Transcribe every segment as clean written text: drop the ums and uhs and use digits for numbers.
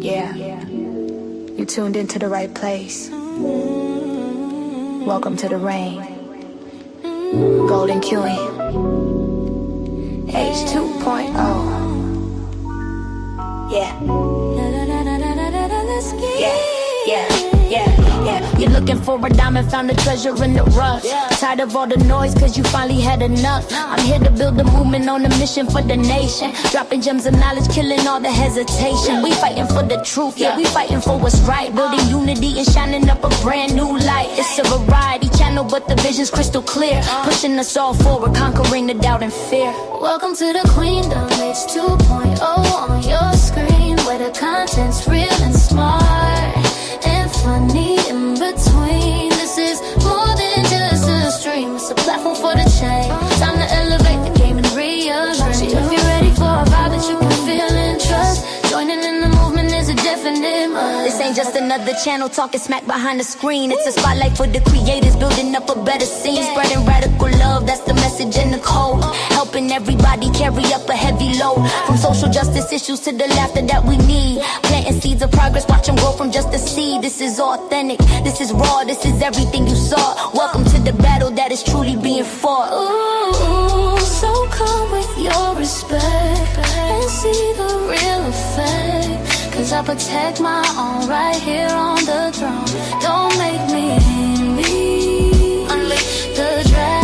Yeah, you tuned into the right place. Welcome to the rain. Golden Queuing. H2.0. Yeah. You're looking for a diamond, found a treasure in the rough. Tired of all the noise, cause you finally had enough. I'm here to build a movement on a mission for the nation. Dropping gems of knowledge, killing all the hesitation. We fighting for the truth, yeah, we fighting for what's right. Building unity and shining up a brand new light. It's a variety channel, but the vision's crystal clear. Pushing us all forward, conquering the doubt and fear. Welcome to the Queendom, H2.0 on your screen, where the content's real and smart and funny in between. This is more than just a stream, it's a platform for the change. Time to elevate the game and rearrange. So if you're ready for a vibe that you can feel and trust, joining in the movement is a definite must. This ain't just another channel talking smack behind the screen. It's a spotlight for the creators, building up a better scene. Spreading radical love, that's the message in the code. Helping everybody carry up a heavy load. From social justice issues to the laughter that we need. Planting seeds of progress, watch them grow from just a seed. This is authentic, this is raw, this is everything you saw. Welcome to the battle that is truly being fought. Ooh, so come with your respect and see the real effect. Cause I protect my own right here on the throne. Don't make me unleash the dragon.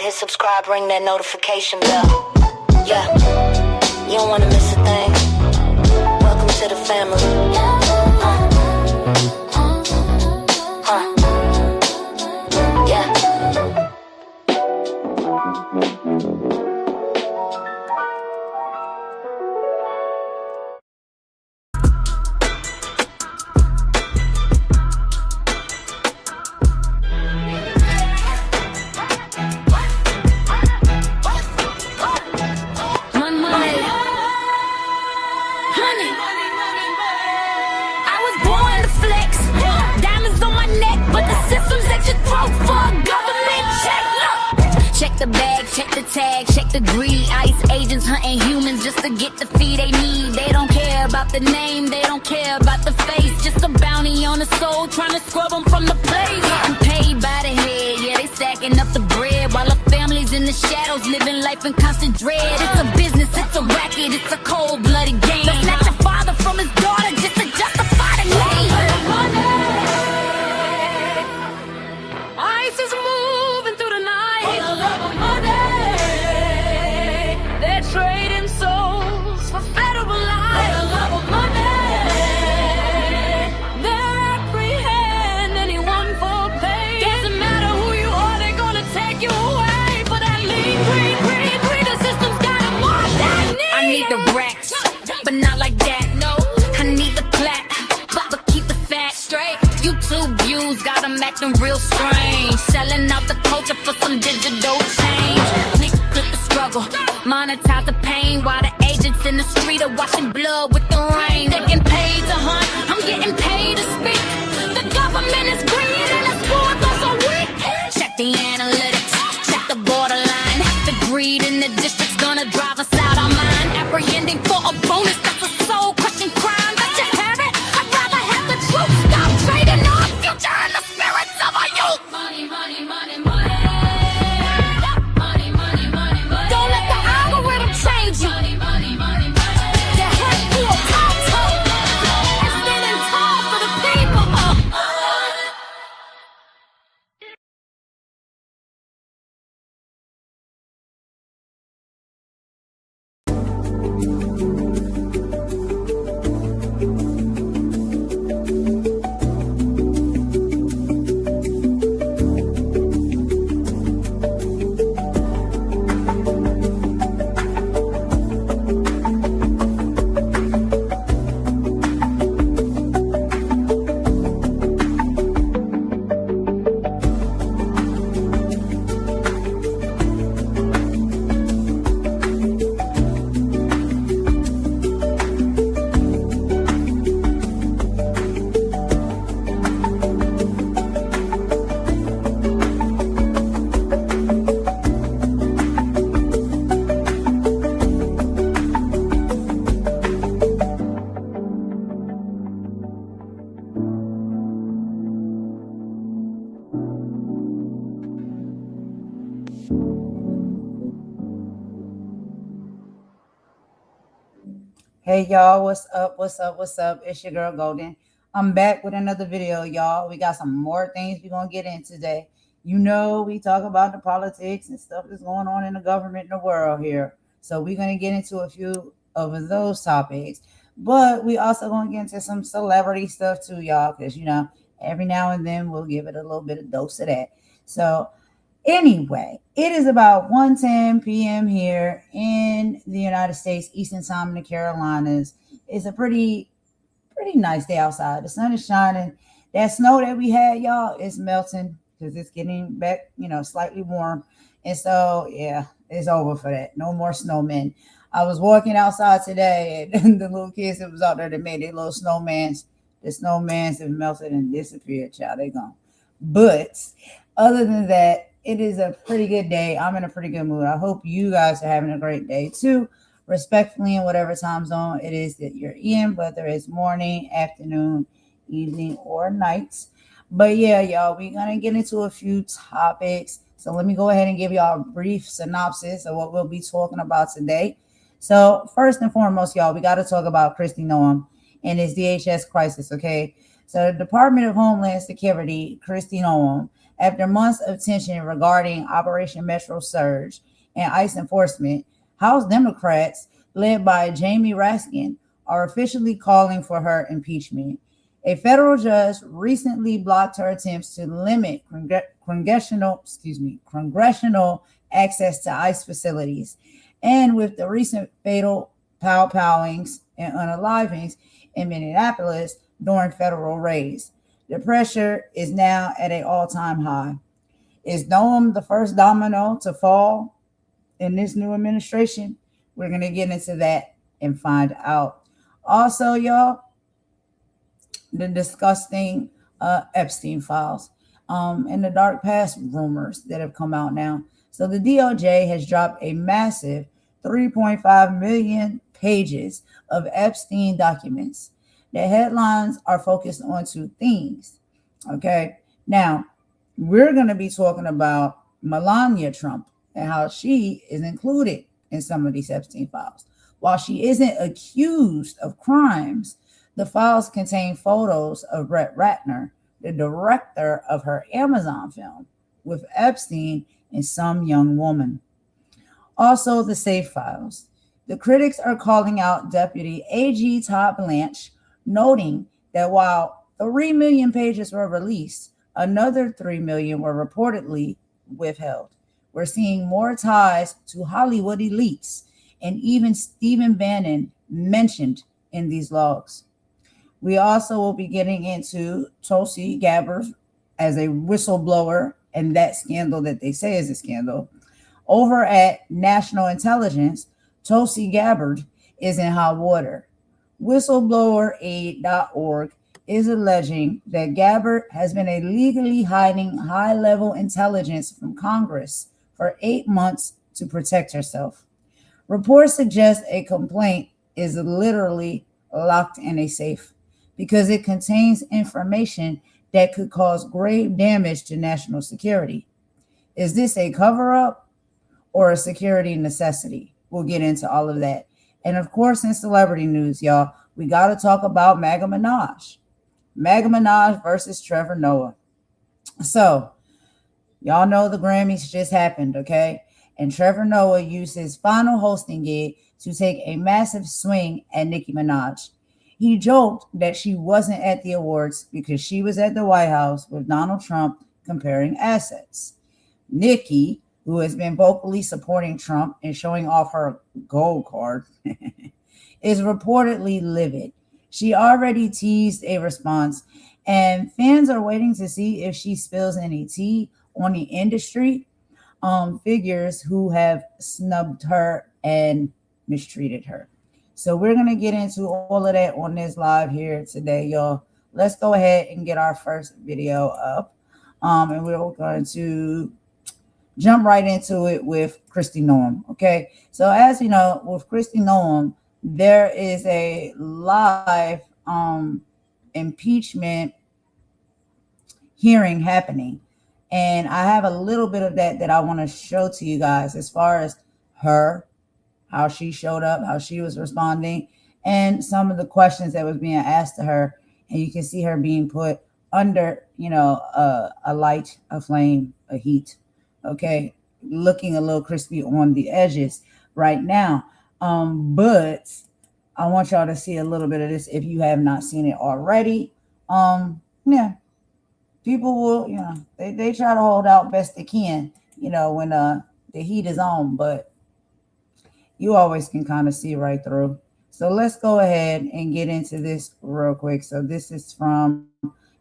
Subscribe, ring that notification bell. Yeah, you don't wanna miss a thing. Welcome to the family. Yeah. Check the bag, check the tag, check the greed. ICE agents hunting humans just to get the fee they need. They don't care about the name, they don't care about the face. Just a bounty on the soul, trying to scrub them from the place. Getting paid by the head, yeah, they stacking up the bread. While the families in the shadows, living life in constant dread. It's a business, it's a racket, it's a cold-blooded game. They'll snatch a father from his daughter just to justify the name. ICE is moving through the night for the love of money. They're trading souls for federal life. For the love of money. They're apprehend anyone for pay. Doesn't matter who you are, they're gonna take you away for that lean, green. The system's got 'em on that knee. I need the racks, but not like that. No, I need the plaque, but keep the fat straight. YouTube views got 'em acting real strange. Selling out the culture for some digital change. Niggas clip the struggle, monetize the pain. While the agents in the street are washing blood with the rain. They getting paid to hunt, I'm getting paid to speak. The government is greed and the sports are so weak. Check the analytics, check the borderline. The greed in the district's gonna drive us out our mind. Apprehending for a bonus, that's a soul-crushing crime. That you have it, I'd rather have the truth. Stop trading our future and the spirits of our youth. Money, money, money, money. Money, money, money, money. Don't let the algorithm change you. Money, money, money, money. Your head full of tall. And standing tall for the people. Hey y'all, what's up? What's up? What's up? It's your girl Golden. I'm back with another video, y'all. We got some more things we're gonna get in today. You know, we talk about the politics and stuff that's going on in the government and the world here. So we're gonna get into a few of those topics. But we also gonna get into some celebrity stuff too, y'all, because you know, every now and then we'll give it a little bit of dose of that. So anyway, it is about 1:10 p.m. here in the United States, Eastern Time in the Carolinas. It's a pretty nice day outside. The sun is shining. That snow that we had, y'all, is melting because it's getting back, slightly warm. And so, yeah, it's over for that. No more snowmen. I was walking outside today, and the little kids that was out there that made their little snowmans, the snowmans have melted and disappeared, child. They gone. But other than that, it is a pretty good day. I'm in a pretty good mood. I hope you guys are having a great day too. Respectfully, in whatever time zone it is that you're in, whether it's morning, afternoon, evening, or night. But yeah, y'all, we're going to get into a few topics. So let me go ahead and give y'all a brief synopsis of what we'll be talking about today. So first and foremost, y'all, we got to talk about KRISTI Noem and his DHS crisis, okay? So the Department of Homeland Security, KRISTI Noem, after months of tension regarding Operation Metro Surge and ICE enforcement, House Democrats, led by Jamie Raskin, are officially calling for her impeachment. A federal judge recently blocked her attempts to limit congressional access to ICE facilities. And with the recent fatal powwowings and unalivings in Minneapolis during federal raids, the pressure is now at an all-time high. Is Noem the first domino to fall in this new administration? We're going to get into that and find out. Also, y'all, the disgusting Epstein files and the dark past rumors that have come out now. So the DOJ has dropped a massive 3.5 million pages of Epstein documents. The headlines are focused on two things. Okay. Now, we're going to be talking about Melania Trump and how she is included in some of these Epstein files. While she isn't accused of crimes, the files contain photos of Brett Ratner, the director of her Amazon film, with Epstein and some young woman. Also, the safe files. The critics are calling out Deputy AG Todd Blanche, noting that while 3 million pages were released, another 3 million were reportedly withheld. We're seeing more ties to Hollywood elites and even Stephen Bannon mentioned in these logs. We also will be getting into Tulsi Gabbard as a whistleblower and that scandal that they say is a scandal. Over at National Intelligence, Tulsi Gabbard is in hot water. Whistleblower.org is alleging that Gabbard has been illegally hiding high-level intelligence from Congress for 8 months to protect herself. Reports suggest a complaint is literally locked in a safe because it contains information that could cause grave damage to national security. Is this a cover-up or a security necessity? We'll get into all of that. And of course, in celebrity news, y'all, we got to talk about MAGA Minaj. MAGA Minaj versus Trevor Noah. So, y'all know the Grammys just happened, okay? And Trevor Noah used his final hosting gig to take a massive swing at Nicki Minaj. He joked that she wasn't at the awards because she was at the White House with Donald Trump comparing assets. Nicki, who has been vocally supporting Trump and showing off her gold card, is reportedly livid. She already teased a response, and fans are waiting to see if she spills any tea on the industry figures who have snubbed her and mistreated her. So we're going to get into all of that on this live here today, y'all. Let's go ahead and get our first video up. And we're going to jump right into it with KRISTI Noem, okay? So as you know, with KRISTI Noem, there is a live impeachment hearing happening. And I have a little bit of that I want to show to you guys as far as her, how she showed up, how she was responding, and some of the questions that was being asked to her, and you can see her being put under, you know, a light, a flame, a heat, okay, looking a little crispy on the edges right now. But I want y'all to see a little bit of this if you have not seen it already. Yeah, people will, you know, they try to hold out best they can, you know, when the heat is on, but you always can kind of see right through. So let's go ahead and get into this real quick. So this is from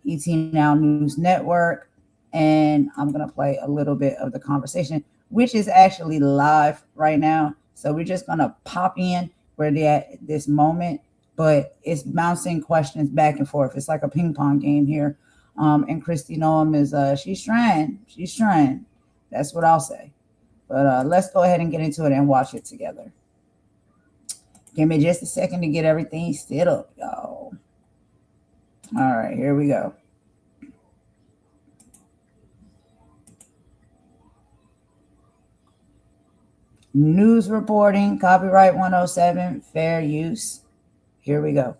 ET Now News Network, and I'm gonna play a little bit of the conversation, which is actually live right now. So we're just gonna pop in where they're at this moment, but it's bouncing questions back and forth. It's like a ping pong game here. And KRISTI Noem is she's trying. That's what I'll say. But let's go ahead and get into it and watch it together. Give me just a second to get everything set up, y'all. All right, here we go. News reporting, copyright 107, fair use. Here we go.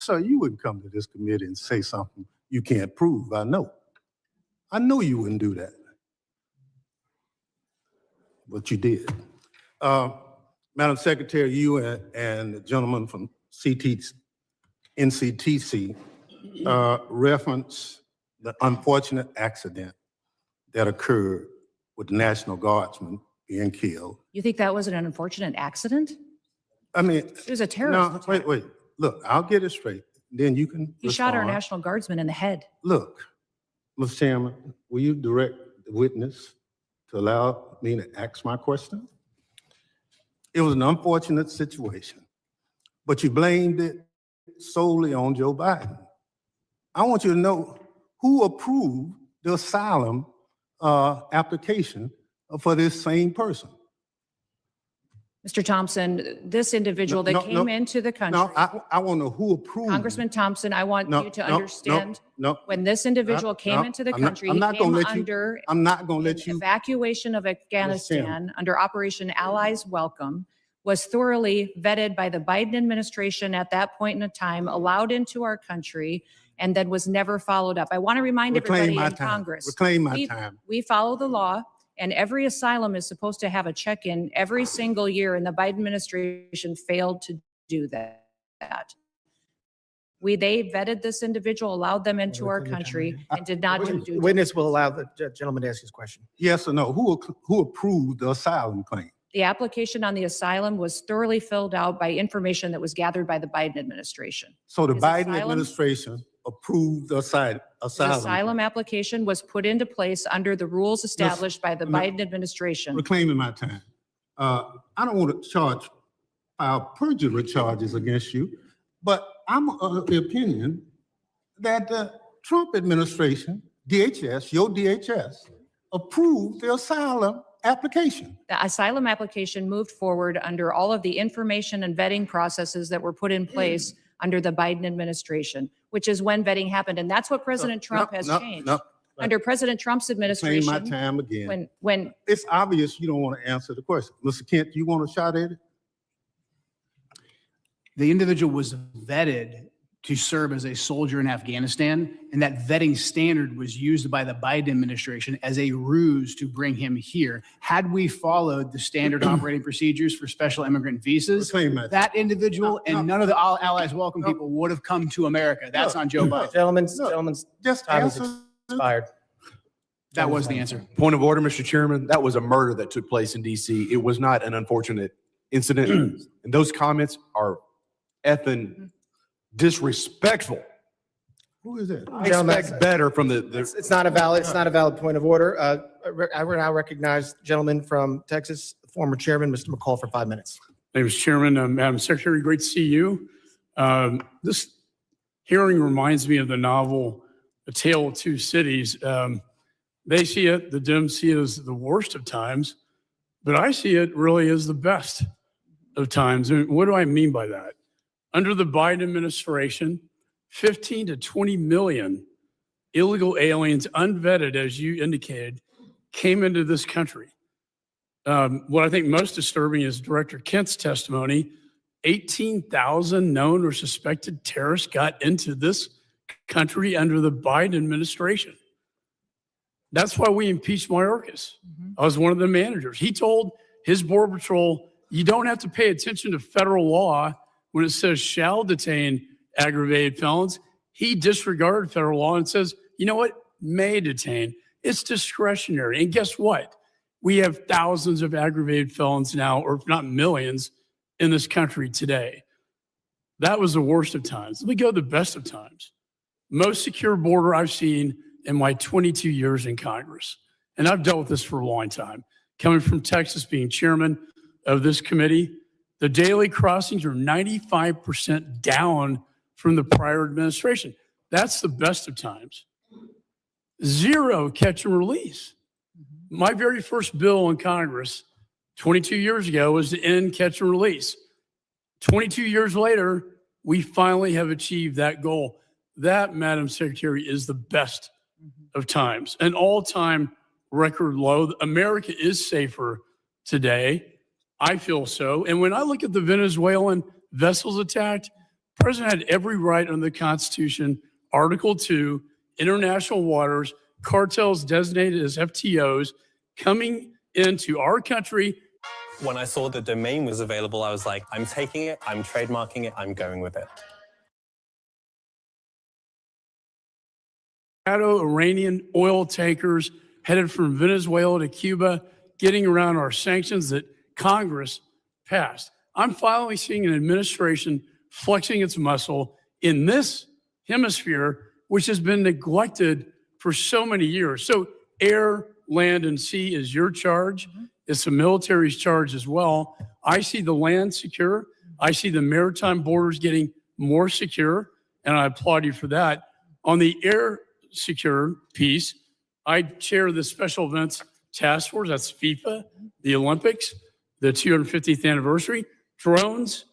So you wouldn't come to this committee and say something you can't prove. I know you wouldn't do that, but you did. Madam Secretary, you and the gentleman from NCTC reference the unfortunate accident that occurred with the National Guardsman being killed. You think that was an unfortunate accident? I mean, It was a terrorist attack. wait. Look, I'll get it straight. Then you can He shot our respond. National Guardsman in the head. Look, Mr. Chairman, will you direct the witness to allow me to ask my question? It was an unfortunate situation, but you blamed it solely on Joe Biden. I want you to know who approved the asylum application for this same person. Mr. Thompson, this individual that came into the country. No, I want to know who approved. Congressman Thompson, I want you to understand. No. When this individual came into the country, he came under I'm not going to let you. Evacuation of Afghanistan under Operation Allies Welcome, was thoroughly vetted by the Biden administration at that point in time, allowed into our country, and then was never followed up. I want to remind everybody in Congress. Reclaim my time. We follow the law, and every asylum is supposed to have a check-in every single year, and the Biden administration failed to do that. They vetted this individual, allowed them into our country, and did not do The witness will allow the gentleman to ask his question. Yes or no? Who approved the asylum claim? The application on the asylum was thoroughly filled out by information that was gathered by the Biden administration. So the His Biden asylum- administration approved the asylum. The asylum application was put into place under the rules established by the Biden administration. Reclaiming my time. I don't want to file perjury charges against you, but I'm of the opinion that the Trump administration, DHS, your DHS, approved the asylum application. The asylum application moved forward under all of the information and vetting processes that were put in place under the Biden administration, which is when vetting happened. And that's what President Trump has changed. Under President Trump's administration. Reclaim my time again. When It's obvious you don't want to answer the question. Mr. Kent, you want a shot at it? The individual was vetted to serve as a soldier in Afghanistan, and that vetting standard was used by the Biden administration as a ruse to bring him here. Had we followed the standard operating procedures for special immigrant visas, that individual and none of the allies welcome people would have come to America. That's on Joe Biden. Gentlemen's Just time is answer. expired. That was the answer. Point of order, Mr. Chairman. That was a murder that took place in D.C. It was not an unfortunate incident. And those comments are effing disrespectful. Who is that? I expect better from the It's not a valid point of order. I will now recognize the gentleman from Texas, former chairman, Mr. McCall, for 5 minutes. Thank you, Mr. Chairman. Madam Secretary, great to see you. This hearing reminds me of the novel, A Tale of Two Cities. They see it, the Dems see it as the worst of times, but I see it really as the best of times. And what do I mean by that? Under the Biden administration, 15 to 20 million illegal aliens, unvetted, as you indicated, came into this country. What I think most disturbing is Director Kent's testimony. 18,000 known or suspected terrorists got into this country under the Biden administration. That's why we impeached Mayorkas. I was one of the managers. He told his Border Patrol, you don't have to pay attention to federal law when it says shall detain aggravated felons. He disregarded federal law and says, you know what, may detain. It's discretionary. And guess what? We have thousands of aggravated felons now, or if not millions, in this country today. That was the worst of times. Let me go to the best of times. Most secure border I've seen in my 22 years in Congress. And I've dealt with this for a long time. Coming from Texas, being chairman of this committee, the daily crossings are 95% down from the prior administration. That's the best of times. Zero catch and release. My very first bill in Congress 22 years ago was to end catch and release. 22 years later, we finally have achieved that goal. That, Madam Secretary, is the best of times. An all-time record low. America is safer today. I feel so. And when I look at the Venezuelan vessels attacked, the president had every right under the Constitution, Article 2, international waters, cartels designated as FTOs coming into our country. When I saw the domain was available, I was like, I'm taking it, I'm trademarking it, I'm going with it. Iranian oil tankers headed from Venezuela to Cuba, getting around our sanctions that Congress passed. I'm finally seeing an administration flexing its muscle in this hemisphere, which has been neglected for so many years. So air, land, and sea is your charge. It's the military's charge as well. I see the land secure. I see the maritime borders getting more secure, and I applaud you for that. On the air secure piece, I chair the Special Events Task Force. That's FIFA, the Olympics, the 250th anniversary. Drones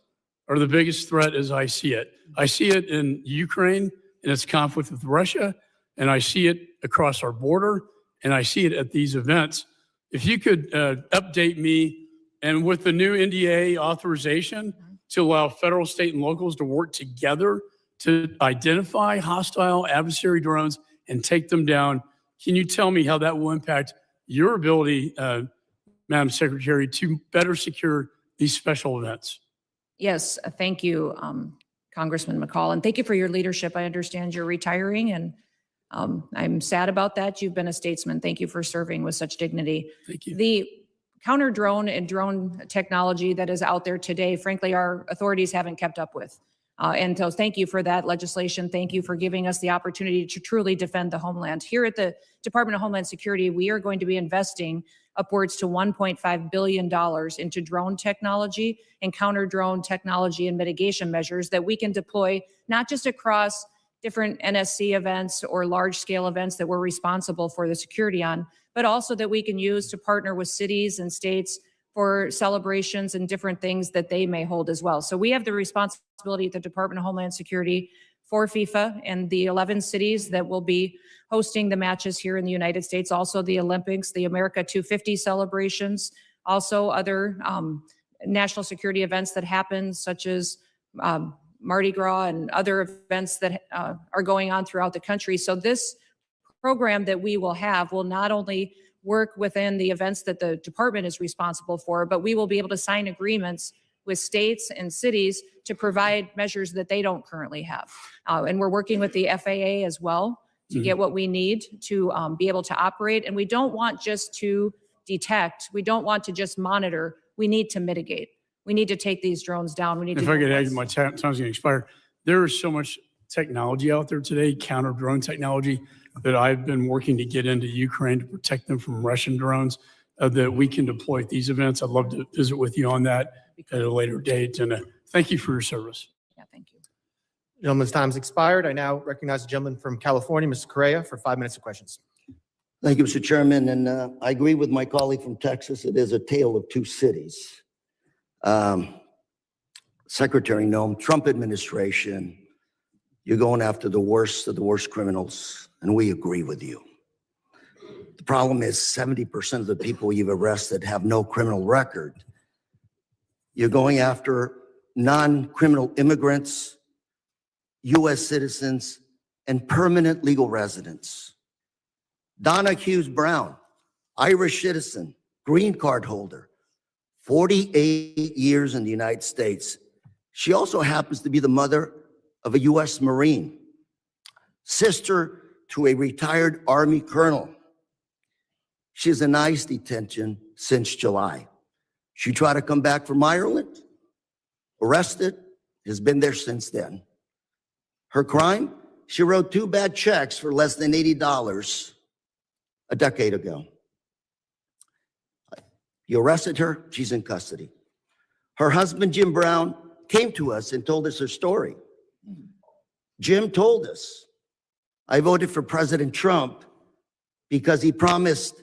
are the biggest threat as I see it. I see it in Ukraine and its conflict with Russia, and I see it across our border, and I see it at these events. If you could update me, and with the new NDA authorization to allow federal, state, and locals to work together to identify hostile adversary drones and take them down, can you tell me how that will impact your ability, Madam Secretary, to better secure these special events? Yes, thank you, Congressman McCall, and thank you for your leadership. I understand you're retiring, and I'm sad about that. You've been a statesman. Thank you for serving with such dignity. Thank you. The counter drone and drone technology that is out there today, frankly, our authorities haven't kept up with. And so thank you for that legislation. Thank you for giving us the opportunity to truly defend the homeland. Here at the Department of Homeland Security, we are going to be investing upwards to $1.5 billion into drone technology and counter drone technology and mitigation measures that we can deploy not just across different NSC events or large scale events that we're responsible for the security on, but also that we can use to partner with cities and states for celebrations and different things that they may hold as well. So we have the responsibility at the Department of Homeland Security for FIFA and the 11 cities that will be hosting the matches here in the United States, also the Olympics, the America 250 celebrations, also other national security events that happen, such as Mardi Gras and other events that are going on throughout the country. So this program that we will have will not only work within the events that the department is responsible for, but we will be able to sign agreements with states and cities to provide measures that they don't currently have. And we're working with the FAA as well to get what we need to be able to operate. And we don't want just to detect, we don't want to just monitor, we need to mitigate. We need to take these drones down. We need to. If I could add, my time's going to expire. There is so much technology out there today, counter drone technology, that I've been working to get into Ukraine to protect them from Russian drones that we can deploy at these events. I'd love to visit with you on that at a later date. And thank you for your service. Yeah, thank you. Gentleman's time's expired. I now recognize the gentleman from California, Mr. Correa, for 5 minutes of questions. Thank you, Mr. Chairman. And I agree with my colleague from Texas. It is a tale of two cities. Secretary Noem, Trump administration, you're going after the worst of the worst criminals, and we agree with you. The problem is 70% of the people you've arrested have no criminal record. You're going after non-criminal immigrants, U.S. citizens, and permanent legal residents. Donna Hughes Brown, Irish citizen, green card holder, 48 years in the United States. She also happens to be the mother of a U.S. Marine, sister to a retired Army colonel. She's in ICE detention since July. She tried to come back from Ireland, arrested, has been there since then. Her crime? She wrote 2 bad checks for less than $80 a decade ago. You arrested her, she's in custody. Her husband, Jim Brown, came to us and told us her story. Jim told us, I voted for President Trump because he promised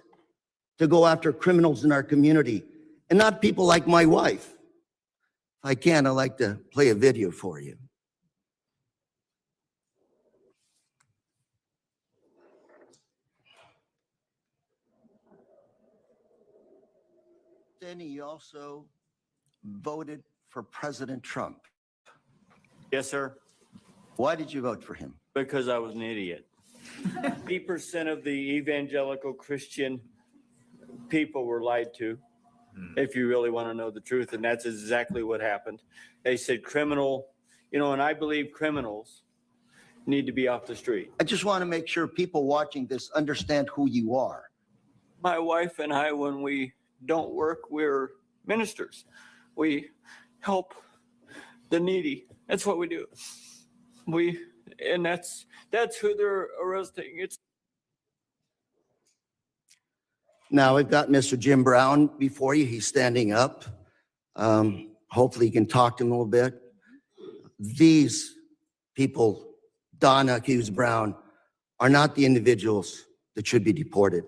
to go after criminals in our community and not people like my wife. If I can, I'd like to play a video for you. Then he also voted for President Trump. Yes, sir. Why did you vote for him? Because I was an idiot. 80% of the evangelical Christian people were lied to, if you really want to know the truth, and that's exactly what happened. They said criminal, and I believe criminals need to be off the street. I just want to make sure people watching this understand who you are. My wife and I, when we don't work, we're ministers. We help the needy. That's what we do. And that's who they're arresting. Now we've got Mr. Jim Brown before you. He's standing up. Hopefully you can talk to him a little bit. These people, Donna Hughes Brown, are not the individuals that should be deported.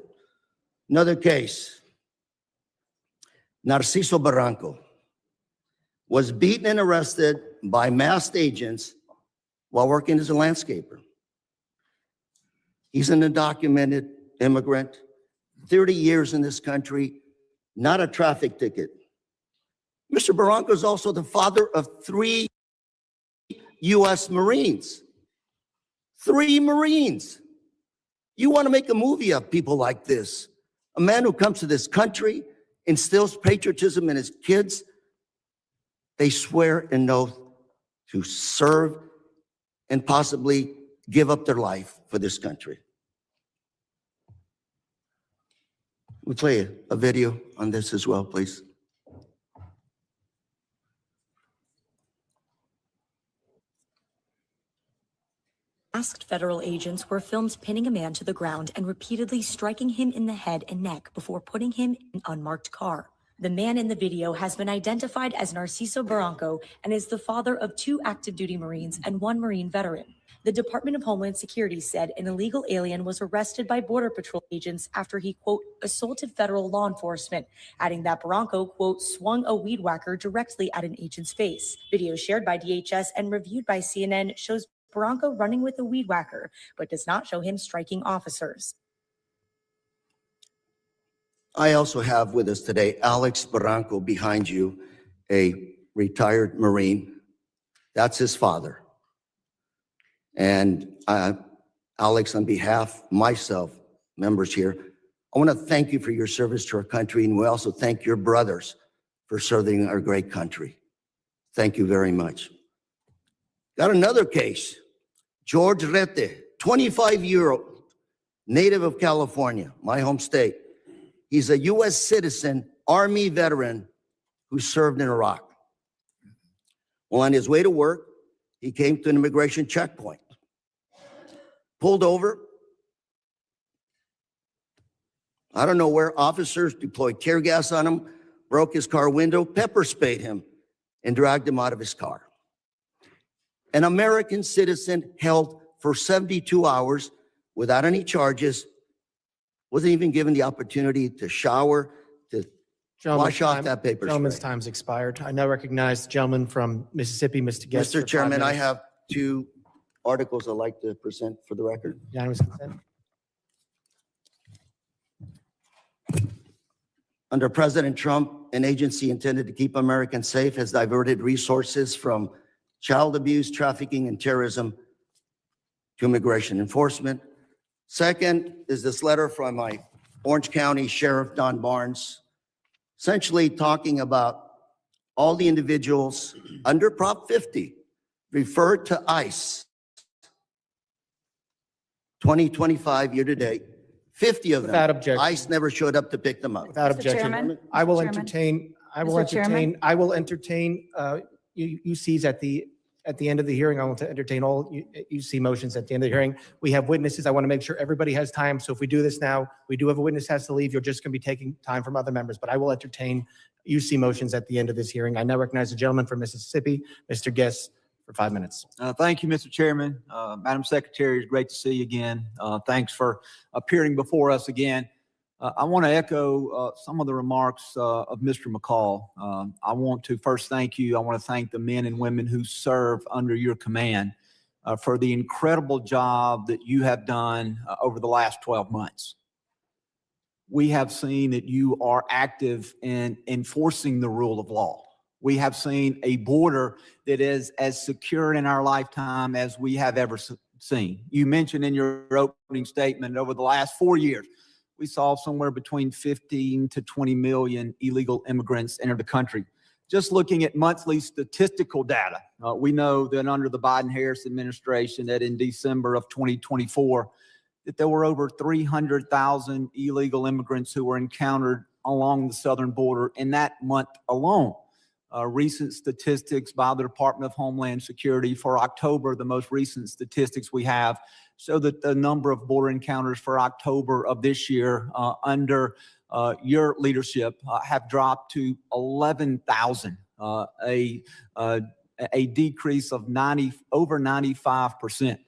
Another case, Narciso Barranco was beaten and arrested by masked agents while working as a landscaper. He's an undocumented immigrant, 30 years in this country, not a traffic ticket. Mr. Barranco is also the father of 3 U.S. Marines. 3 Marines. You want to make a movie of people like this. A man who comes to this country, instills patriotism in his kids. They swear an oath to serve and possibly give up their life for this country. We'll play a video on this as well, please. Masked federal agents were filmed pinning a man to the ground and repeatedly striking him in the head and neck before putting him in an unmarked car. The man in the video has been identified as Narciso Barranco and is the father of 2 active duty Marines and 1 Marine veteran. The Department of Homeland Security said an illegal alien was arrested by Border Patrol agents after he, quote, assaulted federal law enforcement, adding that Barranco, quote, swung a weed whacker directly at an agent's face. Video shared by DHS and reviewed by CNN shows Barranco running with a weed whacker, but does not show him striking officers. I also have with us today Alex Barranco behind you, a retired Marine. That's his father. And Alex, on behalf of myself, members here, I want to thank you for your service to our country, and we also thank your brothers for serving our great country. Thank you very much. Got another case, George Rete, 25-year-old, native of California, my home state. He's a U.S. citizen, Army veteran who served in Iraq. Well, on his way to work, he came to an immigration checkpoint, pulled over. I don't know where officers deployed tear gas on him, broke his car window, pepper sprayed him, and dragged him out of his car. An American citizen held for 72 hours without any charges, wasn't even given the opportunity to shower, to wash off that paper spray. Gentleman's time's expired. I now recognize the gentleman from Mississippi, Mr. Guest. Mr. Chairman, I have 2 articles I'd like to present for the record. Unanimous consent. Under President Trump, an agency intended to keep Americans safe has diverted resources from child abuse, trafficking, and terrorism to immigration enforcement. Second is this letter from my Orange County Sheriff, Don Barnes, essentially talking about all the individuals under Prop 50 referred to ICE 2025 year to date. 50 of them. Without objection. ICE never showed up to pick them up. Without objection. Chairman? I will Mr. Chairman? entertain, Mr. UCs at the end of the hearing. I want to entertain all UC motions at the end of the hearing. We have witnesses. I want to make sure everybody has time. So if we do this now, we do have a witness has to leave. You're just going to be taking time from other members, but I will entertain UC motions at the end of this hearing. I now recognize the gentleman from Mississippi, Mr. Guest, for 5 minutes. Thank you, Mr. Chairman. Madam Secretary, it's great to see you again. Thanks for appearing before us again. I want to echo some of the remarks of Mr. McCall. I want to first thank you. I want to thank the men and women who serve under your command for the incredible job that you have done over the last 12 months. We have seen that you are active in enforcing the rule of law. We have seen a border that is as secure in our lifetime as we have ever seen. You mentioned in your opening statement over the last 4 years, we saw somewhere between 15 to 20 million illegal immigrants enter the country. Just looking at monthly statistical data, we know that under the Biden-Harris administration that in December of 2024, that there were over 300,000 illegal immigrants who were encountered along the southern border in that month alone. Recent statistics by the Department of Homeland Security for October, the most recent statistics we have, show that the number of border encounters for October of this year under your leadership have dropped to 11,000, a decrease of over 95%.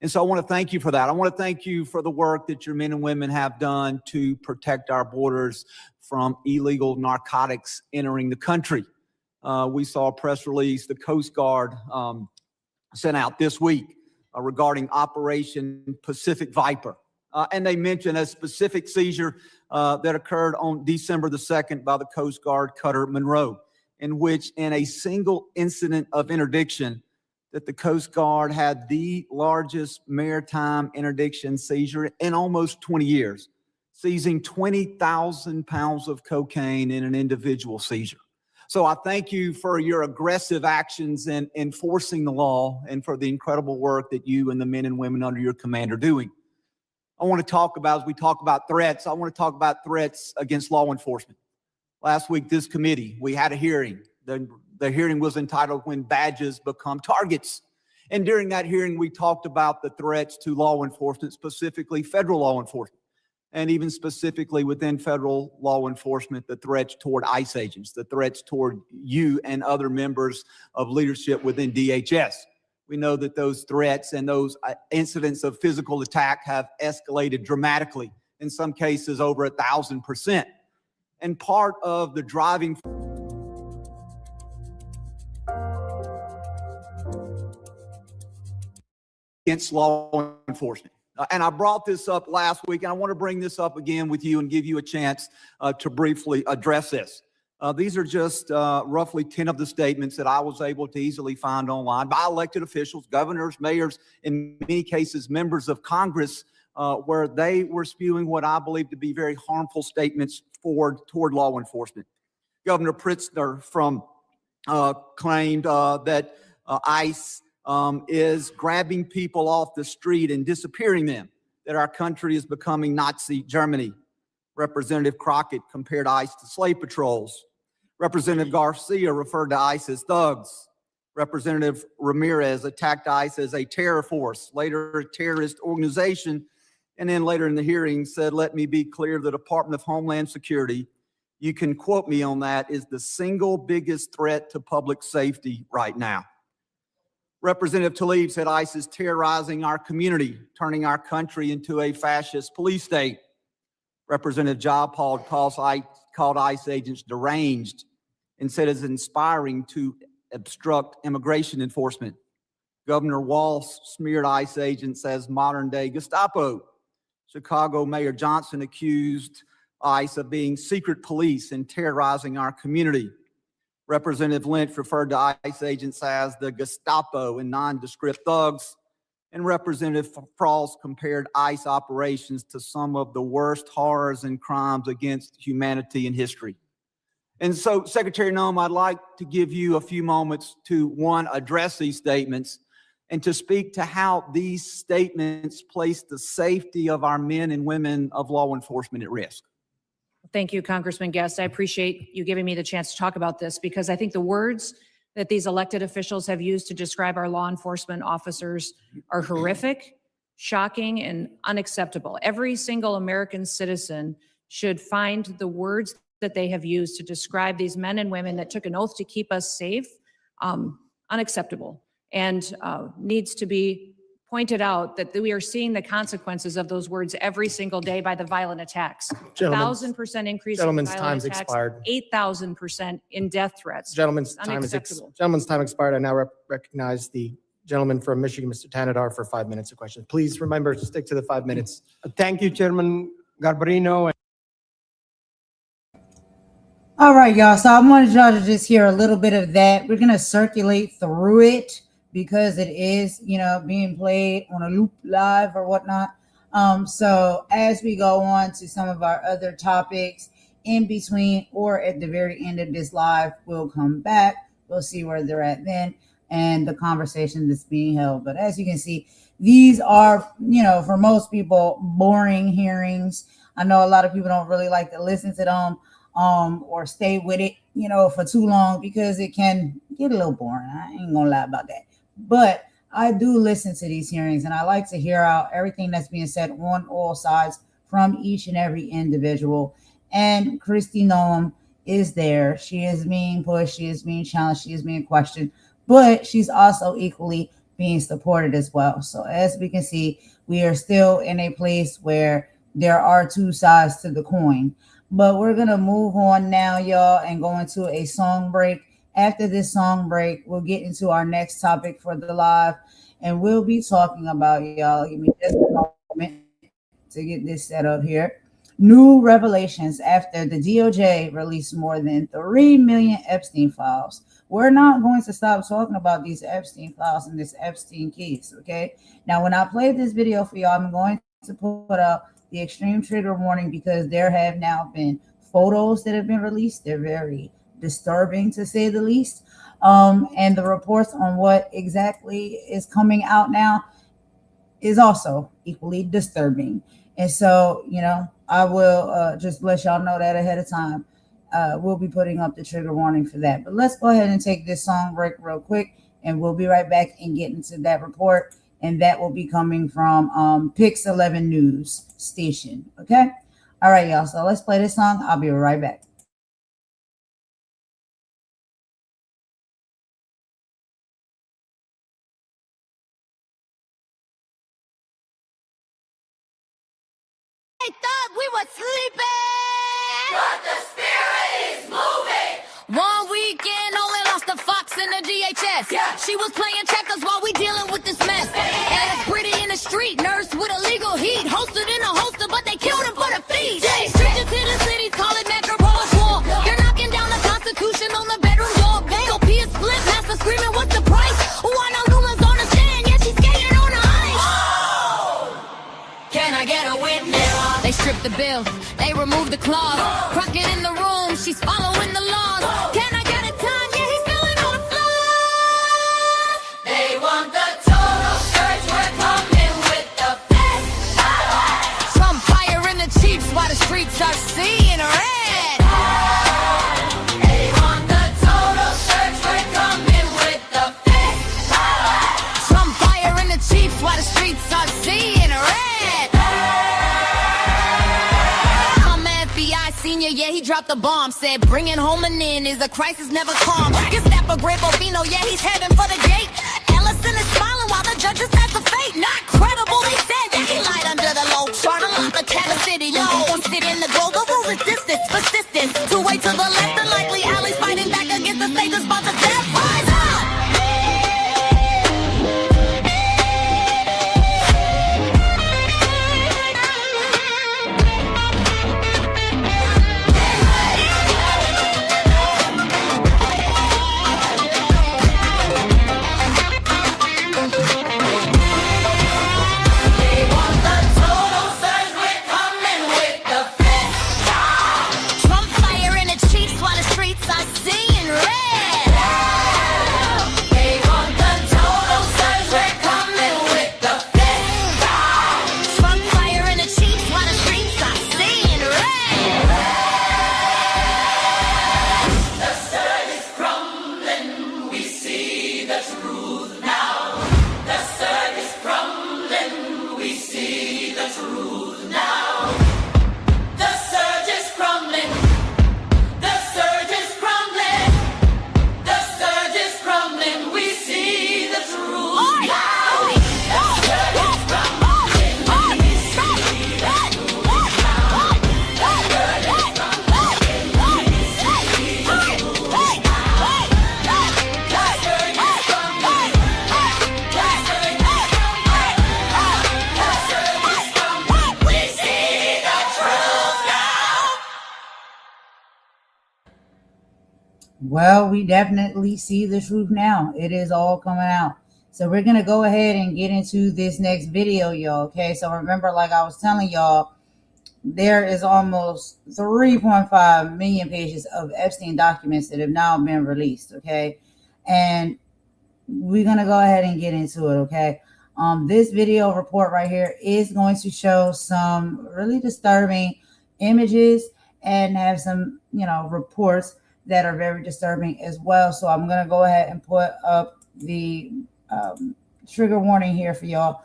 And so I want to thank you for that. I want to thank you for the work that your men and women have done to protect our borders from illegal narcotics entering the country. We saw a press release the Coast Guard sent out this week regarding Operation Pacific Viper. And they mentioned a specific seizure that occurred on December the 2nd by the Coast Guard cutter Monroe, in which in a single incident of interdiction that the Coast Guard had the largest maritime interdiction seizure in almost 20 years, seizing 20,000 pounds of cocaine in an individual seizure. So I thank you for your aggressive actions in enforcing the law and for the incredible work that you and the men and women under your command are doing. I want to talk about, as we talk about threats, I want to talk about threats against law enforcement. Last week, this committee, we had a hearing. The hearing was entitled When Badges Become Targets. And during that hearing, we talked about the threats to law enforcement, specifically federal law enforcement. And even specifically within federal law enforcement, the threats toward ICE agents, the threats toward you and other members of leadership within DHS. We know that those threats and those incidents of physical attack have escalated dramatically, in some cases over 1,000%. And part of the driving against law enforcement. And I brought this up last week, and I want to bring this up again with you and give you a chance to briefly address this. These are just roughly 10 of the statements that I was able to easily find online by elected officials, governors, mayors, in many cases, members of Congress, where they were spewing what I believe to be very harmful statements toward law enforcement. Governor Pritzker claimed that ICE is grabbing people off the street and disappearing them, that our country is becoming Nazi Germany. Representative Crockett compared ICE to slave patrols. Representative Garcia referred to ICE as thugs. Representative Ramirez attacked ICE as a terror force, later a terrorist organization, and then later in the hearing said, let me be clear, the Department of Homeland Security, you can quote me on that, is the single biggest threat to public safety right now. Representative Tlaib said ICE is terrorizing our community, turning our country into a fascist police state. Representative Jayapal called ICE agents deranged and said it's inspiring to obstruct immigration enforcement. Governor Walz smeared ICE agents as modern-day Gestapo. Chicago Mayor Johnson accused ICE of being secret police and terrorizing our community. Representative Lynch referred to ICE agents as the Gestapo and nondescript thugs. And Representative Frost compared ICE operations to some of the worst horrors and crimes against humanity in history. And so, Secretary Noem, I'd like to give you a few moments to, one, address these statements and to speak to how these statements place the safety of our men and women of law enforcement at risk. Thank you, Congressman Guest. I appreciate you giving me the chance to talk about this because I think the words that these elected officials have used to describe our law enforcement officers are horrific, shocking, and unacceptable. Every single American citizen should find the words that they have used to describe these men and women that took an oath to keep us safe unacceptable and needs to be pointed out that we are seeing the consequences of those words every single day by the violent attacks. 1,000% increase in Gentleman's violent time's attacks, expired. 8,000% in death threats. Gentleman's time expired. I now recognize the gentleman from Michigan, Mr. Tanadar, for 5 minutes of questions. Please remember to stick to the 5 minutes. Thank you, Chairman Garbarino. All right, y'all. So I wanted y'all to just hear a little bit of that. We're going to circulate through it because it is, being played on a loop live or whatnot. So as we go on to some of our other topics in between or at the very end of this live, we'll come back. We'll see where they're at then and the conversation that's being held. But as you can see, these are, for most people, boring hearings. I know a lot of people don't really like to listen to them or stay with it, for too long because it can get a little boring. I ain't gonna lie about that. But I do listen to these hearings and I like to hear out everything that's being said on all sides from each and every individual. And KRISTI Noem is there. She is being pushed. She is being challenged. She is being questioned, but she's also equally being supported as well. So as we can see, we are still in a place where there are two sides to the coin. But we're going to move on now, y'all, and go into a song break. After this song break, we'll get into our next topic for the live. And we'll be talking about, y'all, give me just a moment to get this set up here. New revelations after the DOJ released more than 3 million Epstein files. We're not going to stop talking about these Epstein files and this Epstein case, okay? Now, when I play this video for y'all, I'm going to put up the extreme trigger warning because there have now been photos that have been released. They're very disturbing, to say the least. And the reports on what exactly is coming out now is also equally disturbing. And so, I will just let y'all know that ahead of time. We'll be putting up the trigger warning for that. But let's go ahead and take this song break real quick, and we'll be right back and get into that report. And that will be coming from Pix 11 News station. Okay? All right, y'all. So let's play this song. I'll be right back. They thought we were sleeping, but the spirit is moving. 1 weekend only lost the Fox in the DHS. Yeah. She was playing checkers while we dealing with this mess. And it's pretty in the street, nurse with illegal heat, hosted in a holster, but they killed him for the feast. Restricted to the cities, call it metropolis war. You're knocking down the Constitution on the bedroom door. AOP is split, master screaming, what's the price? Juana Luna's on the stand, yeah, she's skating on the ice. Oh! Can I get a witness? They stripped the bill, they removed the clause. Crockett in the room, she's following the laws. Can I get a time? Yeah, he's feeling on the floor. They want the total search, we're coming with the best. Trump firing the chiefs while the streets are seeing red. They want the total search, we're coming with the best. Trump firing the chiefs while the streets are seeing red. Senior, yeah, he dropped the bomb. Said bringing home an in is a crisis never calm. Gestapo Greg Bovino, yeah, he's heading for the gate. Ellison is smiling while the judges test the fate. Not credible, they said that he lied under the low chart. Unlock the Cabot City, no one sit in the goal. The rule is distance, persistence. Two way to the left, unlikely alleys fighting back against the state that's about to death. Rise up! Well, we definitely see the truth now. It is all coming out. So we're going to go ahead and get into this next video, y'all. Okay, so remember, like I was telling y'all, there is almost 3.5 million pages of Epstein documents that have now been released. Okay, and we're going to go ahead and get into it. Okay, this video report right here is going to show some really disturbing images and have some, reports that are very disturbing as well. So I'm going to go ahead and put up the trigger warning here for y'all.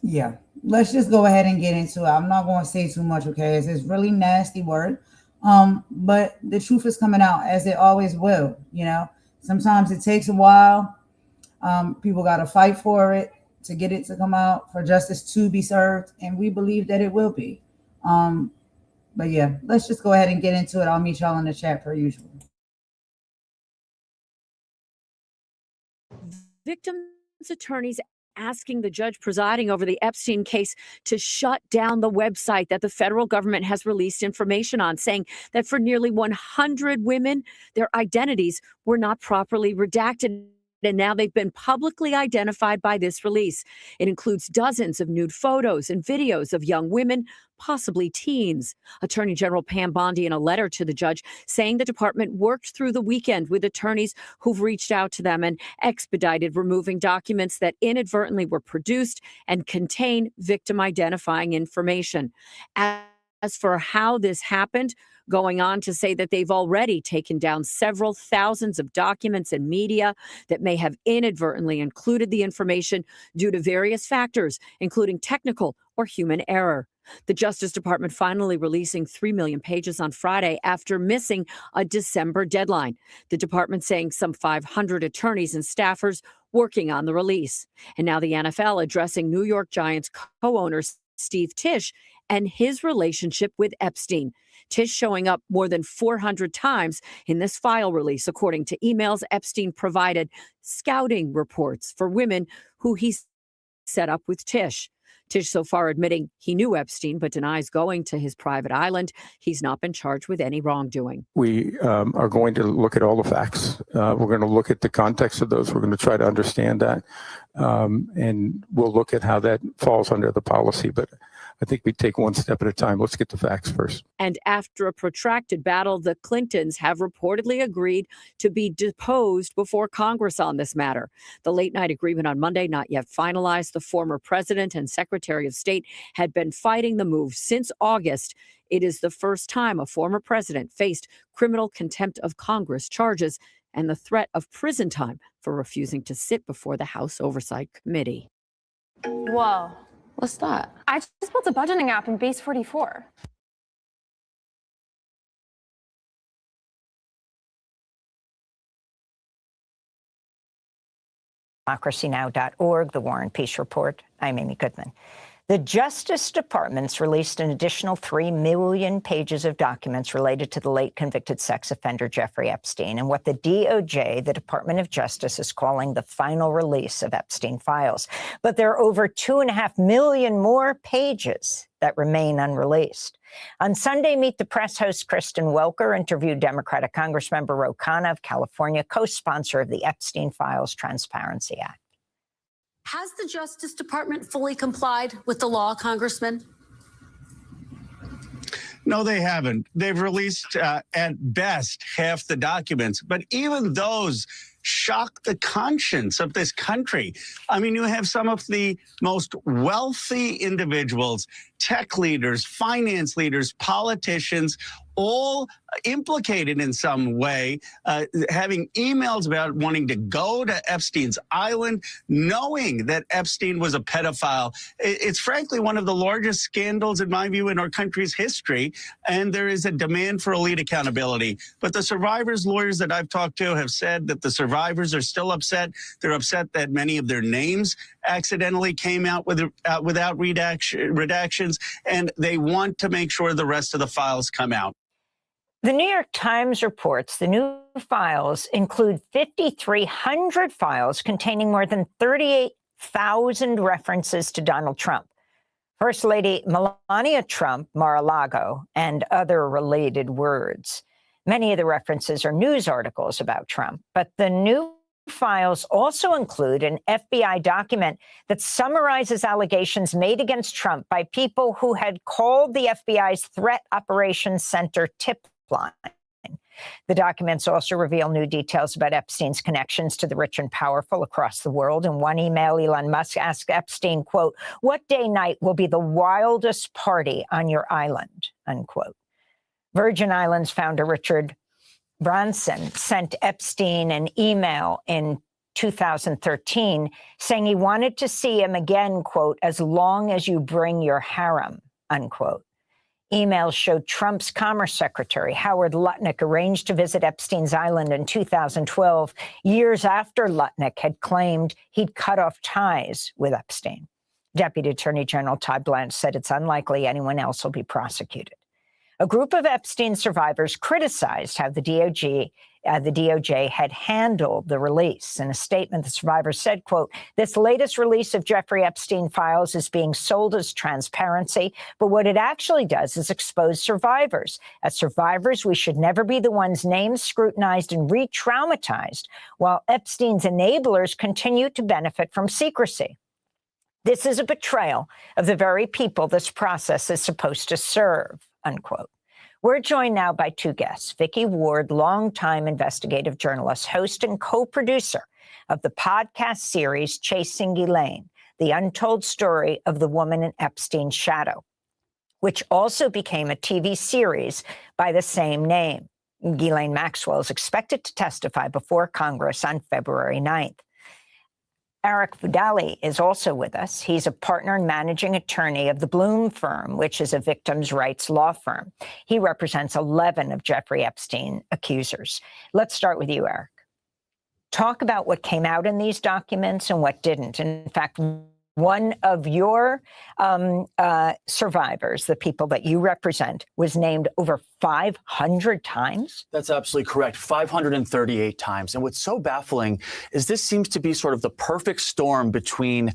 Yeah, let's just go ahead and get into it. I'm not going to say too much, okay? It's really nasty word. But the truth is coming out, as it always will. Sometimes it takes a while. People got to fight for it to get it to come out, for justice to be served, and we believe that it will be. But yeah, let's just go ahead and get into it. I'll meet y'all in the chat per usual. Victims' attorneys asking the judge presiding over the Epstein case to shut down the website that the federal government has released information on, saying that for nearly 100 women, their identities were not properly redacted. And now they've been publicly identified by this release. It includes dozens of nude photos and videos of young women, possibly teens. Attorney General Pam Bondi, in a letter to the judge, saying the department worked through the weekend with attorneys who've reached out to them and expedited removing documents that inadvertently were produced and contain victim identifying information. As for how this happened, going on to say that they've already taken down several thousands of documents and media that may have inadvertently included the information due to various factors, including technical or human error. The Justice Department finally releasing 3 million pages on Friday after missing a December deadline. The department saying some 500 attorneys and staffers working on the release. And now the NFL addressing New York Giants co-owner Steve Tisch and his relationship with Epstein. Tisch showing up more than 400 times in this file release, according to emails Epstein provided, scouting reports for women who he set up with Tisch. Tisch so far admitting he knew Epstein, but denies going to his private island. He's not been charged with any wrongdoing. We are going to look at all the facts. We're going to look at the context of those. We're going to try to understand that. And we'll look at how that falls under the policy. But I think we take one step at a time. Let's get the facts first. And after a protracted battle, the Clintons have reportedly agreed to be deposed before Congress on this matter. The late-night agreement on Monday, not yet finalized. The former president and Secretary of State had been fighting the move since August. It is the first time a former president faced criminal contempt of Congress charges and the threat of prison time for refusing to sit before the House Oversight Committee. Whoa. What's that? I just built a budgeting app in Base 44. democracynow.org, The War and Peace Report. I'm Amy Goodman. The Justice Department's released an additional 3 million pages of documents related to the late convicted sex offender Jeffrey Epstein and what the DOJ, the Department of Justice, is calling the final release of Epstein files. But there are over 2.5 million more pages that remain unreleased. On Sunday, Meet the Press host Kristen Welker interviewed Democratic Congressmember Ro Khanna of California, co-sponsor of the Epstein Files Transparency Act. Has the Justice Department fully complied with the law, Congressman? No, they haven't. They've released, at best, half the documents. But even those shock the conscience of this country. I mean, you have some of the most wealthy individuals, tech leaders, finance leaders, politicians, all implicated in some way, having emails about wanting to go to Epstein's island, knowing that Epstein was a pedophile. It's frankly one of the largest scandals, in my view, in our country's history, and there is a demand for elite accountability. But the survivors' lawyers that I've talked to have said that the survivors are still upset. They're upset that many of their names accidentally came out without redactions, and they want to make sure the rest of the files come out. The New York Times reports the new files include 5,300 files containing more than 38,000 references to Donald Trump. First Lady Melania Trump, Mar-a-Lago, and other related words. Many of the references are news articles about Trump, but the new files also include an FBI document that summarizes allegations made against Trump by people who had called the FBI's Threat Operations Center tip line. The documents also reveal new details about Epstein's connections to the rich and powerful across the world. In one email, Elon Musk asked Epstein, quote, "What day night will be the wildest party on your island?" Unquote. Virgin Islands founder Richard Branson sent Epstein an email in 2013 saying he wanted to see him again, quote, "as long as you bring your harem," unquote. Emails showed Trump's Commerce Secretary, Howard Lutnick, arranged to visit Epstein's island in 2012, years after Lutnick had claimed he'd cut off ties with Epstein. Deputy Attorney General Todd Blanche said it's unlikely anyone else will be prosecuted. A group of Epstein survivors criticized how the DOJ had handled the release. In a statement, the survivors said, quote, "This latest release of Jeffrey Epstein files is being sold as transparency, but what it actually does is expose survivors. As survivors, we should never be the ones named, scrutinized, and re-traumatized, while Epstein's enablers continue to benefit from secrecy. This is a betrayal of the very people this process is supposed to serve," unquote. We're joined now by two guests. Vicky Ward, longtime investigative journalist, host and co-producer of the podcast series Chasing Ghislaine, the untold story of the woman in Epstein's shadow, which also became a TV series by the same name. Ghislaine Maxwell is expected to testify before Congress on February 9th. Eric Fudali is also with us. He's a partner and managing attorney of the Bloom firm, which is a victims' rights law firm. He represents 11 of Jeffrey Epstein accusers. Let's start with you, Eric. Talk about what came out in these documents and what didn't. In fact, one of your survivors, the people that you represent, was named over 500 times? That's absolutely correct. 538 times. And what's so baffling is this seems to be sort of the perfect storm between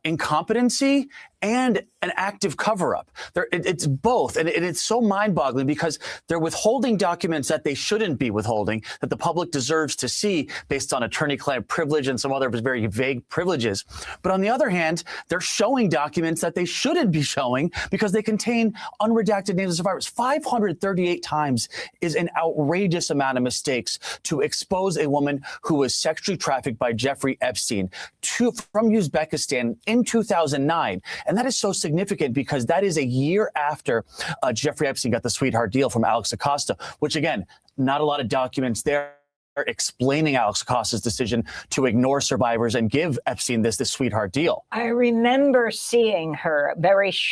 incompetency and an active cover-up. It's both. And it's so mind-boggling because they're withholding documents that they shouldn't be withholding, that the public deserves to see based on attorney-client privilege and some other very vague privileges. But on the other hand, they're showing documents that they shouldn't be showing because they contain unredacted names of survivors. 538 times is an outrageous amount of mistakes to expose a woman who was sexually trafficked by Jeffrey Epstein from Uzbekistan in 2009. And that is so significant because that is a year after Jeffrey Epstein got the sweetheart deal from Alex Acosta, which, again, not a lot of documents there explaining Alex Acosta's decision to ignore survivors and give Epstein this sweetheart deal. I remember seeing her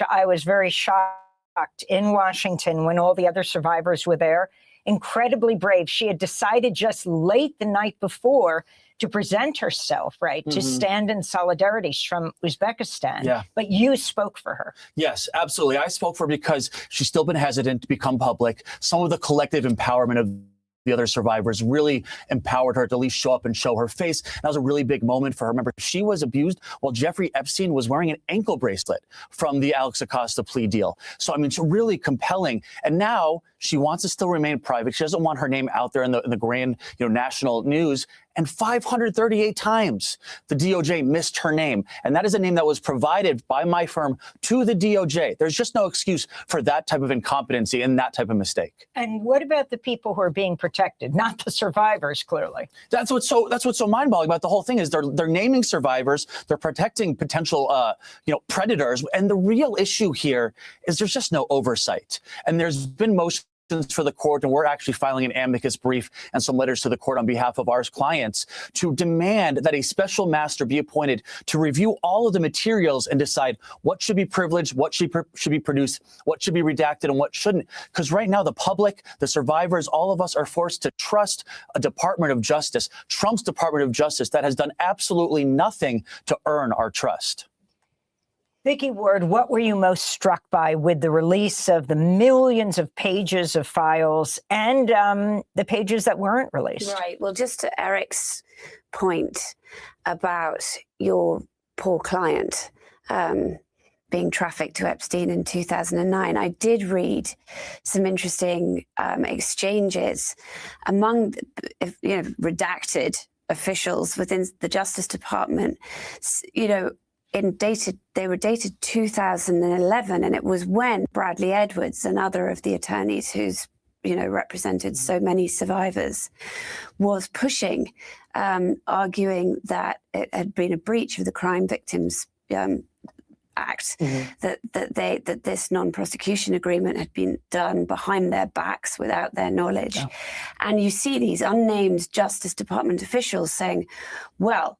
I was very shocked in Washington when all the other survivors were there. Incredibly brave. She had decided just late the night before to present herself, right, to stand in solidarity from Uzbekistan. Yeah. But you spoke for her. Yes, absolutely. I spoke for her because she's still been hesitant to become public. Some of the collective empowerment of the other survivors really empowered her to at least show up and show her face. That was a really big moment for her. Remember, she was abused while Jeffrey Epstein was wearing an ankle bracelet from the Alex Acosta plea deal. So, I mean, it's really compelling. And now she wants to still remain private. She doesn't want her name out there in the grand, national news. And 538 times the DOJ missed her name. And that is a name that was provided by my firm to the DOJ. There's just no excuse for that type of incompetency and that type of mistake. And what about the people who are being protected, not the survivors, clearly? That's what's so mind-boggling about the whole thing is they're naming survivors, they're protecting potential predators. And the real issue here is there's just no oversight. And there's been motions for the court, and we're actually filing an amicus brief and some letters to the court on behalf of our clients to demand that a special master be appointed to review all of the materials and decide what should be privileged, what should be produced, what should be redacted, and what shouldn't. Because right now, the public, the survivors, all of us are forced to trust a Department of Justice, Trump's Department of Justice, that has done absolutely nothing to earn our trust. Vicky Ward, what were you most struck by with the release of the millions of pages of files and the pages that weren't released? Right. Well, just to Eric's point about your poor client, being trafficked to Epstein in 2009, I did read some interesting exchanges among, redacted officials within the Justice Department. They were dated 2011, and it was when Bradley Edwards, another of the attorneys who's represented so many survivors, was pushing, arguing that it had been a breach of the Crime Victims Act, that this non-prosecution agreement had been done behind their backs without their knowledge. Yeah. And you see these unnamed Justice Department officials saying, well,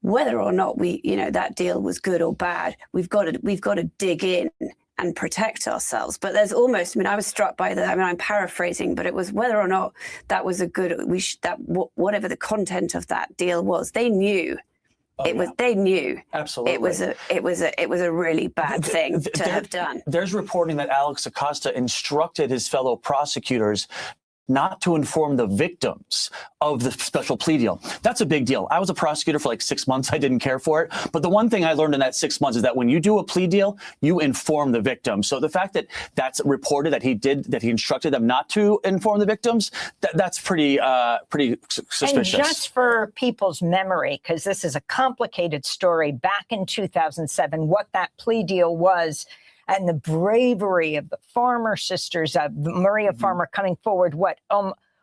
whether or not that deal was good or bad, we've got to dig in and protect ourselves. But there's almost, I was struck by that. I'm paraphrasing, but it was whether or not that was a good, whatever the content of that deal was, they knew. They knew. Absolutely. It was a really bad thing to have done. There's reporting that Alex Acosta instructed his fellow prosecutors not to inform the victims of the special plea deal. That's a big deal. I was a prosecutor for like 6 months. I didn't care for it. But the one thing I learned in that 6 months is that when you do a plea deal, you inform the victim. So the fact that that's reported that he instructed them not to inform the victims, that's pretty suspicious. And just for people's memory, because this is a complicated story, back in 2007, what that plea deal was, and the bravery of the Farmer sisters, Maria Farmer coming forward,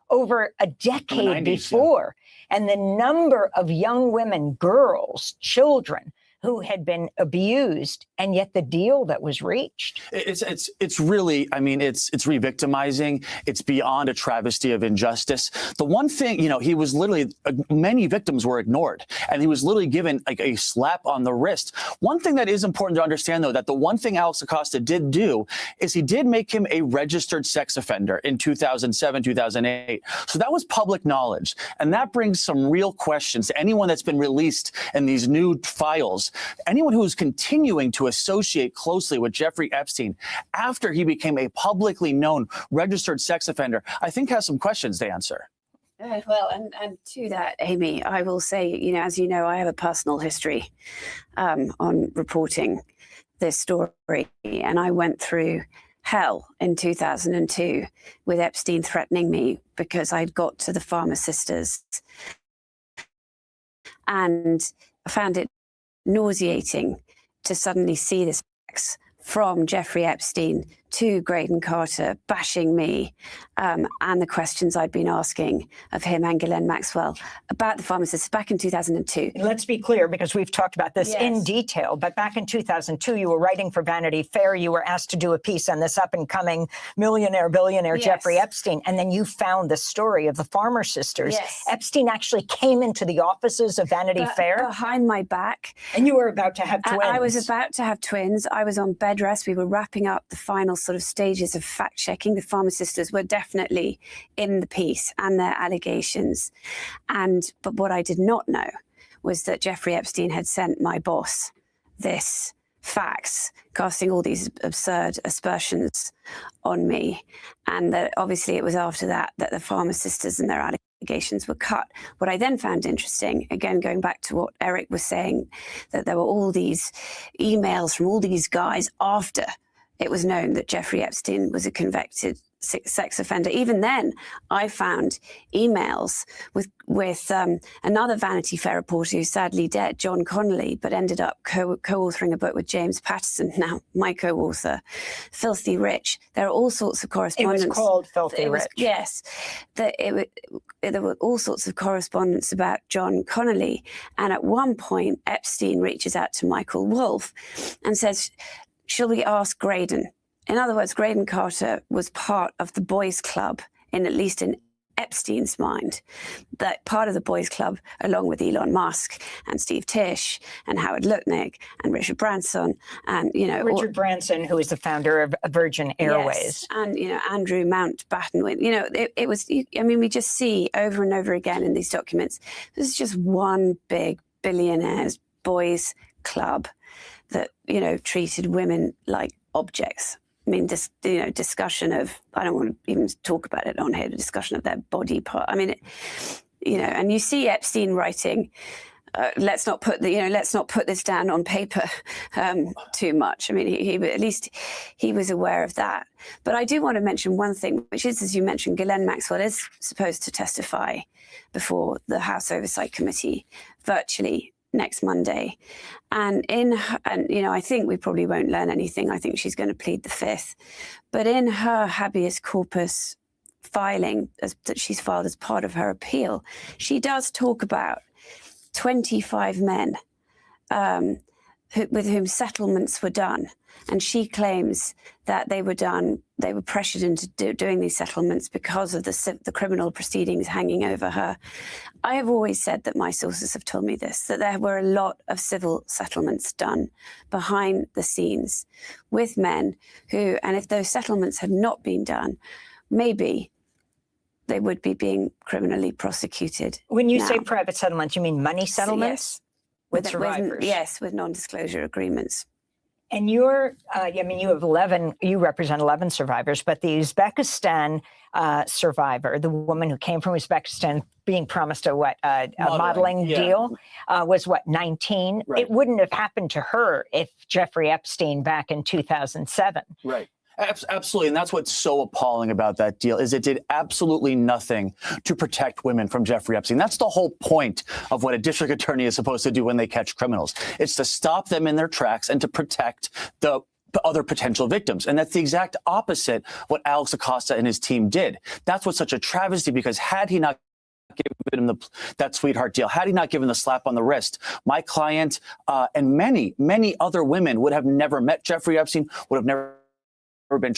over a decade before, and the number of young women, girls, children who had been abused, and yet the deal that was reached. It's really, it's re-victimizing. It's beyond a travesty of injustice. The one thing, he was literally, many victims were ignored, and he was literally given like a slap on the wrist. One thing that is important to understand, though, that the one thing Alex Acosta did do is he did make him a registered sex offender in 2007, 2008. So that was public knowledge. And that brings some real questions to anyone that's been released in these new files. Anyone who is continuing to associate closely with Jeffrey Epstein after he became a publicly known registered sex offender, I think has some questions to answer. Well, and to that, Amy, I will say, as you know, I have a personal history on reporting this story, and I went through hell in 2002 with Epstein threatening me because I'd got to the Farmer sisters, and I found it nauseating to suddenly see this fax from Jeffrey Epstein to Graydon Carter bashing me and the questions I'd been asking of him and Ghislaine Maxwell about the pharmacists back in 2002. Let's be clear, because we've talked about this in detail, but back in 2002, you were writing for Vanity Fair. You were asked to do a piece on this up-and-coming billionaire Jeffrey Epstein, and then you found the story of the Farmer sisters. Yes. Epstein actually came into the offices of Vanity Fair. Behind my back. And you were about to have twins. I was about to have twins. I was on bed rest. We were wrapping up the final sort of stages of fact-checking. The Farmer sisters were definitely in the piece and their allegations. But what I did not know was that Jeffrey Epstein had sent my boss this fax, casting all these absurd aspersions on me. And that obviously it was after that the Farmer sisters and their allegations were cut. What I then found interesting, again, going back to what Eric was saying, that there were all these emails from all these guys after it was known that Jeffrey Epstein was a convicted sex offender. Even then, I found emails with another Vanity Fair reporter who's sadly dead, John Connolly, but ended up co-authoring a book with James Patterson, now my co-author, Filthy Rich. There are all sorts of correspondence. It was called Filthy Rich. Yes. There were all sorts of correspondence about John Connolly. And at one point, Epstein reaches out to Michael Wolff and says, shall we ask Graydon? In other words, Graydon Carter was part of the boys' club, at least in Epstein's mind, that part of the boys' club, along with Elon Musk and Steve Tisch and Howard Lutnick and Richard Branson and, Richard Branson, who is the founder of Virgin Airways. Yes, and, Andrew Mountbatten. It was, we just see over and over again in these documents, this is just one big billionaires' boys' club that, treated women like objects. Discussion of, I don't want to even talk about it on here, the discussion of their body part. And you see Epstein writing let's not put this down on paper too much. I mean, he at least he was aware of that. But I do want to mention one thing, which is, as you mentioned, Ghislaine Maxwell is supposed to testify before the House Oversight Committee virtually next Monday. And I think we probably won't learn anything. I think she's going to plead the fifth. But in her habeas corpus filing that she's filed as part of her appeal, she does talk about 25 men with whom settlements were done. And she claims that they were pressured into doing these settlements because of the criminal proceedings hanging over her. I have always said that my sources have told me this, that there were a lot of civil settlements done behind the scenes with men who, and if those settlements had not been done, maybe they would be being criminally prosecuted. When you now. say private settlements, you mean money settlements? Yes. With survivors? Yes, with non-disclosure agreements. And you represent 11 survivors, but the Uzbekistan survivor, the woman who came from Uzbekistan being promised a modeling deal, was 19? Right. It wouldn't have happened to her if Jeffrey Epstein back in 2007. Right. Absolutely. And that's what's so appalling about that deal is it did absolutely nothing to protect women from Jeffrey Epstein. That's the whole point of what a district attorney is supposed to do when they catch criminals. It's to stop them in their tracks and to protect the other potential victims. And that's the exact opposite what Alex Acosta and his team did. That's what's such a travesty, because had he not given him that sweetheart deal, had he not given the slap on the wrist, my client and many, many other women would have never met Jeffrey Epstein, would have never been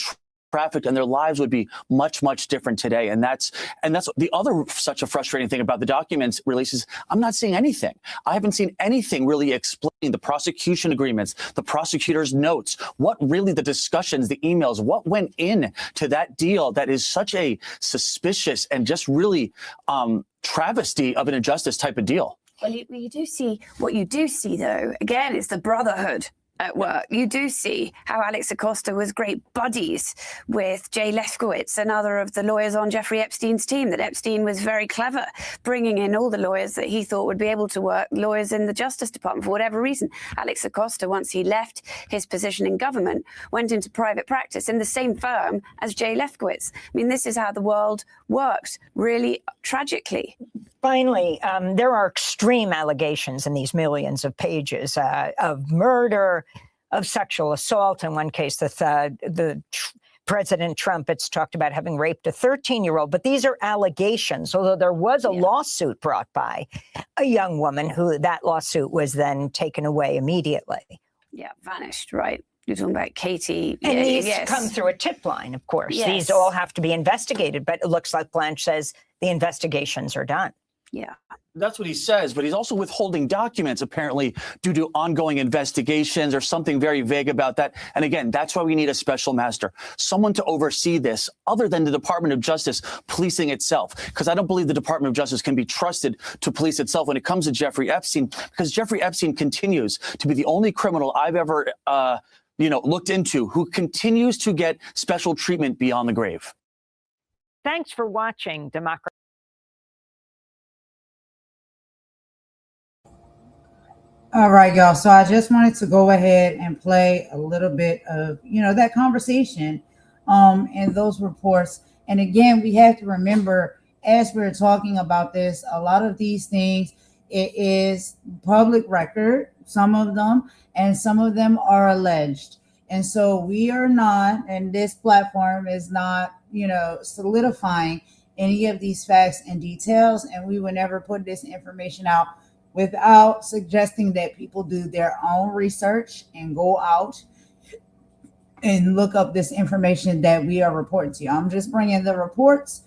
trafficked, and their lives would be much, much different today. And that's the other such a frustrating thing about the documents releases. I'm not seeing anything. I haven't seen anything really explaining the prosecution agreements, the prosecutor's notes, what really the discussions, the emails, what went in to that deal that is such a suspicious and just really travesty of an injustice type of deal. Well, you do see, what you do see though, again, is the brotherhood at work. You do see how Alex Acosta was great buddies with Jay Lefkowitz, another of the lawyers on Jeffrey Epstein's team, that Epstein was very clever, bringing in all the lawyers that he thought would be able to work, lawyers in the Justice Department for whatever reason. Alex Acosta, once he left his position in government, went into private practice in the same firm as Jay Lefkowitz. I mean, this is how the world works, really tragically. Finally, there are extreme allegations in these millions of pages of murder, of sexual assault. In one case, President Trump, it's talked about having raped a 13-year-old. But these are allegations, although there was a lawsuit brought by a young woman who that lawsuit was then taken away immediately. Yeah, vanished, right? You're talking about Katie. And these come through a tip line, of course. Yes. These all have to be investigated, but it looks like Blanche says the investigations are done. Yeah. That's what he says, but he's also withholding documents, apparently, due to ongoing investigations or something very vague about that. And again, that's why we need a special master, someone to oversee this other than the Department of Justice policing itself. Because I don't believe the Department of Justice can be trusted to police itself when it comes to Jeffrey Epstein, because Jeffrey Epstein continues to be the only criminal I've ever, looked into who continues to get special treatment beyond the grave. Thanks for watching Democracy. All right, y'all. So I just wanted to go ahead and play a little bit of, that conversation and those reports. And again, we have to remember, as we're talking about this, a lot of these things, it is public record, some of them, and some of them are alleged. And so we are not, and this platform is not, solidifying any of these facts and details. And we would never put this information out without suggesting that people do their own research and go out and look up this information that we are reporting to you. I'm just bringing the reports,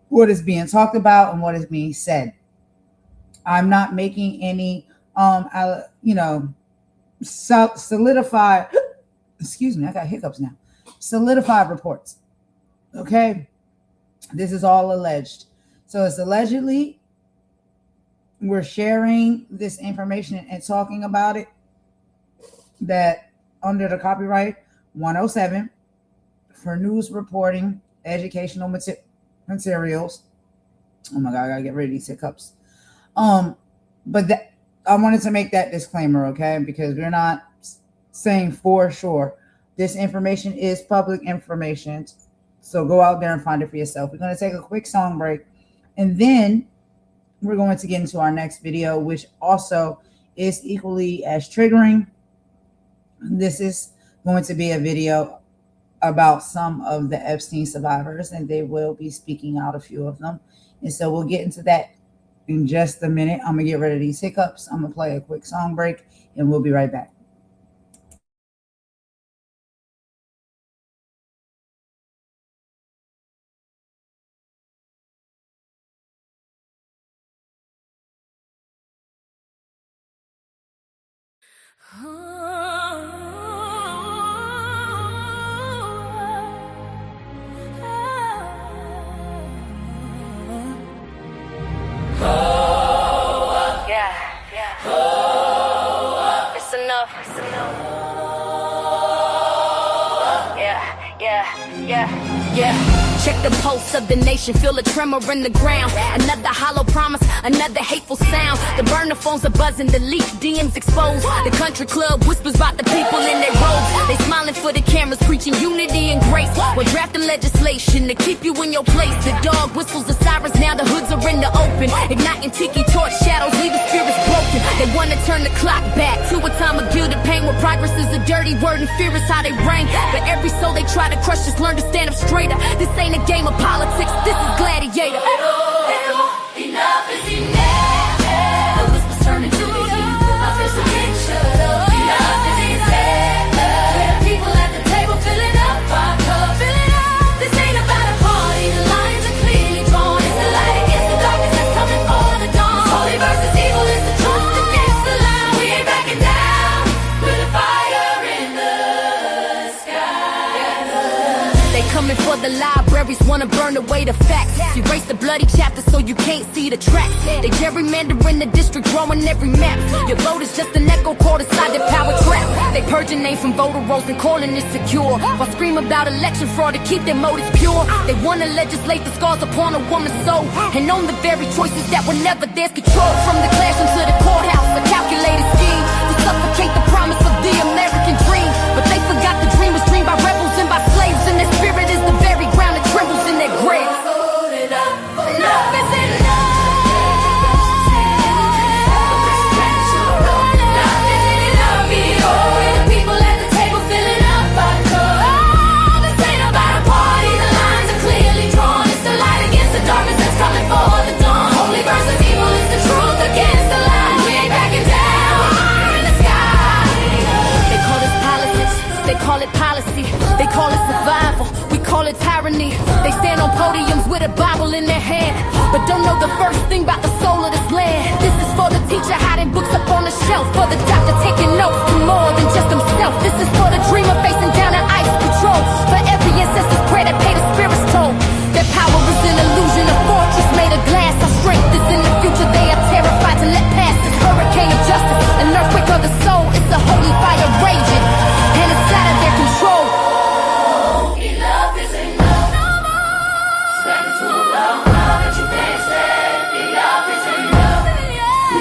what is being talked about and what is being said. I'm not making any, solidified, excuse me, I got hiccups now, solidified reports. Okay. This is all alleged. So it's allegedly, we're sharing this information and talking about it, that under the copyright 107 for news reporting, educational materials. Oh my God, I gotta get rid of these hiccups. But I wanted to make that disclaimer, okay? Because we're not saying for sure. This information is public information. So go out there and find it for yourself. We're going to take a quick song break. And then we're going to get into our next video, which also is equally as triggering. This is going to be a video about some of the Epstein survivors, and they will be speaking out, a few of them. And so we'll get into that in just a minute. I'm going to get rid of these hiccups. I'm going to play a quick song break, and we'll be right back. It's enough. Check the pulse of the nation, feel a tremor in the ground. Another hollow promise, another hateful sound. The burner phones are buzzing, the leak, DMs exposed. The country club whispers about the people in their robes. They smiling for the cameras, preaching unity and grace. We're drafting legislation to keep you in your place. The dog whistles the sirens, now the hoods are in the open. Igniting tiki torch shadows, leaving spirits broken. They want to turn the clock back to a time of guilt and pain, where progress is a dirty word and fear is how they reign. But every soul they try to crush just learn to stand up straighter. This ain't a game of politics, this is gladiator. Enough is enough. The whispers turn into the heat. I feel so shut up. Enough is enough. Where the people at the table filling up our cup. This ain't about a party. The lines are clearly drawn. It's the light against the darkness that's coming for the dawn. Holy versus evil is the truth against the lie. We ain't backing down with a fire in the sky. They coming for the libraries, wanna burn away the facts. Erase the bloody chapter so you can't see the tracks. They gerrymandering the district, drawing every map. Your vote is just an echo caught inside the power trap. They purging names from voter rolls and calling it secure, while scream about election fraud to keep their motives pure. They wanna legislate the scars upon a woman's soul, and on the very choices that were never theirs. Control from the classroom to the courthouse, a calculated scheme to suffocate the promise of the American dream. But they forgot the dream was dreamed by rebels and by slaves, and their spirit is the very ground that trembles in their graves. Enough is enough. People at the table filling up our cup. This ain't about a party, the lines are clearly drawn. It's the light against the darkness that's coming for the dawn. Holy versus evil is the truth against the lie. We ain't backing down in the sky. They call this politics, they call it policy, they call it survival, we call it tyranny. They stand on podiums with a Bible in their hand, but don't know the first thing about the soul of this land. This is for the teacher hiding books up on the shelf, for the doctor taking notes to more than just himself. This is for the dreamer facing down an ice patrol, for every ancestor's prayer that paid a spirit's toll. Their power is an illusion, a fortress made of glass. Our strength is in the future, they are terrified to let pass this hurricane of justice, an earthquake of the soul. It's a holy fire raging, and it's out of their control. Enough is enough. Standing too long now that you can't stand. Enough is enough.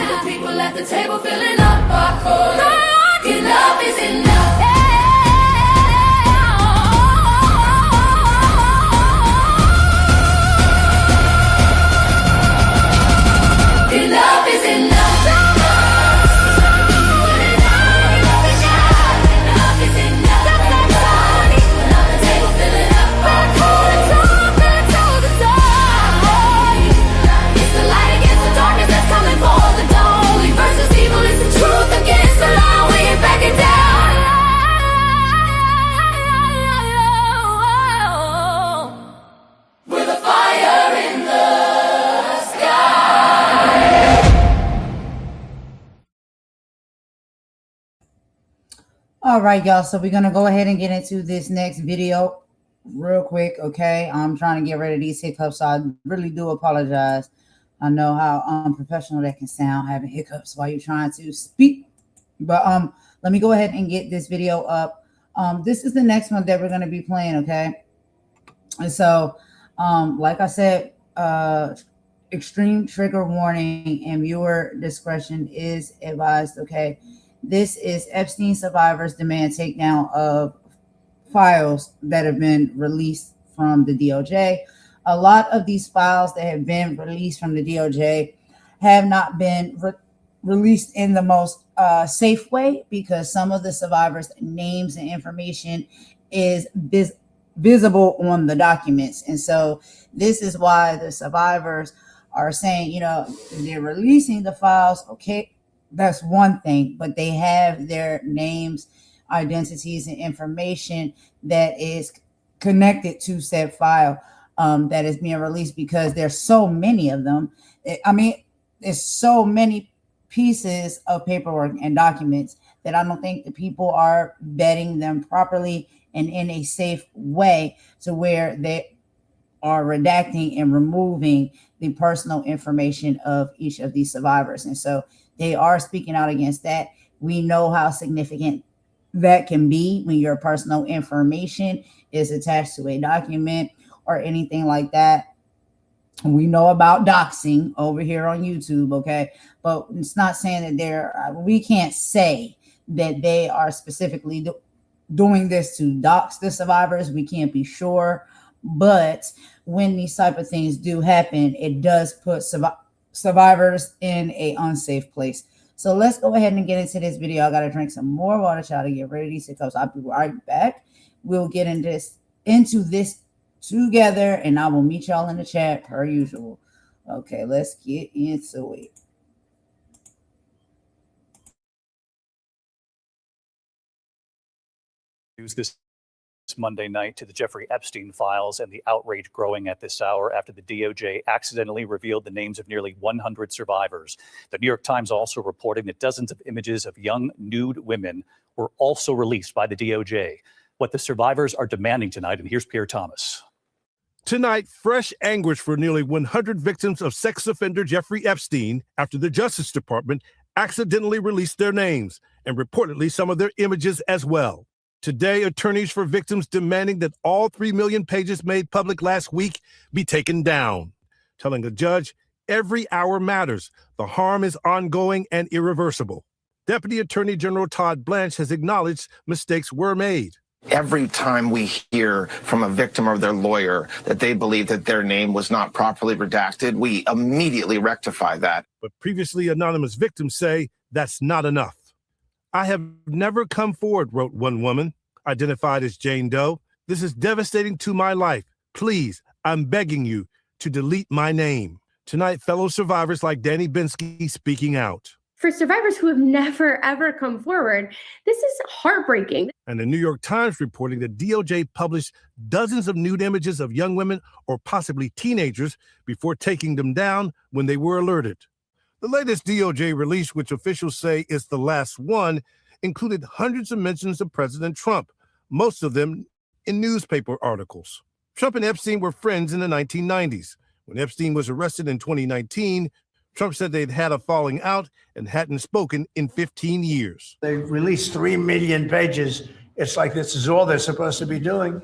The people at the table filling up our cup. Enough is enough. Enough is enough. All right, y'all. So we're going to go ahead and get into this next video real quick, okay? I'm trying to get rid of these hiccups, so I really do apologize. I know how unprofessional that can sound, having hiccups while you're trying to speak. But let me go ahead and get this video up. This is the next one that we're going to be playing, okay? And so, like I said, extreme trigger warning and viewer discretion is advised. Okay, this is Epstein survivors demand takedown of files that have been released from the DOJ. A lot of these files that have been released from the DOJ have not been released in the most safe way, because some of the survivors' names and information is visible on the documents. And so this is why the survivors are saying, you know, they're releasing the files. Okay, that's one thing, but they have their names, identities, and information that is connected to said file that is being released, because there's so many of them. I mean, there's so many pieces of paperwork and documents that I don't think the people are vetting them properly and in a safe way, to where they are redacting and removing the personal information of each of these survivors. And so they are speaking out against that. We know how significant that can be when your personal information is attached to a document or anything like that. We know about doxing over here on YouTube, okay? But it's not saying that we can't say that they are specifically doing this to dox the survivors. We can't be sure. But when these type of things do happen, it does put survivors in an unsafe place. So let's go ahead and get into this video. I got to drink some more water, child, to get rid of these hiccups. I'll be right back. We'll get into this together, and I will meet y'all in the chat per usual. Okay, let's get into it. News this Monday night to the Jeffrey Epstein files and the outrage growing at this hour after the DOJ accidentally revealed the names of nearly 100 survivors. The New York Times also reporting that dozens of images of young nude women were also released by the DOJ. What the survivors are demanding tonight, and here's Pierre Thomas. Tonight, fresh anguish for nearly 100 victims of sex offender Jeffrey Epstein after the Justice Department accidentally released their names and reportedly some of their images as well. Today, attorneys for victims demanding that all 3 million pages made public last week be taken down, telling a judge every hour matters. The harm is ongoing and irreversible. Deputy Attorney General Todd Blanche has acknowledged mistakes were made. Every time we hear from a victim or their lawyer that they believe that their name was not properly redacted, we immediately rectify that. But previously anonymous victims say that's not enough. I have never come forward, wrote one woman, identified as Jane Doe. This is devastating to my life. Please, I'm begging you to delete my name. Tonight, fellow survivors like Danny Binsky speaking out. For survivors who have never, ever come forward, this is heartbreaking. And the New York Times reporting that DOJ published dozens of nude images of young women or possibly teenagers before taking them down when they were alerted. The latest DOJ release, which officials say is the last one, included hundreds of mentions of President Trump, most of them in newspaper articles. Trump and Epstein were friends in the 1990s. When Epstein was arrested in 2019, Trump said they'd had a falling out and hadn't spoken in 15 years. They released 3 million pages. It's like this is all they're supposed to be doing.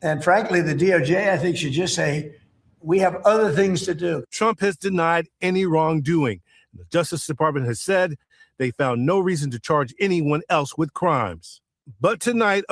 And frankly, the DOJ, I think, should just say, we have other things to do. Trump has denied any wrongdoing. The Justice Department has said they found no reason to charge anyone else with crimes. But tonight,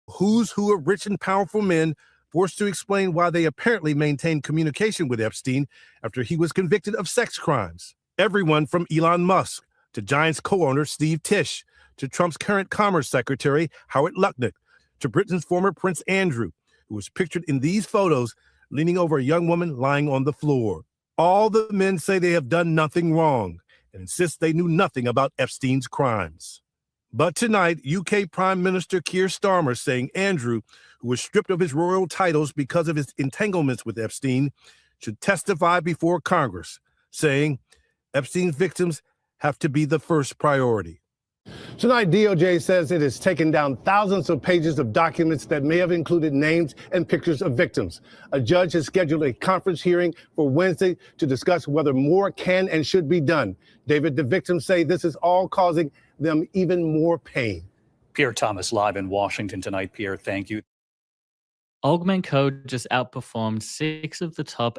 who's who of rich and powerful men forced to explain why they apparently maintained communication with Epstein after he was convicted of sex crimes. Everyone from Elon Musk to Giants co-owner Steve Tisch, to Trump's current Commerce Secretary Howard Lutnick, to Britain's former Prince Andrew, who was pictured in these photos leaning over a young woman lying on the floor. All the men say they have done nothing wrong and insist they knew nothing about Epstein's crimes. But tonight, UK Prime Minister Keir Starmer saying Andrew, who was stripped of his royal titles because of his entanglements with Epstein, should testify before Congress, saying Epstein's victims have to be the first priority. Tonight, DOJ says it has taken down thousands of pages of documents that may have included names and pictures of victims. A judge has scheduled a conference hearing for Wednesday to discuss whether more can and should be done. David, the victims say this is all causing them even more pain. Pierre Thomas live in Washington tonight. Pierre, thank you. Augment Code just outperformed 6 of the top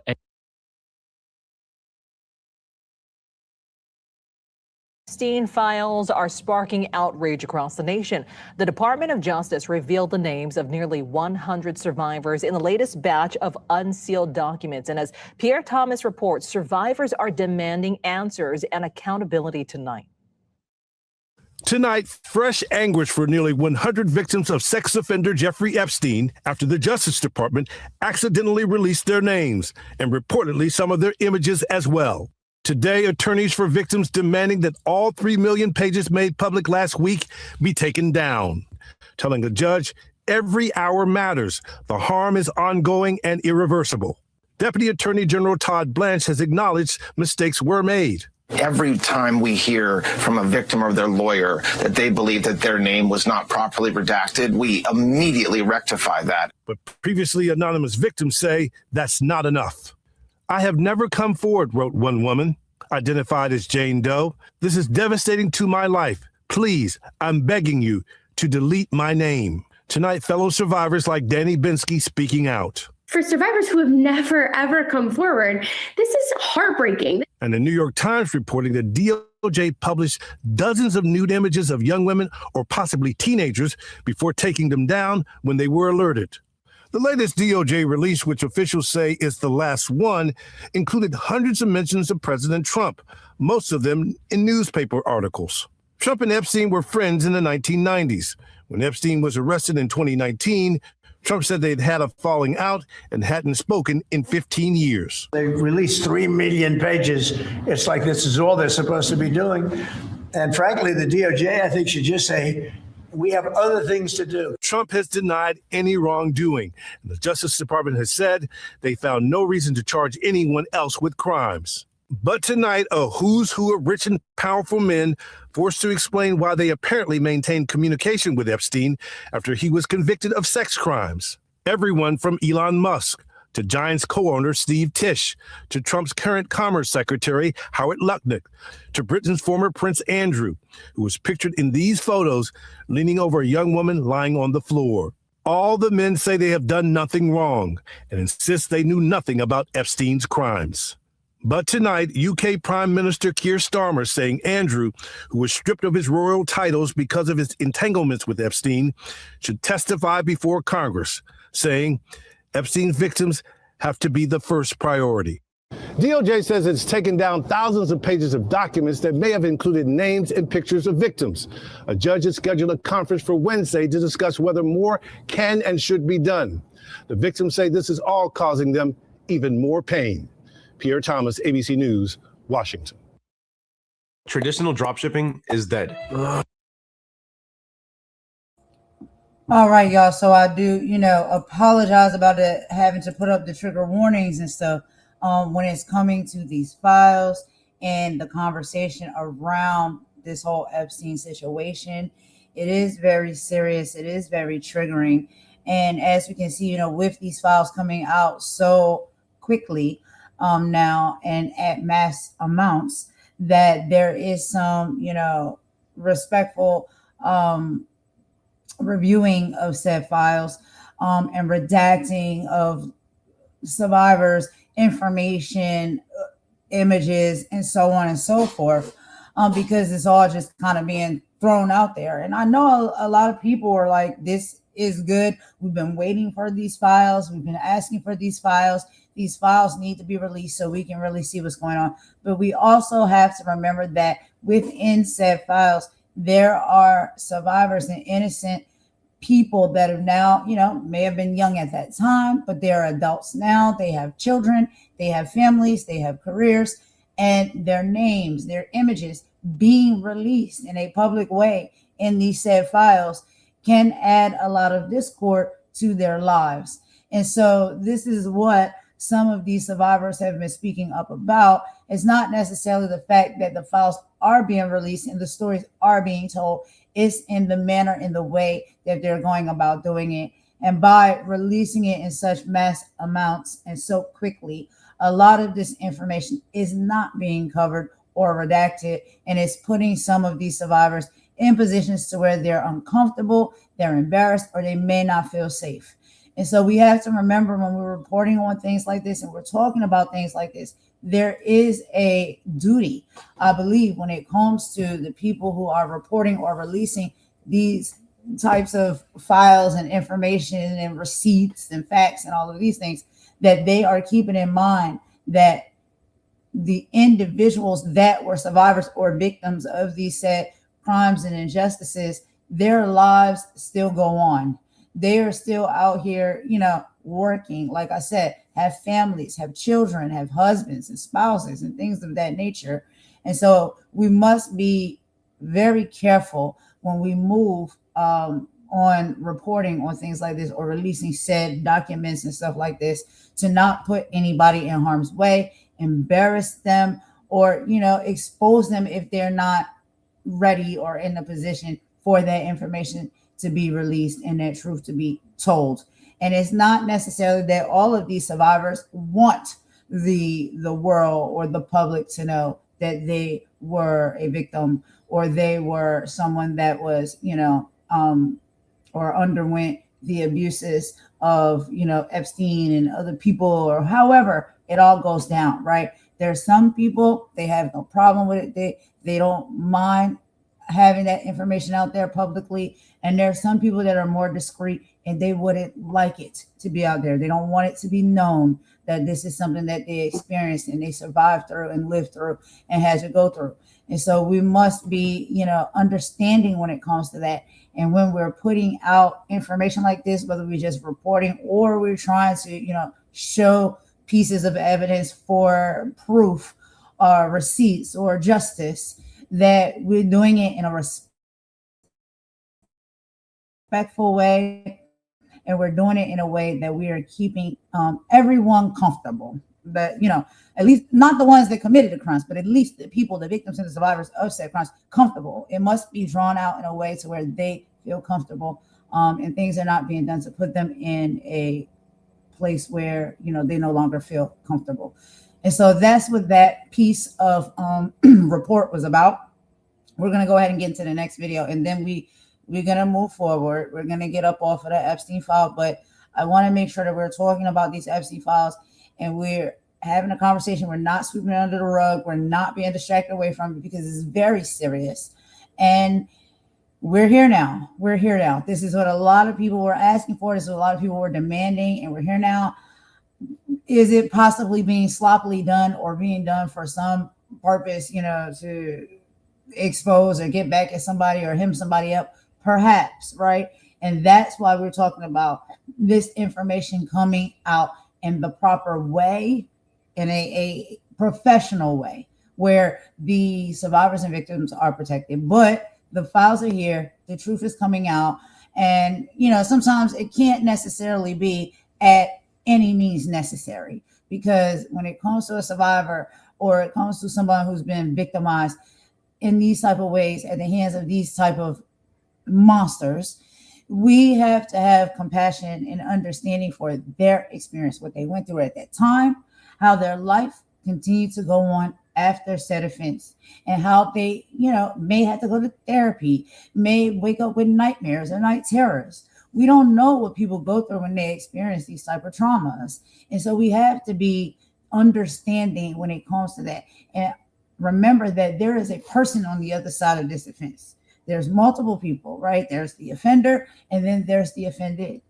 EPSTEIN files are sparking outrage across the nation. The Department of Justice revealed the names of nearly 100 survivors in the latest batch of unsealed documents. And as Pierre Thomas reports, survivors are demanding answers and accountability tonight. Tonight, fresh anguish for nearly 100 victims of sex offender Jeffrey Epstein after the Justice Department accidentally released their names and reportedly some of their images as well. Today, attorneys for victims demanding that all 3 million pages made public last week be taken down, telling a judge every hour matters. The harm is ongoing and irreversible. Deputy Attorney General Todd Blanche has acknowledged mistakes were made. Every time we hear from a victim or their lawyer that they believe that their name was not properly redacted, we immediately rectify that. But previously anonymous victims say that's not enough. I have never come forward, wrote one woman, identified as Jane Doe. This is devastating to my life. Please, I'm begging you to delete my name. Tonight, fellow survivors like Danny Binsky speaking out. For survivors who have never, ever come forward, this is heartbreaking. And the New York Times reporting that DOJ published dozens of nude images of young women or possibly teenagers before taking them down when they were alerted. The latest DOJ release, which officials say is the last one, included hundreds of mentions of President Trump, most of them in newspaper articles. Trump and Epstein were friends in the 1990s. When Epstein was arrested in 2019, Trump said they'd had a falling out and hadn't spoken in 15 years. They released 3 million pages. It's like this is all they're supposed to be doing. And frankly, the DOJ, I think, should just say, we have other things to do. Trump has denied any wrongdoing. And the Justice Department has said they found no reason to charge anyone else with crimes. But tonight, a who's who of rich and powerful men forced to explain why they apparently maintained communication with Epstein after he was convicted of sex crimes. Everyone from Elon Musk to Giant's co-owner Steve Tisch, to Trump's current Commerce Secretary Howard Lutnick, to Britain's former Prince Andrew, who was pictured in these photos leaning over a young woman lying on the floor. All the men say they have done nothing wrong and insist they knew nothing about Epstein's crimes. But tonight, UK Prime Minister Keir Starmer saying Andrew, who was stripped of his royal titles because of his entanglements with Epstein, should testify before Congress, saying Epstein's victims have to be the first priority. DOJ says it's taken down thousands of pages of documents that may have included names and pictures of victims. A judge has scheduled a conference for Wednesday to discuss whether more can and should be done. The victims say this is all causing them even more pain. Pierre Thomas, ABC News, Washington. Traditional dropshipping is dead. All right, y'all. So I do, apologize about having to put up the trigger warnings and stuff when it's coming to these files and the conversation around this whole Epstein situation. It is very serious. It is very triggering. And as we can see, with these files coming out so quickly now and at mass amounts, that there is some, respectful reviewing of said files and redacting of survivors' information, images, and so on and so forth, because it's all just kind of being thrown out there. And I know a lot of people are like, this is good. We've been waiting for these files. We've been asking for these files. These files need to be released so we can really see what's going on. But we also have to remember that within said files, there are survivors and innocent people that have now, may have been young at that time, but they're adults now. They have children, they have families, they have careers, and their names, their images being released in a public way in these said files can add a lot of discord to their lives. And so this is what some of these survivors have been speaking up about. It's not necessarily the fact that the files are being released and the stories are being told. It's in the manner, in the way that they're going about doing it. And by releasing it in such mass amounts and so quickly, a lot of this information is not being covered or redacted, and it's putting some of these survivors in positions to where they're uncomfortable, they're embarrassed, or they may not feel safe. And so we have to remember when we're reporting on things like this and we're talking about things like this, there is a duty, I believe, when it comes to the people who are reporting or releasing these types of files and information and receipts and facts and all of these things, that they are keeping in mind that the individuals that were survivors or victims of these said crimes and injustices, their lives still go on. They are still out here, working, like I said, have families, have children, have husbands and spouses and things of that nature. And so we must be very careful when we move on reporting on things like this or releasing said documents and stuff like this, to not put anybody in harm's way, embarrass them, or expose them if they're not ready or in a position for that information to be released and that truth to be told. And it's not necessarily that all of these survivors want the world or the public to know that they were a victim or they were someone that was or underwent the abuses of Epstein and other people, or however it all goes down, right? There's some people, they have no problem with it. They don't mind having that information out there publicly. And there are some people that are more discreet and they wouldn't like it to be out there. They don't want it to be known that this is something that they experienced and they survived through and lived through and had to go through. And so we must be, understanding when it comes to that. And when we're putting out information like this, whether we're just reporting or we're trying to, show pieces of evidence for proof or receipts or justice, that we're doing it in a respectful way, and we're doing it in a way that we are keeping everyone comfortable. But at least not the ones that committed the crimes, but at least the people, the victims and the survivors of said crimes, comfortable. It must be drawn out in a way to where they feel comfortable, and things are not being done to put them in a place where they no longer feel comfortable. And so that's what that piece of report was about. We're going to go ahead and get into the next video, and then we're going to move forward. We're going to get up off of the Epstein file, but I want to make sure that we're talking about these Epstein files and we're having a conversation. We're not sweeping it under the rug. We're not being distracted away from it, because it's very serious. And we're here now. We're here now. This is what a lot of people were asking for. This is what a lot of people were demanding, and we're here now. Is it possibly being sloppily done or being done for some purpose, to expose or get back at somebody or hem somebody up? Perhaps, right? And that's why we're talking about this information coming out in the proper way, in a professional way, where the survivors and victims are protected. But the files are here, the truth is coming out, and sometimes it can't necessarily be at any means necessary, because when it comes to a survivor or it comes to someone who's been victimized in these type of ways at the hands of these type of monsters, we have to have compassion and understanding for their experience, what they went through at that time, how their life continued to go on after said offense, and how they, may have to go to therapy, may wake up with nightmares or night terrors. We don't know what people go through when they experience these type of traumas. And so we have to be understanding when it comes to that. And remember that there is a person on the other side of this offense. There's multiple people, right? There's the offender, and then there's the offended.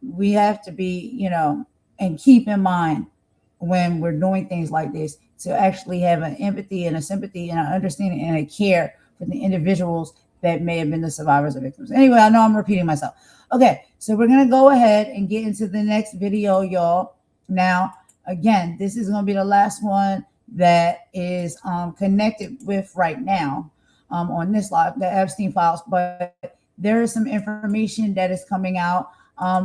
We have to be, and keep in mind when we're doing things like this, to actually have an empathy and a sympathy and an understanding and a care for the individuals that may have been the survivors or victims. Anyway, I know I'm repeating myself. Okay, so we're going to go ahead and get into the next video, y'all. Now, again, this is going to be the last one that is connected with right now on this live, the Epstein files. But there is some information that is coming out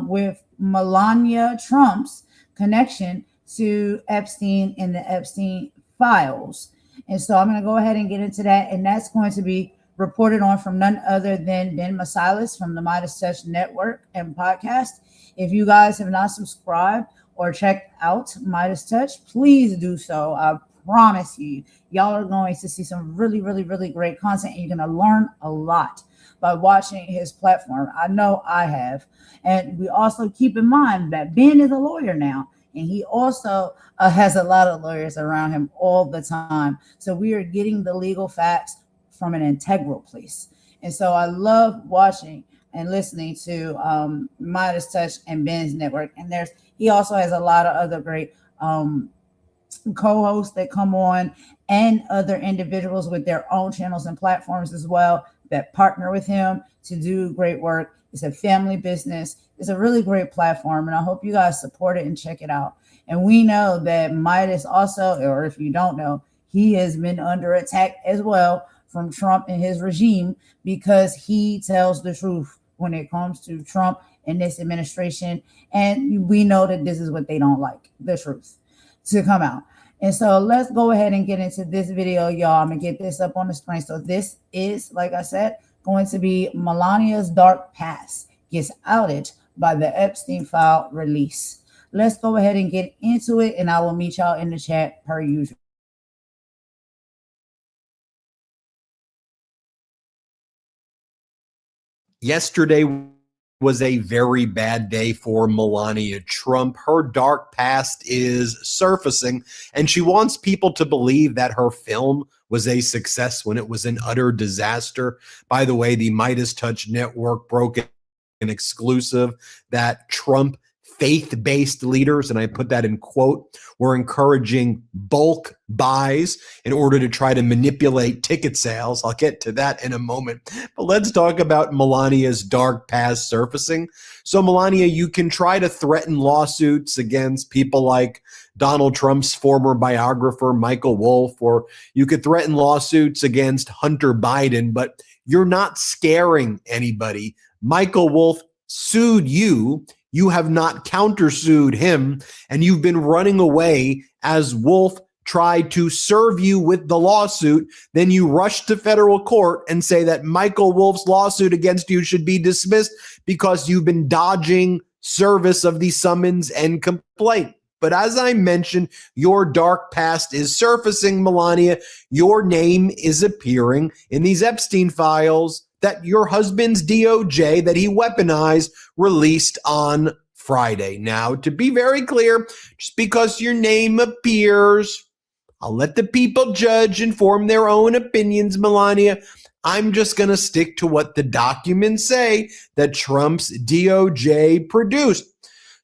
with Melania Trump's connection to Epstein in the Epstein files. And so I'm going to go ahead and get into that. And that's going to be reported on from none other than Ben Masilis from the Midas Touch Network and podcast. If you guys have not subscribed or checked out Midas Touch, please do so. I promise you, y'all are going to see some really, really, really great content, and you're going to learn a lot by watching his platform. I know I have. And we also keep in mind that Ben is a lawyer now. And he also has a lot of lawyers around him all the time. So we are getting the legal facts from an integral place. And so I love watching and listening to Midas Touch and Ben's Network. And he also has a lot of other great co-hosts that come on, and other individuals with their own channels and platforms as well that partner with him to do great work. It's a family business. It's a really great platform, and I hope you guys support it and check it out. And we know that Midas also, or if you don't know, he has been under attack as well from Trump and his regime, because he tells the truth when it comes to Trump and this administration. And we know that this is what they don't like, the truth to come out. And so let's go ahead and get into this video, y'all. I'm gonna get this up on the screen. So this is, like I said, going to be Melania's dark past gets outed by the Epstein file release. Let's go ahead and get into it, and I will meet y'all in the chat per usual. Yesterday was a very bad day for Melania Trump. Her dark past is surfacing, and she wants people to believe that her film was a success when it was an utter disaster. By the way, the Midas Touch Network broke an exclusive that Trump faith-based leaders, and I put that in quote, were encouraging bulk buys in order to try to manipulate ticket sales. I'll get to that in a moment. But let's talk about Melania's dark past surfacing. So Melania, you can try to threaten lawsuits against people like Donald Trump's former biographer, Michael Wolff, or you could threaten lawsuits against Hunter Biden, but you're not scaring anybody. Michael Wolff sued you. You have not countersued him, and you've been running away as Wolff tried to serve you with the lawsuit. Then you rush to federal court and say that Michael Wolff's lawsuit against you should be dismissed because you've been dodging service of the summons and complaint. But as I mentioned, your dark past is surfacing, Melania. Your name is appearing in these Epstein files that your husband's DOJ, that he weaponized, released on Friday. Now, to be very clear, just because your name appears, I'll let the people judge and form their own opinions, Melania. I'm just going to stick to what the documents say that Trump's DOJ produced.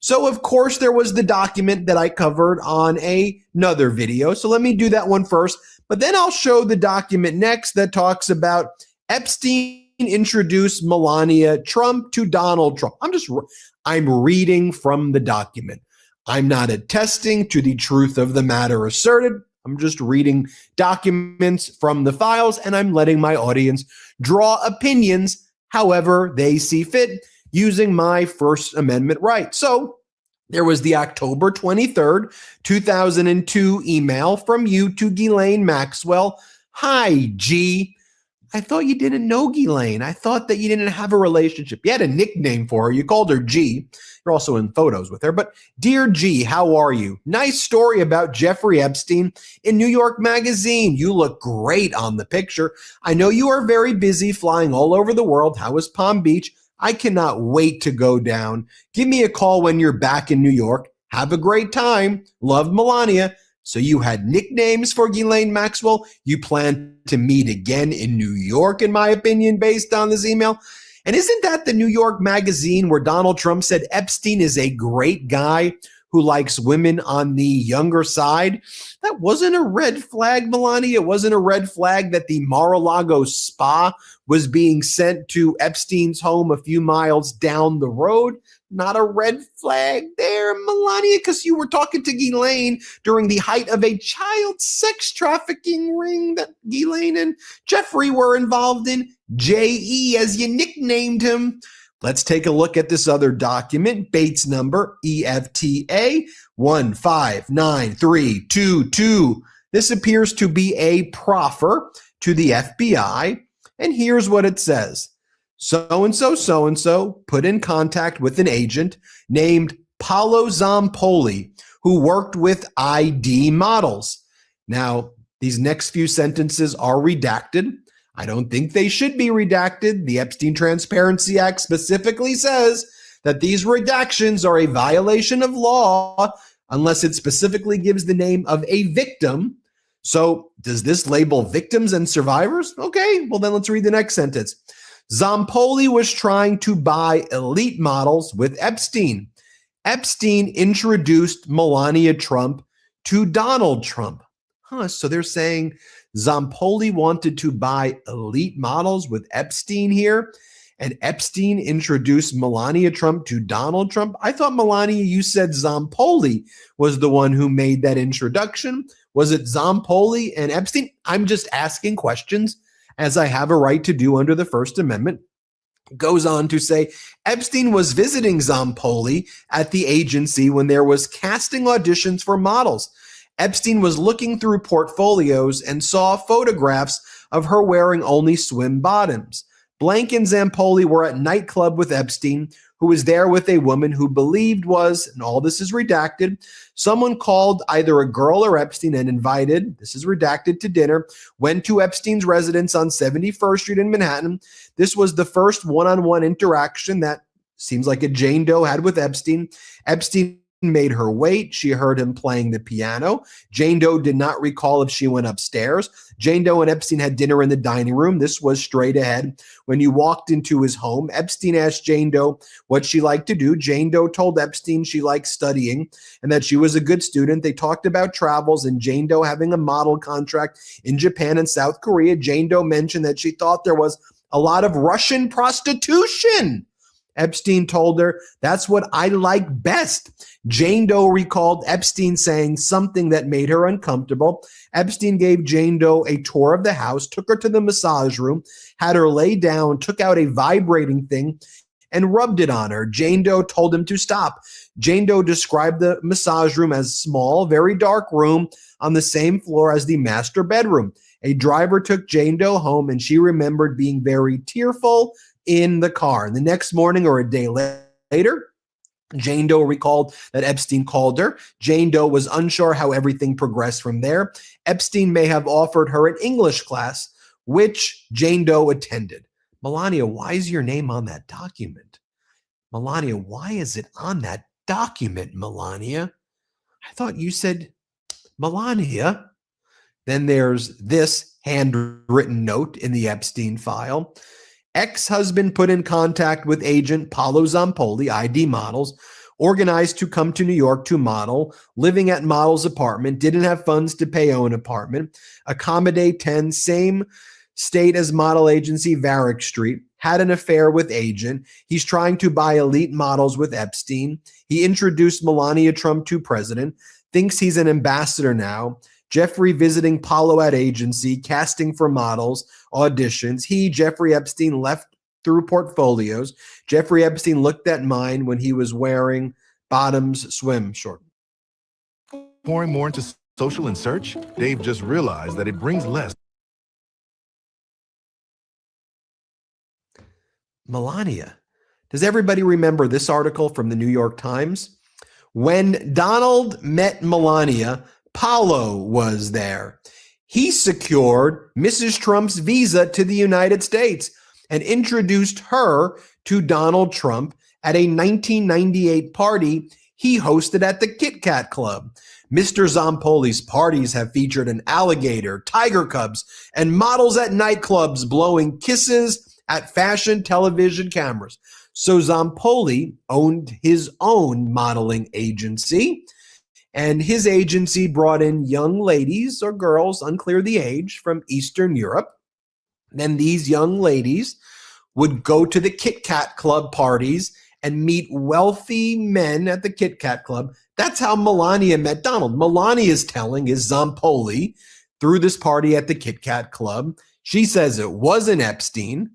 So, of course, there was the document that I covered on another video. So let me do that one first. But then I'll show the document next that talks about Epstein introduced Melania Trump to Donald Trump. I'm reading from the document. I'm not attesting to the truth of the matter asserted. I'm just reading documents from the files, and I'm letting my audience draw opinions however they see fit using my First Amendment right. So there was the October 23rd, 2002 email from you to Ghislaine Maxwell. Hi, G. I thought you didn't know Ghislaine. I thought that you didn't have a relationship. You had a nickname for her. You called her G. You're also in photos with her. But dear G, how are you? Nice story about Jeffrey Epstein in New York Magazine. You look great on the picture. I know you are very busy flying all over the world. How was Palm Beach? I cannot wait to go down. Give me a call when you're back in New York. Have a great time. Love, Melania. So you had nicknames for Ghislaine Maxwell. You plan to meet again in New York, in my opinion, based on this email. And isn't that the New York Magazine where Donald Trump said Epstein is a great guy who likes women on the younger side? That wasn't a red flag, Melania. It wasn't a red flag that the Mar-a-Lago spa was being sent to Epstein's home a few miles down the road. Not a red flag there, Melania, because you were talking to Ghislaine during the height of a child sex trafficking ring that Ghislaine and Jeffrey were involved in. J.E., as you nicknamed him. Let's take a look at this other document, Bates number EFTA 159322. This appears to be a proffer to the FBI, and here's what it says. So-and-so put in contact with an agent named Paolo Zampoli, who worked with ID models. Now, these next few sentences are redacted. I don't think they should be redacted. The Epstein Transparency Act specifically says that these redactions are a violation of law. unless it specifically gives the name of a victim. So does this label victims and survivors? Okay, well then let's read the next sentence. Zampoli was trying to buy elite models with Epstein. Epstein introduced Melania Trump to Donald Trump. So they're saying Zampoli wanted to buy elite models with Epstein here, and Epstein introduced Melania Trump to Donald Trump. I thought, Melania, you said Zampoli was the one who made that introduction. Was it Zampoli and Epstein? I'm just asking questions, as I have a right to do under the First Amendment. Goes on to say, Epstein was visiting Zampoli at the agency when there was casting auditions for models. Epstein was looking through portfolios and saw photographs of her wearing only swim bottoms. Blank and Zampoli were at nightclub with Epstein, who was there with a woman who believed was, and all this is redacted, someone called either a girl or Epstein and invited, this is redacted, to dinner, went to Epstein's residence on 71st Street in Manhattan. This was the first one-on-one interaction that seems like a Jane Doe had with Epstein. Epstein made her wait. She heard him playing the piano. Jane Doe did not recall if she went upstairs. Jane Doe and Epstein had dinner in the dining room. This was straight ahead. When you walked into his home, Epstein asked Jane Doe what she liked to do. Jane Doe told Epstein she liked studying and that she was a good student. They talked about travels and Jane Doe having a model contract in Japan and South Korea. Jane Doe mentioned that she thought there was a lot of Russian prostitution. Epstein told her, that's what I like best. Jane Doe recalled Epstein saying something that made her uncomfortable. Epstein gave Jane Doe a tour of the house, took her to the massage room, had her lay down, took out a vibrating thing, and rubbed it on her. Jane Doe told him to stop. Jane Doe described the massage room as small, very dark room on the same floor as the master bedroom. A driver took Jane Doe home, and she remembered being very tearful in the car. And the next morning or a day later, Jane Doe recalled that Epstein called her. Jane Doe was unsure how everything progressed from there. Epstein may have offered her an English class, which Jane Doe attended. Melania, why is your name on that document? Melania, why is it on that document, Melania? I thought you said Melania. Then there's this handwritten note in the Epstein file. Ex-husband put in contact with agent Paolo Zampoli, ID models, organized to come to New York to model, living at model's apartment, didn't have funds to pay own apartment, accommodate 10, same state as model agency Varick Street, had an affair with agent. He's trying to buy elite models with Epstein. He introduced Melania Trump to president, thinks he's an ambassador now. Jeffrey visiting Paolo at agency, casting for models, auditions. Jeffrey Epstein, left through portfolios. Jeffrey Epstein looked at mine when he was wearing bottoms swim short. Pouring more into social and search, Dave just realized that it brings less. Melania, does everybody remember this article from the New York Times? When Donald met Melania, Paolo was there. He secured Mrs. Trump's visa to the United States and introduced her to Donald Trump at a 1998 party he hosted at the Kit Kat Club. Mr. Zampoli's parties have featured an alligator, tiger cubs, and models at nightclubs blowing kisses at fashion television cameras. So Zampoli owned his own modeling agency. And his agency brought in young ladies or girls, unclear the age, from Eastern Europe. Then these young ladies would go to the Kit Kat Club parties and meet wealthy men at the Kit Kat Club. That's how Melania met Donald. Melania's telling is Zampoli through this party at the Kit Kat Club. She says it wasn't Epstein.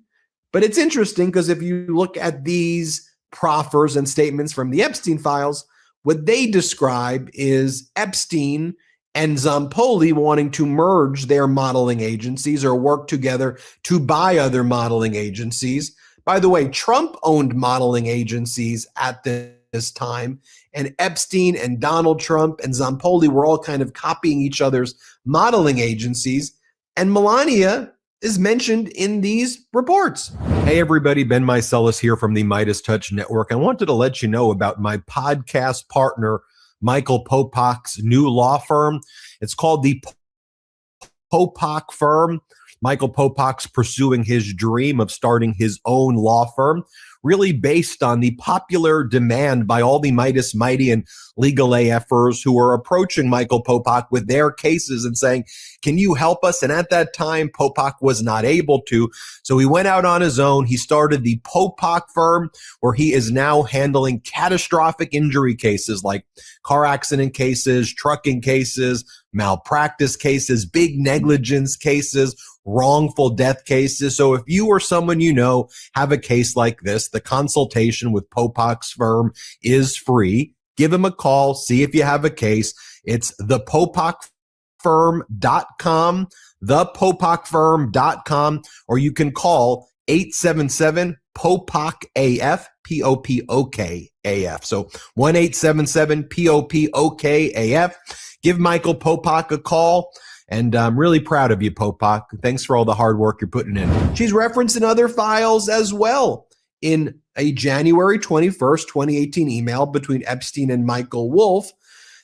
But it's interesting because if you look at these proffers and statements from the Epstein files, what they describe is Epstein and Zampoli wanting to merge their modeling agencies or work together to buy other modeling agencies. By the way, Trump owned modeling agencies at this time, and Epstein and Donald Trump and Zampoli were all kind of copying each other's modeling agencies. And Melania is mentioned in these reports. Hey everybody, Ben Meiselas here from the Midas Touch Network. I wanted to let you know about my podcast partner, Michael Popak's new law firm. It's called the Popak Firm. Michael Popak's pursuing his dream of starting his own law firm, really based on the popular demand by all the Midas Mighty and legal AFers who are approaching Michael Popak with their cases and saying, can you help us? And at that time, Popak was not able to. So he went out on his own. He started the Popak Firm, where he is now handling catastrophic injury cases like car accident cases, trucking cases, malpractice cases, big negligence cases, wrongful death cases. So if you or someone you know have a case like this, the consultation with Popak's firm is free. Give him a call, see if you have a case. It's thepopakfirm.com, thepopakfirm.com, or you can call 877-POPOK-AF, P-O-P-O-K-A-F. So 1-877-POPOK-AF. Give Michael Popak a call. And I'm really proud of you, Popak. Thanks for all the hard work you're putting in. She's referenced in other files as well. In a January 21st, 2018 email between Epstein and Michael Wolff,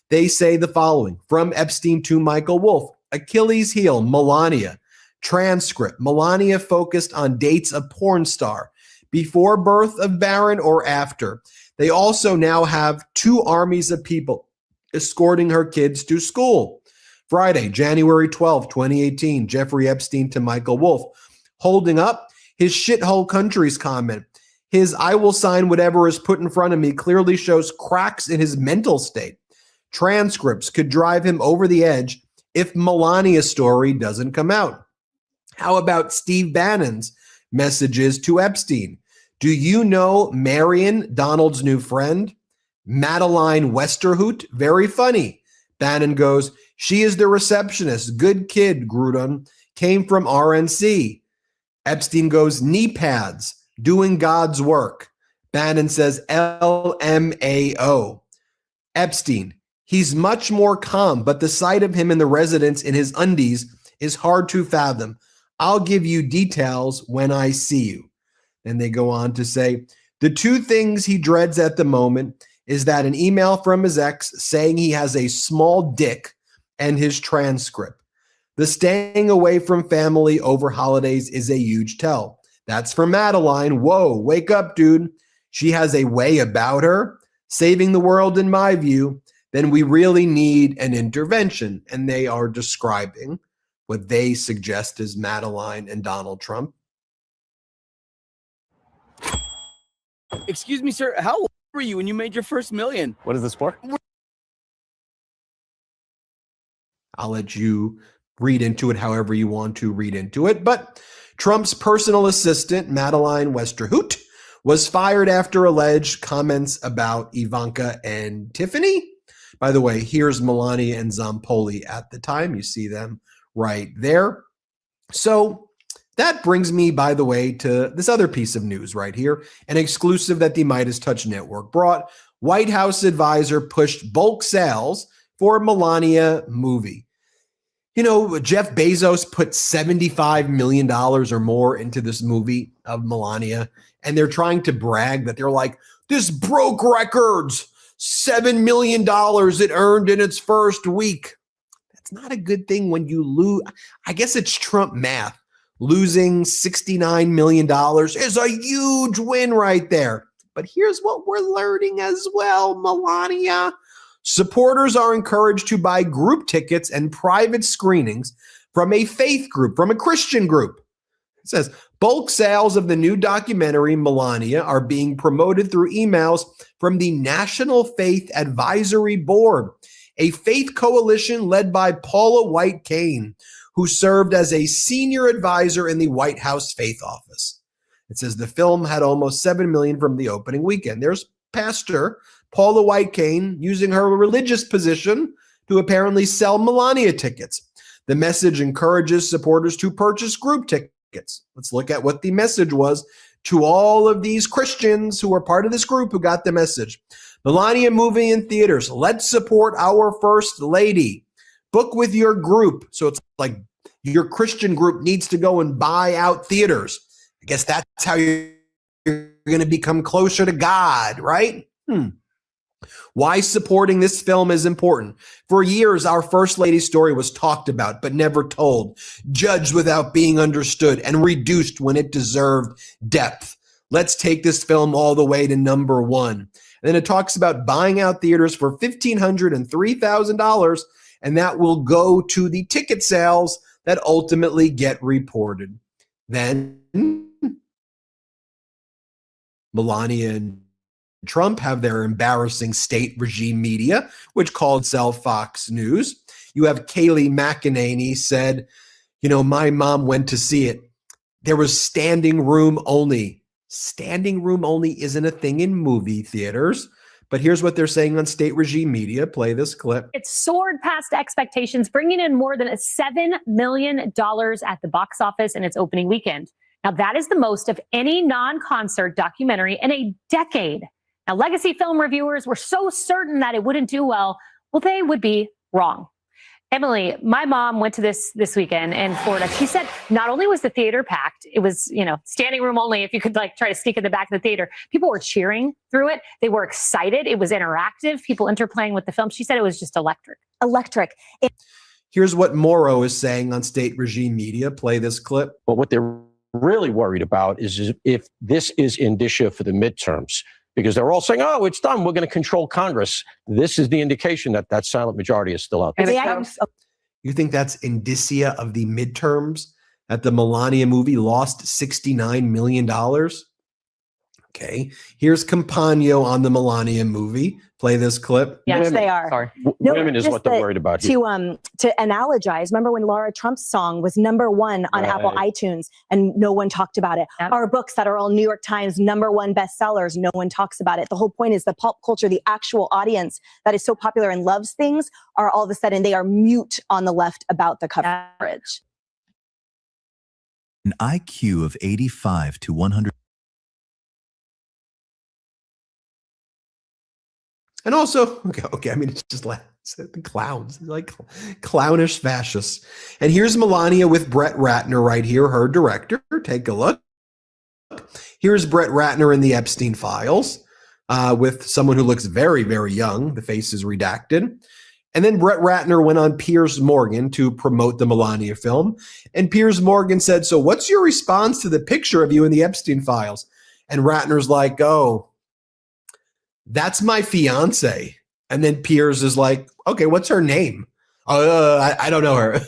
they say the following: from Epstein to Michael Wolff, Achilles heel, Melania. Transcript: Melania focused on dates of porn star, before birth of Barron or after. They also now have 2 armies of people escorting her kids to school. Friday, January 12, 2018, Jeffrey Epstein to Michael Wolff, holding up his shithole countries comment. His "I will sign whatever is put in front of me" clearly shows cracks in his mental state. Transcripts could drive him over the edge if Melania's story doesn't come out. How about Steve Bannon's messages to Epstein? Do you know Marion, Donald's new friend? Madeline Westerhout, very funny. Bannon goes, she is the receptionist. Good kid, Grudem. Came from RNC. Epstein goes, knee pads. Doing God's work. Bannon says LMAO. Epstein, he's much more calm, but the sight of him in the residence in his undies is hard to fathom. I'll give you details when I see you. Then they go on to say, the 2 things he dreads at the moment is that an email from his ex saying he has a small dick and his transcript. The staying away from family over holidays is a huge tell. That's for Madeline. Whoa, wake up, dude. She has a way about her, saving the world in my view. Then we really need an intervention. And they are describing what they suggest is Madeline and Donald Trump. Excuse me, sir. How old were you when you made your first million? What is this for? I'll let you read into it however you want to read into it. But Trump's personal assistant, Madeline Westerhout, was fired after alleged comments about Ivanka and Tiffany. By the way, here's Melania and Zampoli at the time. You see them right there. So that brings me, by the way, to this other piece of news right here, an exclusive that the Midas Touch Network brought. White House advisor pushed bulk sales for Melania movie. You know, Jeff Bezos put $75 million or more into this movie of Melania, and they're trying to brag that they're like, this broke records, $7 million it earned in its first week. That's not a good thing when you lose. I guess it's Trump math. Losing $69 million is a huge win right there. But here's what we're learning as well, Melania. Supporters are encouraged to buy group tickets and private screenings from a faith group, from a Christian group. It says, bulk sales of the new documentary, Melania, are being promoted through emails from the National Faith Advisory Board, a faith coalition led by Paula White Cain, who served as a senior advisor in the White House Faith Office. It says the film had almost $7 million from the opening weekend. There's Pastor Paula White Cain using her religious position to apparently sell Melania tickets. The message encourages supporters to purchase group tickets. Let's look at what the message was to all of these Christians who are part of this group who got the message. Melania movie in theaters. Let's support our First Lady. Book with your group. So it's like your Christian group needs to go and buy out theaters. I guess that's how you're going to become closer to God, right? Why supporting this film is important. For years, our First Lady's story was talked about, but never told, judged without being understood, and reduced when it deserved depth. Let's take this film all the way to #1. And then it talks about buying out theaters for $1,500 and $3,000, and that will go to the ticket sales that ultimately get reported. Then Melania and Trump have their embarrassing state regime media, which called itself Fox News. You have Kayleigh McEnany said, you know, my mom went to see it. There was standing room only. Standing room only isn't a thing in movie theaters. But here's what they're saying on state regime media. Play this clip. It soared past expectations, bringing in more than $7 million at the box office in its opening weekend. Now, that is the most of any non-concert documentary in a decade. Now, legacy film reviewers were so certain that it wouldn't do well. Well, they would be wrong. Emily, my mom went to this weekend in Florida. She said not only was the theater packed, it was, you know, standing room only. If you could like try to sneak in the back of the theater, people were cheering through it. They were excited. It was interactive. People interplaying with the film. She said it was just electric. Here's what Morrow is saying on state regime media. Play this clip. But what they're really worried about is if this is indicia for the midterms, because they're all saying, oh, it's done. We're going to control Congress. This is the indication that that silent majority is still out there. You think that's indicia of the midterms, that the Melania movie lost $69 million? Okay. Here's Campagno on the Melania movie. Play this clip. Yes, they are. Sorry. No, Women is just what they're worried about here. To analogize, remember when Laura Trump's song was #1 on Apple iTunes and no one talked about it? Yep. Our books that are all New York Times #1 bestsellers, no one talks about it. The whole point is the pop culture, the actual audience that is so popular and loves things are all of a sudden, they are mute on the left about the coverage. An IQ of 85 to 100. And also, okay, I mean, it's just like the clowns, like clownish fascists. And here's Melania with Brett Ratner right here, her director. Take a look. Here's Brett Ratner in the Epstein Files with someone who looks very, very young. The face is redacted. And then Brett Ratner went on Piers Morgan to promote the Melania film. And Piers Morgan said, so what's your response to the picture of you in the Epstein Files? And Ratner's like, oh, that's my fiance. And then Piers is like, okay, what's her name? I don't know her.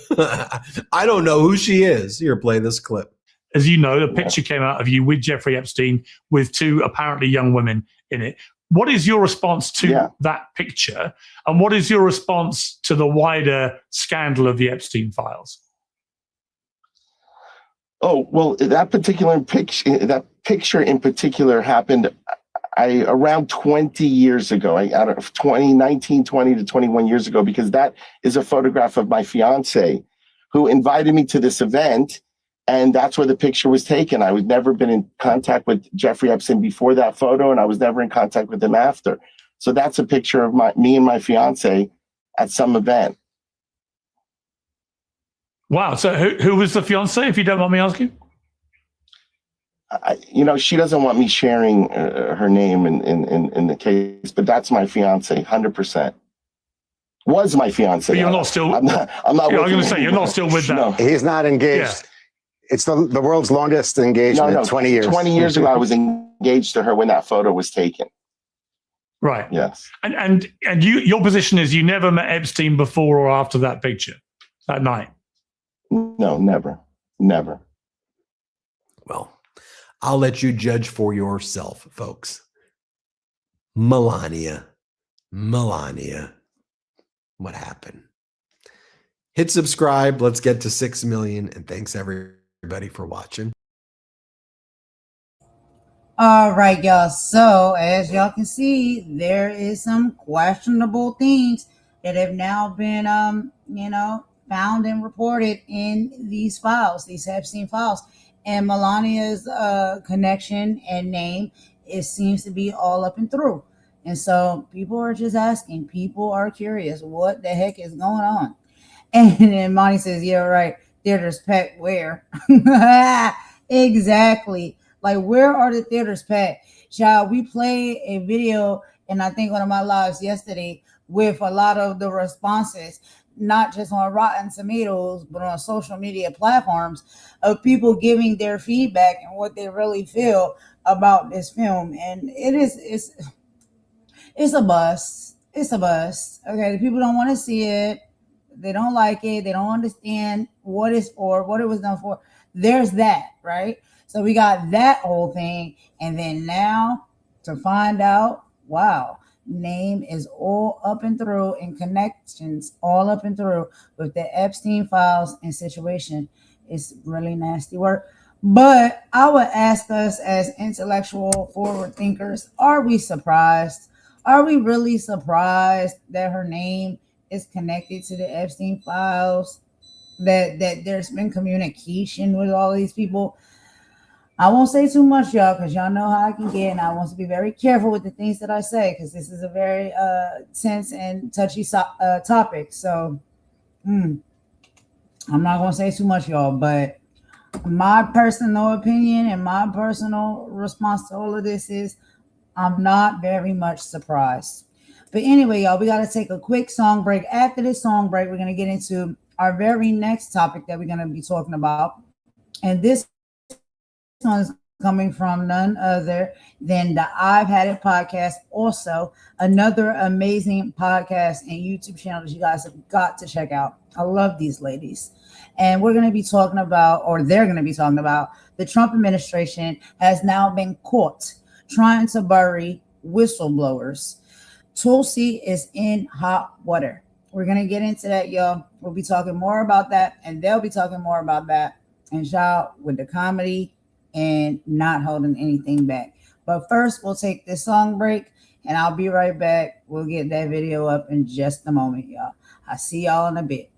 I don't know who she is. Here, play this clip. As you know, a picture came out of you with Jeffrey Epstein with 2 apparently young women in it. What is your response to that picture? And what is your response to the wider scandal of the Epstein Files? Oh, well, that picture in particular happened around 20 years ago, out of 20 to 21 years ago, because that is a photograph of my fiance who invited me to this event. And that's where the picture was taken. I was never been in contact with Jeffrey Epstein before that photo, and I was never in contact with him after. So that's a picture of me and my fiance at some event. Wow. So who was the fiance, if you don't mind me asking? She doesn't want me sharing her name in the case, but that's my fiance, 100%. Was my fiance. But you're not still. I'm not. I'm going to say you're not still with them. No. He's not engaged. Yeah. It's the world's longest engagement. No, 20 years. 20 years ago, I was engaged to her when that photo was taken. Right. Yes. And your position is you never met Epstein before or after that picture, that night? No, never. Well, I'll let you judge for yourself, folks. Melania. What happened? Hit subscribe. Let's get to 6 million. And thanks everybody for watching. All right, y'all. So as y'all can see, there is some questionable things that have now been, found and reported in these files, these Epstein files. And Melania's connection and name, it seems to be all up and through. And so people are just asking, people are curious, what the heck is going on? And then Monty says, yeah, right, theaters packed where? Exactly. Like, where are the theaters packed? Shall we play a video and I think one of my lives yesterday with a lot of the responses, not just on Rotten Tomatoes, but on social media platforms, of people giving their feedback and what they really feel about this film. And it's a bust. It's a bust. Okay, the people don't want to see it. They don't like it. They don't understand what it's for, what it was done for. There's that, right? So we got that whole thing. And then now to find out, wow, name is all up and through, and connections all up and through with the Epstein files and situation. It's really nasty work. But I would ask us as intellectual forward thinkers, are we surprised? Are we really surprised that her name is connected to the Epstein files, that there's been communication with all these people? I won't say too much, y'all, because y'all know how I can get, and I want to be very careful with the things that I say, because this is a very tense and touchy topic. So I'm not going to say too much, y'all, but my personal opinion and my personal response to all of this is I'm not very much surprised. But anyway, y'all, we got to take a quick song break. After this song break, we're going to get into our very next topic that we're going to be talking about. And this one's coming from none other than the I've Had It podcast. Also, another amazing podcast and YouTube channel that you guys have got to check out. I love these ladies. And we're going to be talking about, or they're going to be talking about, the Trump administration has now been caught trying to bury whistleblowers. Tulsi is in hot water. We're going to get into that, y'all. We'll be talking more about that, and they'll be talking more about that. And y'all, with the comedy and not holding anything back. But first, we'll take this song break, and I'll be right back. We'll get that video up in just a moment, y'all. I'll see y'all in a bit.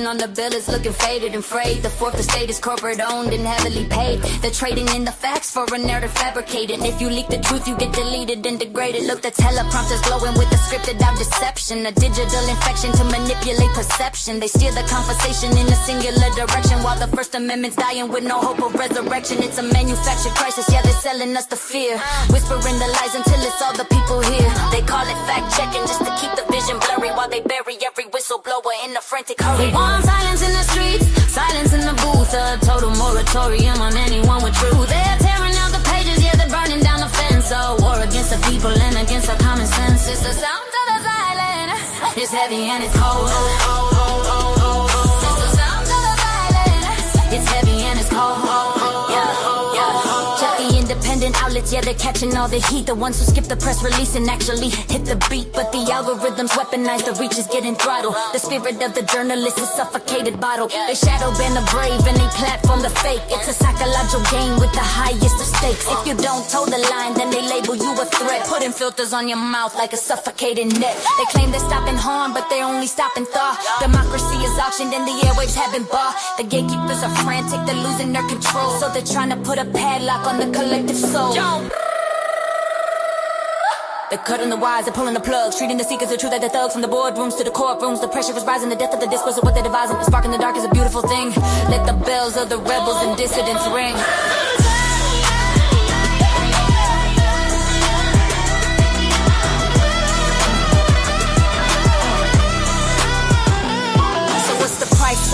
On the bill is looking faded and frayed. The fourth estate is corporate owned and heavily paid. They're trading in the facts for a narrative fabricated. If you leak the truth, you get deleted and degraded. Look, the teleprompter's glowing with the scripted out deception, a digital infection to manipulate perception. They steer the conversation in a singular direction, while the First Amendment's dying with no hope of resurrection. It's a manufactured crisis, yeah, they're selling us the fear, whispering the lies until it's all the people here. They call it fact checking just to keep the vision blurry, while they bury every whistleblower in a frantic hurry. Silence in the streets, silence in the booth, a total moratorium on anyone with truth. They're tearing out the pages, yeah, they're burning down the fence. A war against the people and against our common sense. It's the sound of the violence, it's heavy and it's cold. It's the sound of the violence, it's heavy and it's cold. Check the independent outlets, yeah, they're catching all the heat. The ones who skip the press release and actually hit the beat. But the algorithms weaponize, the reach is getting throttled. The spirit of the journalist is suffocated bottle. They shadow ban the brave and they platform the fake. It's a psychological game with the highest of stakes. If you don't toe the line, then they label you a threat, putting filters on your mouth like a suffocating net. They claim they're stopping harm, but they're only stopping thought. Democracy is auctioned and the airwaves have been bought. The gatekeepers are frantic, they're losing their control, so they're trying to put a padlock on the collective soul. They're cutting the wires, they're pulling the plugs, treating the seekers of truth like the thugs. From the boardrooms to the courtrooms, the pressure is rising. The depth of the discourse of what they're devising. The spark in the dark is a beautiful thing. Let the bells of the rebels and dissidents ring.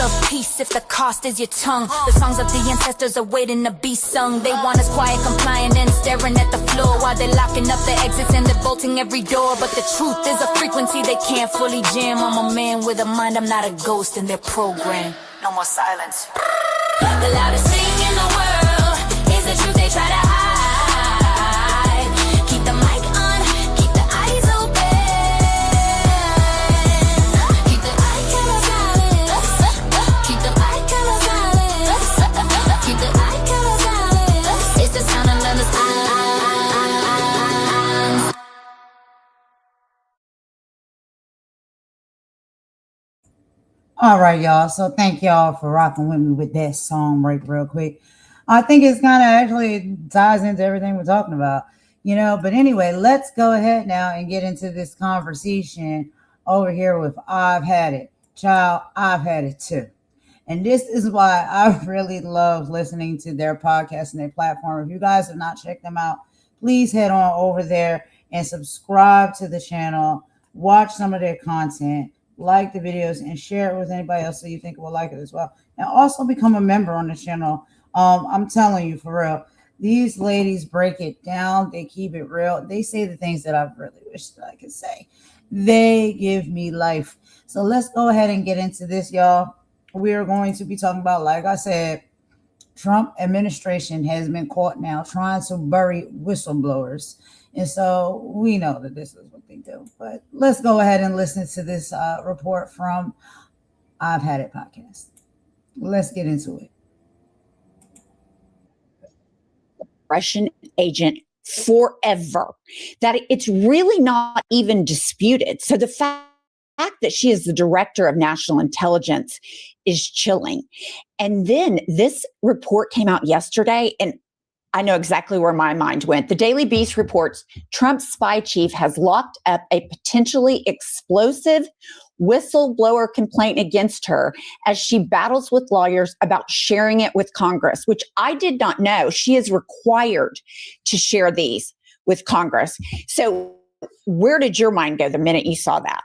Of peace if the cost is your tongue. The songs of the ancestors are waiting to be sung. They want us quiet, compliant, and staring at the floor while they're locking up the exits and they're bolting every door. But the truth is a frequency they can't fully jam. I'm a man with a mind, I'm not a ghost in their program. No more silence. The loudest thing in the world is the truth they try to hide. Keep the mic on, keep the eyes open. Keep the eye camera silent. Keep the eye camera silent. Keep the eye All right, y'all. So thank y'all for rocking with me with that song break real quick. I think it's kind of actually ties into everything we're talking about, you know. But anyway, let's go ahead now and get into this conversation over here with I've Had It. Child, I've had it too. And this is why I really love listening to their podcast and their platform. If you guys have not checked them out, please head on over there and subscribe to the channel. Watch some of their content, like the videos, and share it with anybody else so you think will like it as well. And also become a member on the channel. I'm telling you, for real, these ladies break it down. They keep it real. They say the things that I really wish that I could say. They give me life. So let's go ahead and get into this, y'all. We are going to be talking about, like I said, Trump administration has been caught now trying to bury whistleblowers. And so we know that this is what they do. But let's go ahead and listen to this report from I've Had It podcast. Let's get into it. Russian agent forever, that it's really not even disputed. So the fact that she is the director of national intelligence is chilling. And then this report came out yesterday, and I know exactly where my mind went. The Daily Beast reports Trump's spy chief has locked up a potentially explosive whistleblower complaint against her as she battles with lawyers about sharing it with Congress, which I did not know. She is required to share these with Congress. So where did your mind go the minute you saw that?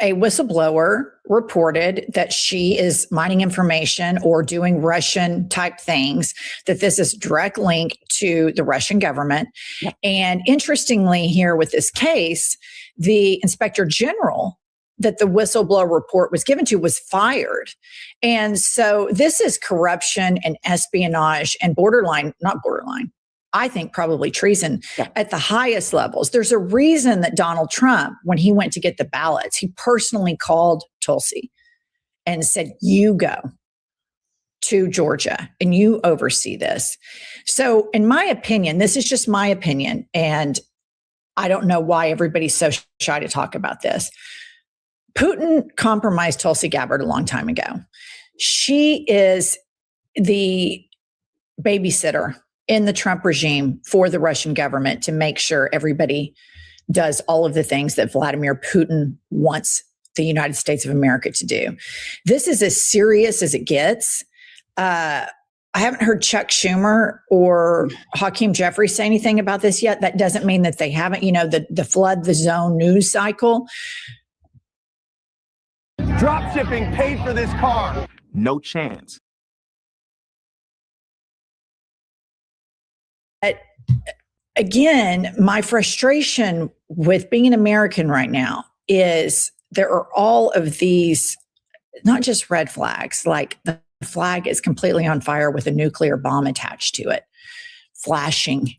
A whistleblower reported that she is mining information or doing Russian type things, that this is direct link to the Russian government. Yep. And interestingly here with this case, the inspector general that the whistleblower report was given to was fired. And so this is corruption and espionage and not borderline, I think probably treason at the highest levels. There's a reason that Donald Trump, when he went to get the ballots, he personally called Tulsi and said, you go to Georgia and you oversee this. So in my opinion, this is just my opinion, and I don't know why everybody's so shy to talk about this. Putin compromised Tulsi Gabbard a long time ago. She is the babysitter in the Trump regime for the Russian government to make sure everybody does all of the things that Vladimir Putin wants the United States of America to do. This is as serious as it gets. I haven't heard Chuck Schumer or Hakeem Jeffries say anything about this yet. That doesn't mean that they haven't, the flood the zone news cycle. Drop shipping paid for this car. No chance. Again, my frustration with being an American right now is there are all of these, not just red flags, like the flag is completely on fire with a nuclear bomb attached to it, flashing.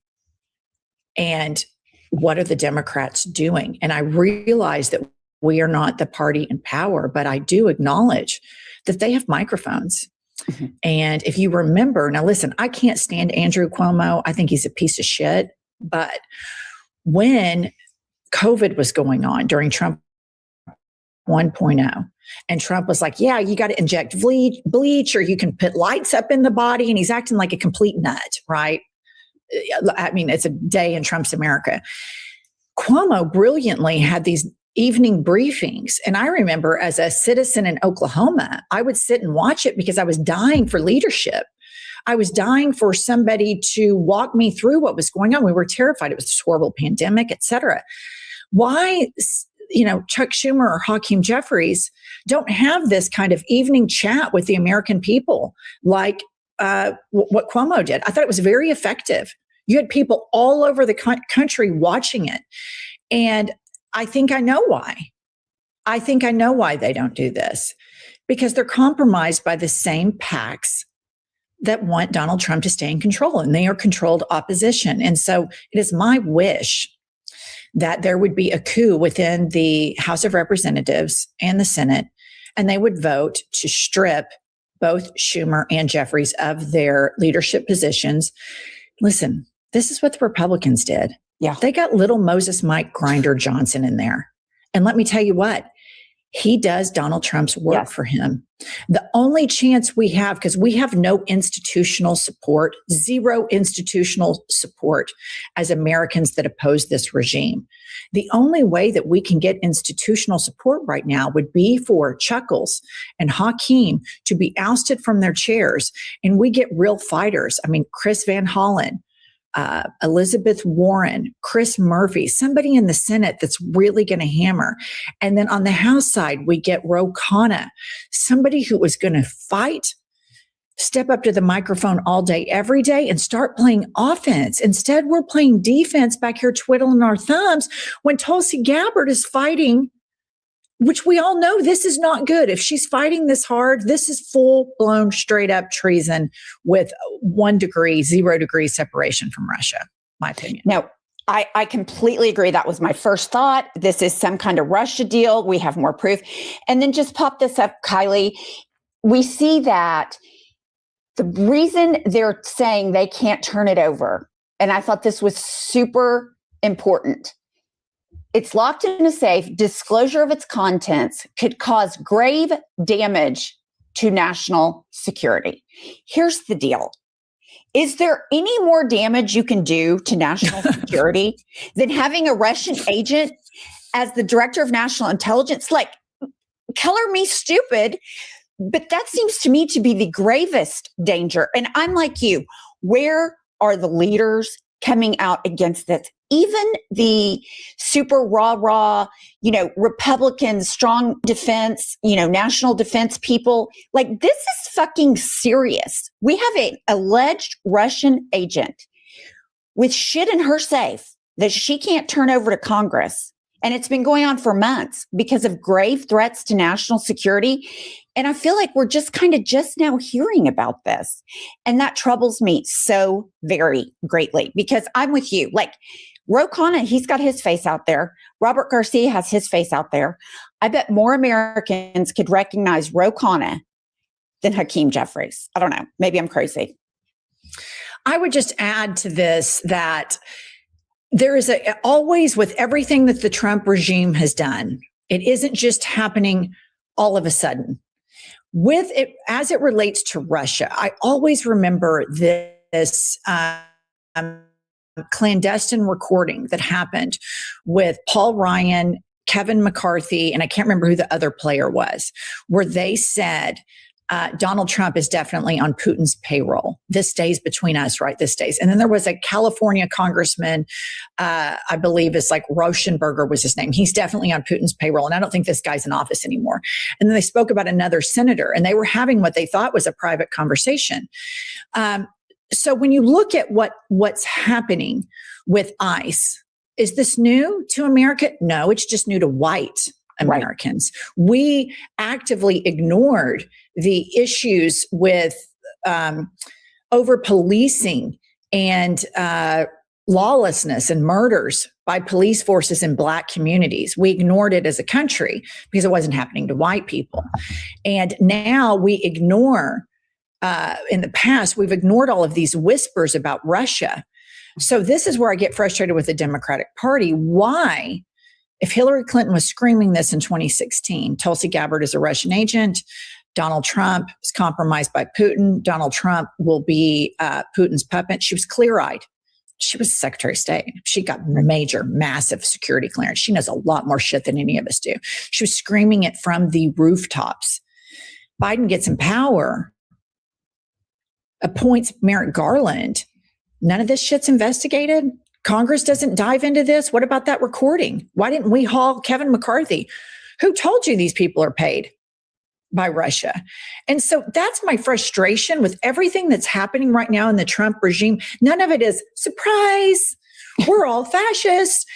And what are the Democrats doing? And I realize that we are not the party in power, but I do acknowledge that they have microphones. Mm-hmm. And if you remember, now listen, I can't stand Andrew Cuomo. I think he's a piece of shit. But when COVID was going on during Trump 1.0, and Trump was like, yeah, you got to inject bleach or you can put lights up in the body. And he's acting like a complete nut, right? I mean, it's a day in Trump's America. Cuomo brilliantly had these evening briefings. And I remember as a citizen in Oklahoma, I would sit and watch it because I was dying for leadership. I was dying for somebody to walk me through what was going on. We were terrified. It was this horrible pandemic, et cetera. Why, Chuck Schumer or Hakeem Jeffries don't have this kind of evening chat with the American people like what Cuomo did? I thought it was very effective. You had people all over the country watching it. And I think I know why. I think I know why they don't do this, because they're compromised by the same PACs that want Donald Trump to stay in control, and they are controlled opposition. And so it is my wish that there would be a coup within the House of Representatives and the Senate, and they would vote to strip both Schumer and Jeffries of their leadership positions. Listen, this is what the Republicans did. Yeah. They got little Moses Mike Grinder Johnson in there. And let me tell you what, he does Donald Trump's work for him. The only chance we have, because we have no institutional support, zero institutional support as Americans that oppose this regime. The only way that we can get institutional support right now would be for Chuckles and Hakeem to be ousted from their chairs, and we get real fighters. I mean, Chris Van Hollen, Elizabeth Warren, Chris Murphy, somebody in the Senate that's really going to hammer. And then on the House side, we get Ro Khanna, somebody who was going to fight, step up to the microphone all day, every day, and start playing offense. Instead, we're playing defense back here, twiddling our thumbs when Tulsi Gabbard is fighting, which we all know this is not good. If she's fighting this hard, this is full-blown, straight-up treason with 1 degree, 0 degree separation from Russia, my opinion. No, I completely agree. That was my first thought. This is some kind of Russia deal. We have more proof. And then just pop this up, Kylie. We see that the reason they're saying they can't turn it over, and I thought this was super important. It's locked in a safe. Disclosure of its contents could cause grave damage to national security. Here's the deal. Is there any more damage you can do to national security than having a Russian agent as the director of national intelligence? Like, color me stupid, but that seems to me to be the gravest danger. And I'm like you, where are the leaders coming out against this? Even the super rah, Republican strong defense, national defense people, like, this is fucking serious. We have an alleged Russian agent with shit in her safe that she can't turn over to Congress. And it's been going on for months because of grave threats to national security. And I feel like we're just kind of just now hearing about this. And that troubles me so very greatly, because I'm with you. Like, Ro Khanna, he's got his face out there. Robert Garcia has his face out there. I bet more Americans could recognize Ro Khanna than Hakeem Jeffries. I don't know. Maybe I'm crazy. I would just add to this that there is always, with everything that the Trump regime has done, it isn't just happening all of a sudden. With it, as it relates to Russia, I always remember this clandestine recording that happened with Paul Ryan, Kevin McCarthy, and I can't remember who the other player was, where they said, Donald Trump is definitely on Putin's payroll. This stays between us, right? This stays. And then there was a California congressman, I believe it's like Rauschenberger was his name. He's definitely on Putin's payroll. And I don't think this guy's in office anymore. And then they spoke about another senator, and they were having what they thought was a private conversation. So when you look at what's happening with ICE, is this new to America? No, it's just new to white Americans. Right. We actively ignored the issues with over policing and lawlessness and murders by police forces in Black communities. We ignored it as a country because it wasn't happening to white people. And now we ignore, in the past, we've ignored all of these whispers about Russia. So this is where I get frustrated with the Democratic Party. Why? If Hillary Clinton was screaming this in 2016, Tulsi Gabbard is a Russian agent, Donald Trump is compromised by Putin, Donald Trump will be Putin's puppet. She was clear-eyed. She was Secretary of State. She got major, massive security clearance. She knows a lot more shit than any of us do. She was screaming it from the rooftops. Biden gets in power, appoints Merrick Garland. None of this shit's investigated. Congress doesn't dive into this. What about that recording? Why didn't we haul Kevin McCarthy? Who told you these people are paid by Russia? And so that's my frustration with everything that's happening right now in the Trump regime. None of it is surprise. We're all fascists.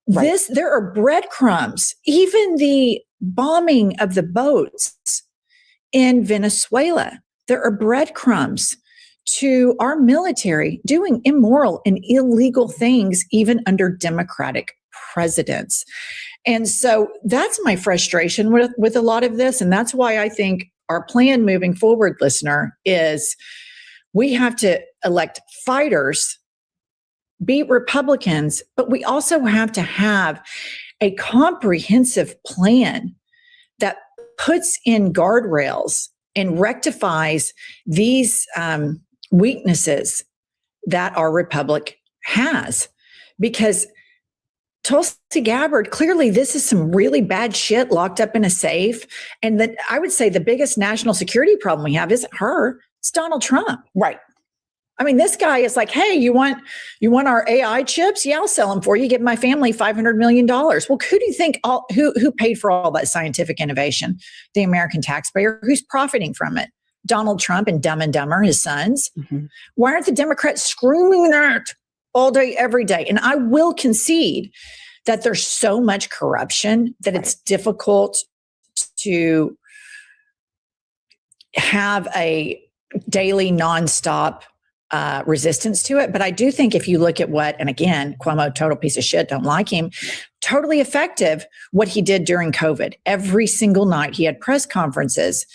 Right. There are breadcrumbs. Even the bombing of the boats in Venezuela, there are breadcrumbs to our military doing immoral and illegal things, even under Democratic presidents. And so that's my frustration with a lot of this. And that's why I think our plan moving forward, listener, is we have to elect fighters, beat Republicans, but we also have to have a comprehensive plan that puts in guardrails and rectifies these weaknesses that our republic has. Because Tulsi Gabbard, clearly this is some really bad shit locked up in a safe. And that I would say the biggest national security problem we have isn't her, it's Donald Trump. Right. I mean, this guy is like, hey, you want our AI chips? Yeah, I'll sell them for you. Give my family $500 million. Well, who do you think who paid for all that scientific innovation? The American taxpayer. Who's profiting from it? Donald Trump and Dumb and Dumber, his sons. Mm-hmm. Why aren't the Democrats screaming that all day, every day? And I will concede that there's so much corruption that it's difficult to have a daily nonstop resistance to it. But I do think if you look at what, and again, Cuomo, total piece of shit, don't like him, totally effective, what he did during COVID. Every single night he had press conferences.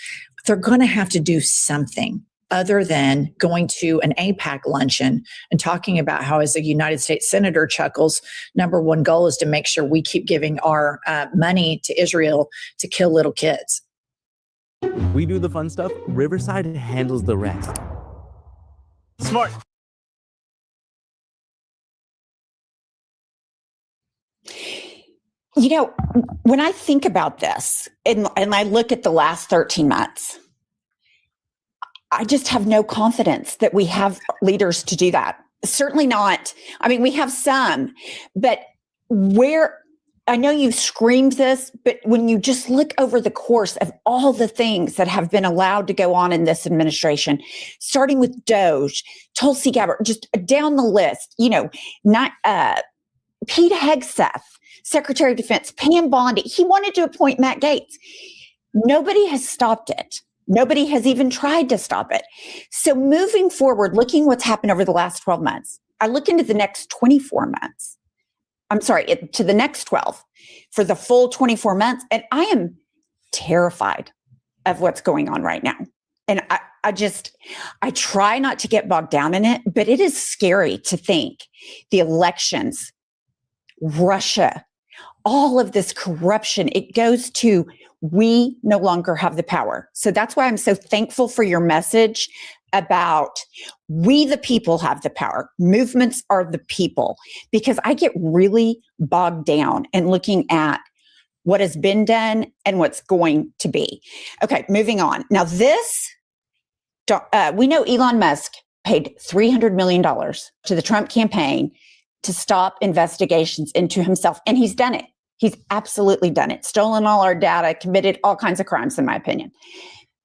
They're going to have to do something other than going to an AIPAC luncheon and talking about how, as a United States Senator chuckles, number one goal is to make sure we keep giving our money to Israel to kill little kids. We do the fun stuff. Riverside handles the rest. Smart. You know, when I think about this and I look at the last 13 months, I just have no confidence that we have leaders to do that. Certainly not. I mean, we have some, but I know you've screamed this, but when you just look over the course of all the things that have been allowed to go on in this administration, starting with DOJ, Tulsi Gabbard, just down the list, you know, Pete Hegseth, Secretary of Defense, Pam Bondi, he wanted to appoint Matt Gaetz. Nobody has stopped it. Nobody has even tried to stop it. So moving forward, looking what's happened over the last 12 months, I look into the next 24 months. I'm sorry, to the next 12 for the full 24 months. And I am terrified of what's going on right now. And I try not to get bogged down in it, but it is scary to think the elections, Russia, all of this corruption, it goes to we no longer have the power. So that's why I'm so thankful for your message about we the people have the power. Movements are the people, because I get really bogged down in looking at what has been done and what's going to be. Okay, moving on. Now we know Elon Musk paid $300 million to the Trump campaign to stop investigations into himself. And he's done it. He's absolutely done it. Stolen all our data, committed all kinds of crimes, in my opinion.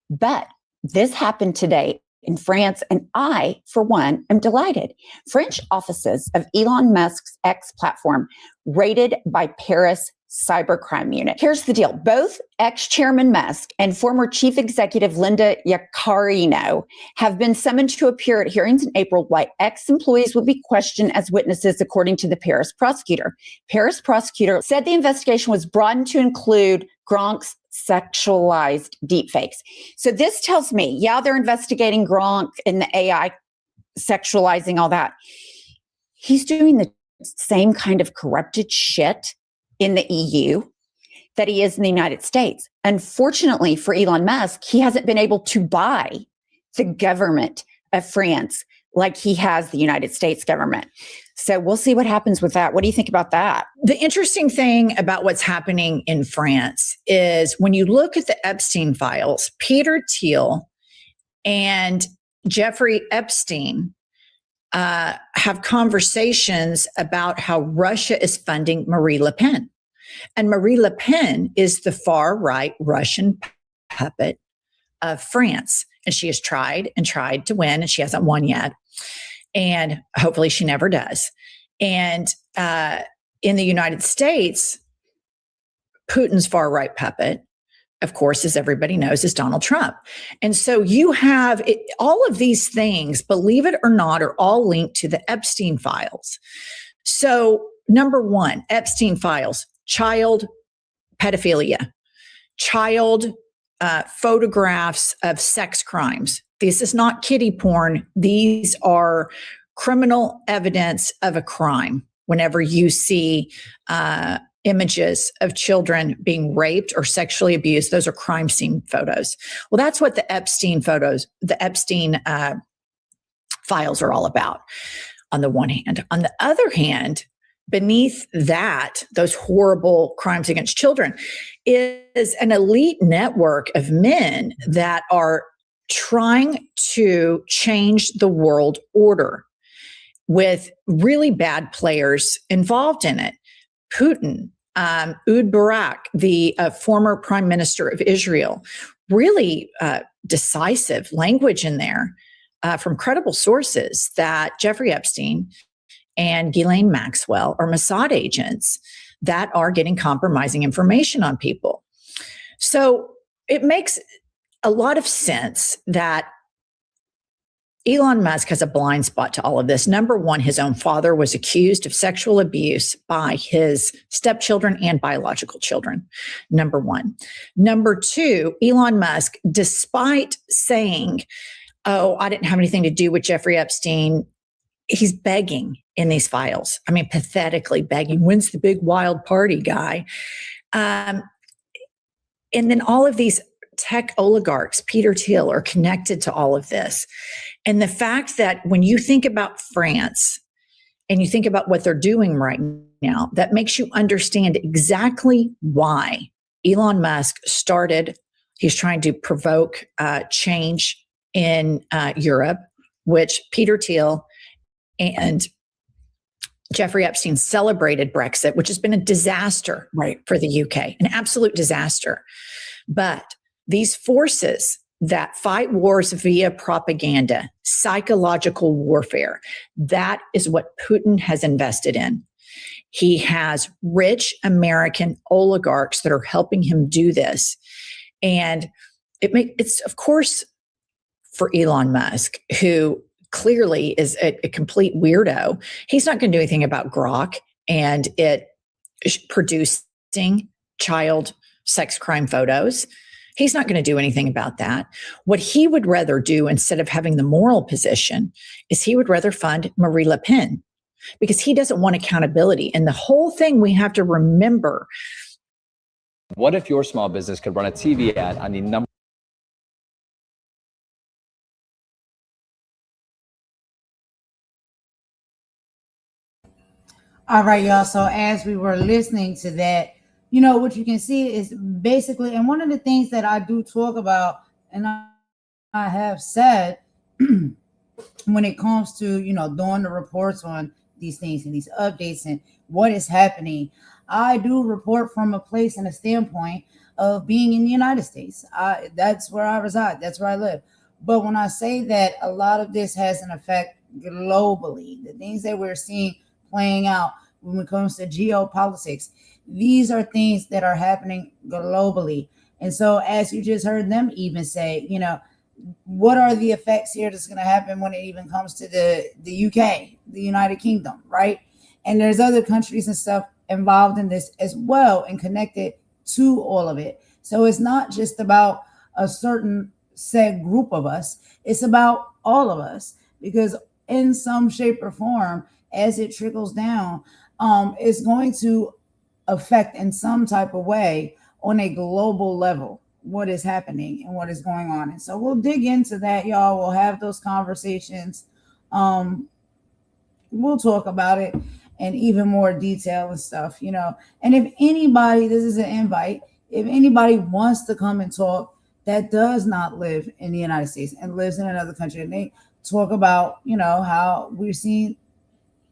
But this happened today in France, and I, for one, am delighted. French offices of Elon Musk's X platform raided by Paris cybercrime unit. Here's the deal. Both ex-chairman Musk and former chief executive Linda Yaccarino have been summoned to appear at hearings in April, while ex-employees will be questioned as witnesses, according to the Paris prosecutor. Paris prosecutor said the investigation was broadened to include Gronk's sexualized deepfakes. So this tells me, yeah, they're investigating Gronk and the AI sexualizing all that. He's doing the same kind of corrupted shit in the EU that he is in the United States. Unfortunately for Elon Musk, he hasn't been able to buy the government of France like he has the United States government. So we'll see what happens with that. What do you think about that? The interesting thing about what's happening in France is when you look at the Epstein files, Peter Thiel and Jeffrey Epstein have conversations about how Russia is funding Marie Le Pen. And Marie Le Pen is the far right Russian puppet of France. And she has tried and tried to win, and she hasn't won yet. And hopefully she never does. And in the United States, Putin's far right puppet, of course, as everybody knows, is Donald Trump. And so you have all of these things, believe it or not, are all linked to the Epstein files. So number one, Epstein files, child pedophilia, child photographs of sex crimes. This is not kiddie porn. These are criminal evidence of a crime. Whenever you see images of children being raped or sexually abused. Those are crime scene photos. Well, that's what the Epstein files are all about, on the one hand. On the other hand, beneath that, those horrible crimes against children, is an elite network of men that are trying to change the world order with really bad players involved in it. Putin, Ehud Barak, the former prime minister of Israel, really decisive language in there from credible sources that Jeffrey Epstein and Ghislaine Maxwell are Mossad agents that are getting compromising information on people. So it makes a lot of sense that Elon Musk has a blind spot to all of this. Number one, his own father was accused of sexual abuse by his stepchildren and biological children. Number one. Number two, Elon Musk, despite saying, oh, I didn't have anything to do with Jeffrey Epstein, he's begging in these files. I mean, pathetically begging. When's the big wild party, guy? And then all of these tech oligarchs, Peter Thiel, are connected to all of this. And the fact that when you think about France and you think about what they're doing right now, that makes you understand exactly why Elon Musk started. He's trying to provoke change in Europe, which Peter Thiel and Jeffrey Epstein celebrated Brexit, which has been a disaster for the UK, an absolute disaster. But these forces that fight wars via propaganda, psychological warfare, that is what Putin has invested in. He has rich American oligarchs that are helping him do this. And it's, of course, for Elon Musk, who clearly is a complete weirdo. He's not going to do anything about Grok and it producing child sex crime photos. He's not going to do anything about that. What he would rather do, instead of having the moral position, is he would rather fund Marie Le Pen, because he doesn't want accountability. And the whole thing we have to remember. What if your small business could run a TV ad on the number? All right, y'all. So as we were listening to that, you know, what you can see is basically, and one of the things that I do talk about, and I have said when it comes to, you know, doing the reports on these things and these updates and what is happening, I do report from a place and a standpoint of being in the United States. That's where I reside. That's where I live. But when I say that a lot of this has an effect globally, the things that we're seeing playing out when it comes to geopolitics, these are things that are happening globally. And so as you just heard them even say, you know, what are the effects here that's going to happen when it even comes to the UK, the United Kingdom, right? And there's other countries and stuff involved in this as well and connected to all of it. So it's not just about a certain set group of us. It's about all of us, because in some shape or form, as it trickles down, it's going to affect in some type of way on a global level what is happening and what is going on. And so we'll dig into that, y'all. We'll have those conversations. We'll talk about it in even more detail and stuff, you know. And if anybody, this is an invite, if anybody wants to come and talk that does not live in the United States and lives in another country, and they talk about, you know, how we're seeing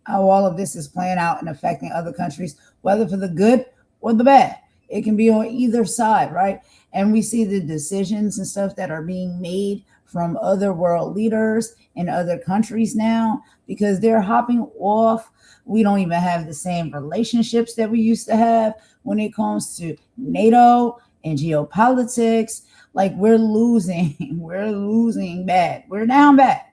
how all of this is playing out and affecting other countries, whether for the good or the bad. It can be on either side, right? And we see the decisions and stuff that are being made from other world leaders in other countries now, because they're hopping off. We don't even have the same relationships that we used to have when it comes to NATO and geopolitics. Like, we're losing bad. We're down bad.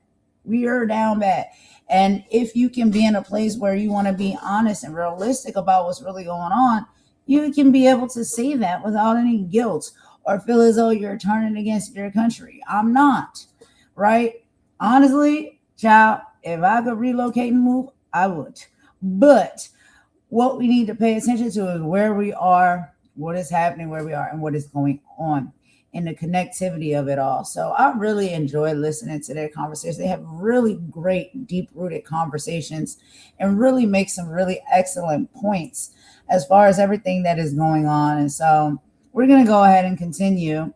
We are down bad. And if you can be in a place where you want to be honest and realistic about what's really going on, you can be able to say that without any guilt or feel as though you're turning against your country. I'm not, right? Honestly, child, if I could relocate and move, I would. But what we need to pay attention to is where we are, what is happening, where we are, and what is going on, and the connectivity of it all. So I really enjoy listening to their conversations. They have really great, deep-rooted conversations and really make some really excellent points as far as everything that is going on. And so we're going to go ahead and continue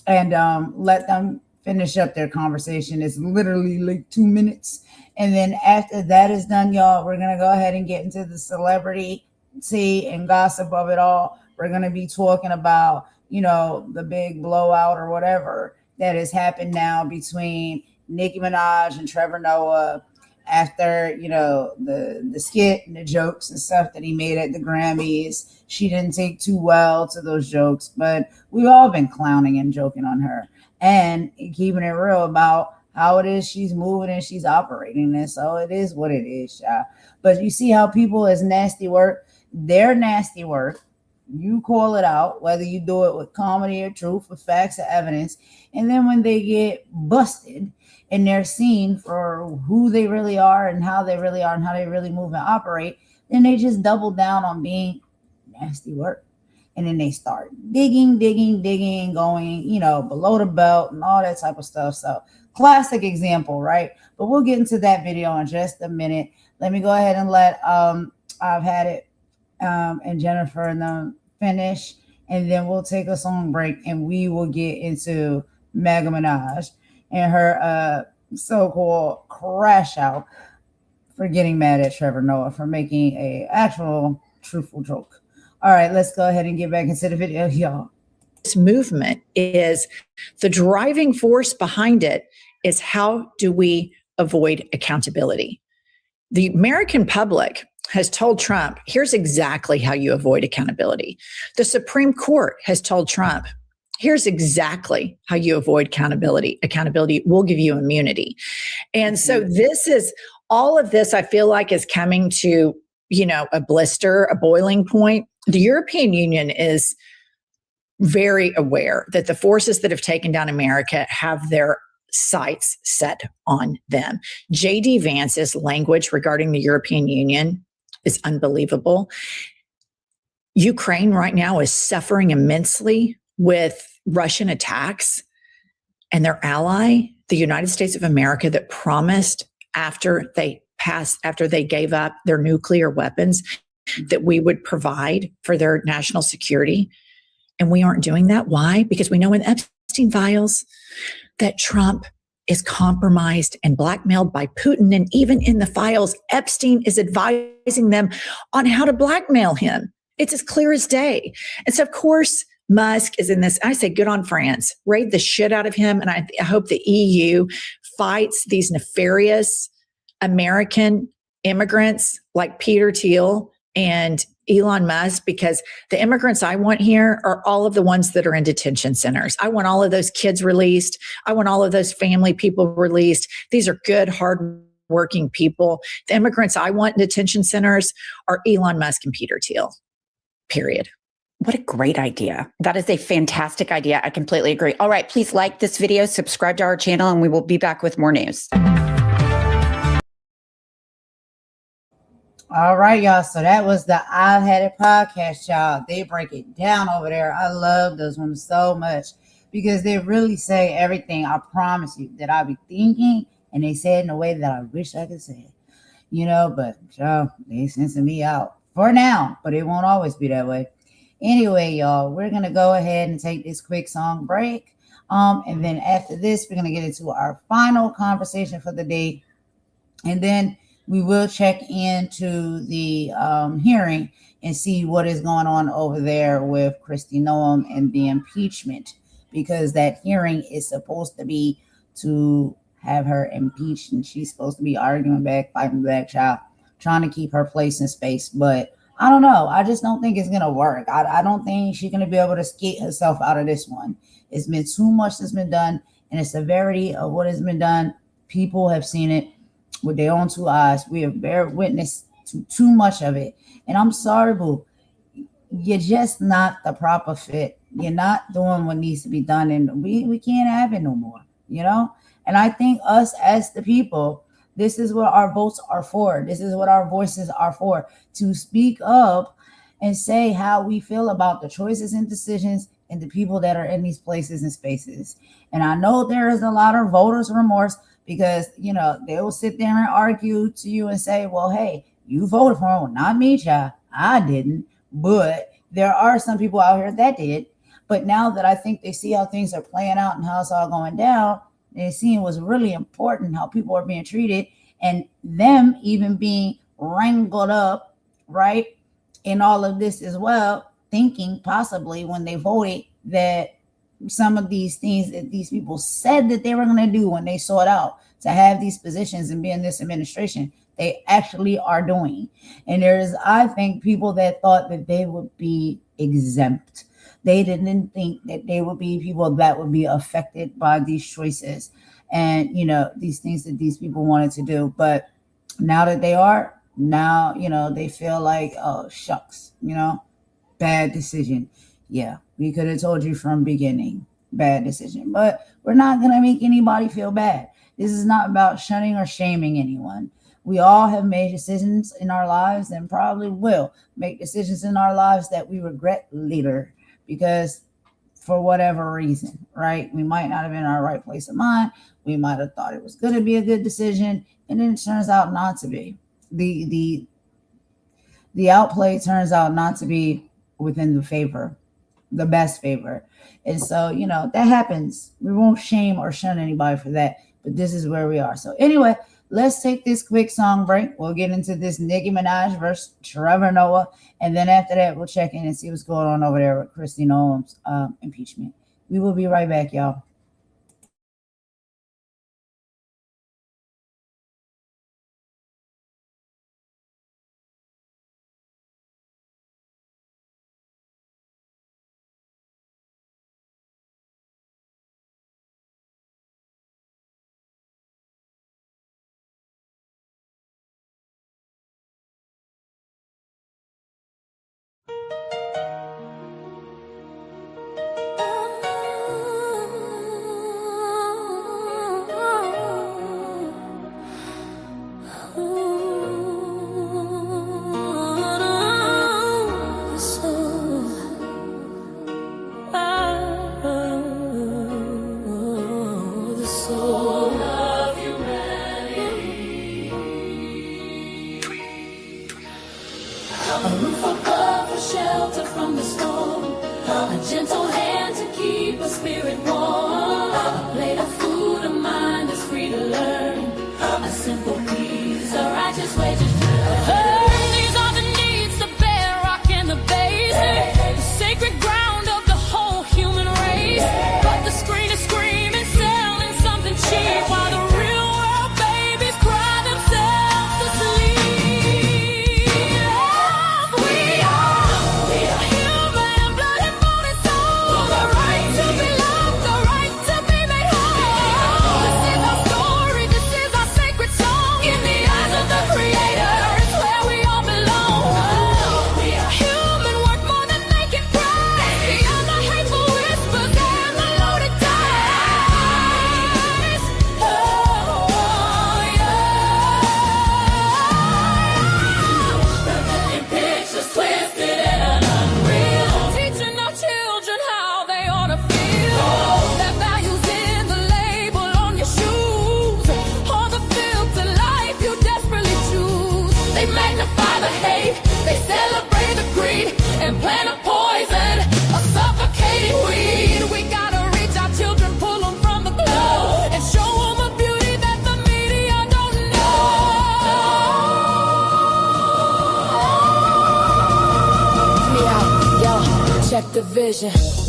and let them finish up their conversation. It's literally like 2 minutes. And then after that is done, y'all, we're going to go ahead and get into the celebrity tea and gossip of it all. We're going to be talking about, you know, the big blowout or whatever that has happened now between Nicki Minaj and Trevor Noah after, you know, the skit and the jokes and stuff that he made at the Grammys. She didn't take too well to those jokes, but we've all been clowning and joking on her and keeping it real about how it is she's moving and she's operating this. So it is what it is, y'all. But you see how people is nasty work, their nasty work. You call it out, whether you do it with comedy or truth, with facts or evidence. And then when they get busted and they're seen for who they really are and how they really are and how they really move and operate, then they just double down on being nasty work. And then they start digging, going, you know, below the belt and all that type of stuff. So classic example, right? But we'll get into that video in just a minute. Let me go ahead and let I've had it and Jennifer and them finish, and then we'll take a song break and we will get into MAGA Minaj and her so-called crash out for getting mad at Trevor Noah for making a actual truthful joke. All right, let's go ahead and get back into the video, y'all. This movement is the driving force behind it is how do we avoid accountability? The American public has told Trump, here's exactly how you avoid accountability. The Supreme Court has told Trump, here's exactly how you avoid accountability. Accountability will give you immunity. And so this is, all of this I feel like is coming to, you know, a blister, a boiling point. The European Union is very aware that the forces that have taken down America have their sights set on them. J.D. Vance's language regarding the European Union is unbelievable. Ukraine right now is suffering immensely with Russian attacks, and their ally, the United States of America, that promised after they gave up their nuclear weapons that we would provide for their national security. And we aren't doing that. Why? Because we know in the EPSTEIN files that Trump is compromised and blackmailed by Putin. And even in the files, Epstein is advising them on how to blackmail him. It's as clear as day. And so, of course, Musk is in this. I say good on France. Raid the shit out of him. And I hope the EU fights these nefarious American immigrants like Peter Thiel and Elon Musk, because the immigrants I want here are all of the ones that are in detention centers. I want all of those kids released. I want all of those family people released. These are good, hard-working people. The immigrants I want in detention centers are Elon Musk and Peter Thiel, period. What a great idea. That is a fantastic idea. I completely agree. All right, please like this video, subscribe to our channel, and we will be back with more news. All right, y'all. So that was the I've Had It podcast, y'all. They break it down over there. I love those ones so much because they really say everything, I promise you, that I be thinking, and they say it in a way that I wish I could say it. You know, but y'all, they sensing me out for now, but it won't always be that way. Anyway, y'all, we're going to go ahead and take this quick song break. And then after this, we're going to get into our final conversation for the day. And then we will check into the hearing and see what is going on over there with KRISTI Noem and the impeachment, because that hearing is supposed to be to have her impeached, and she's supposed to be arguing back, fighting back, child, trying to keep her place in space. But I don't know. I just don't think it's going to work. I don't think she's going to be able to skate herself out of this one. It's been too much that's been done, and the severity of what has been done, people have seen it with their own two eyes. We have bear witness to too much of it. And I'm sorry, boo. You're just not the proper fit. You're not doing what needs to be done. And we can't have it no more, you know? And I think us as the people This is what our votes are for. This is what our voices are for, to speak up and say how we feel about the choices and decisions and the people that are in these places and spaces. And I know there is a lot of voters' remorse because, you know, they will sit there and argue to you and say, well, hey, you voted for him. Well, not me, child. I didn't. But there are some people out here that did. But now that I think they see how things are playing out and how it's all going down, they're seeing what's really important, how people are being treated, and them even being wrangled up, right, in all of this as well, thinking possibly when they voted that some of these things that these people said that they were going to do when they sought out to have these positions and be in this administration, they actually are doing. And there's, I think, people that thought that they would be exempt. They didn't think that they would be people that would be affected by these choices and, you know, these things that these people wanted to do. But now that they are, now, you know, they feel like, oh, shucks, you know, bad decision. Yeah, we could have told you from beginning, bad decision. But we're not going to make anybody feel bad. This is not about shunning or shaming anyone. We all have made decisions in our lives and probably will make decisions in our lives that we regret later because for whatever reason, right? We might not have been in our right place of mind. We might have thought it was going to be a good decision, and then it turns out not to be. The outplay turns out not to be within the best favor. And so, you know, that happens. We won't shame or shun anybody for that, but this is where we are. So anyway, let's take this quick song break. We'll get into this Nicki Minaj versus Trevor Noah. And then after that, we'll check in and see what's going on over there with KRISTI Noem's impeachment. We will be right back, y'all.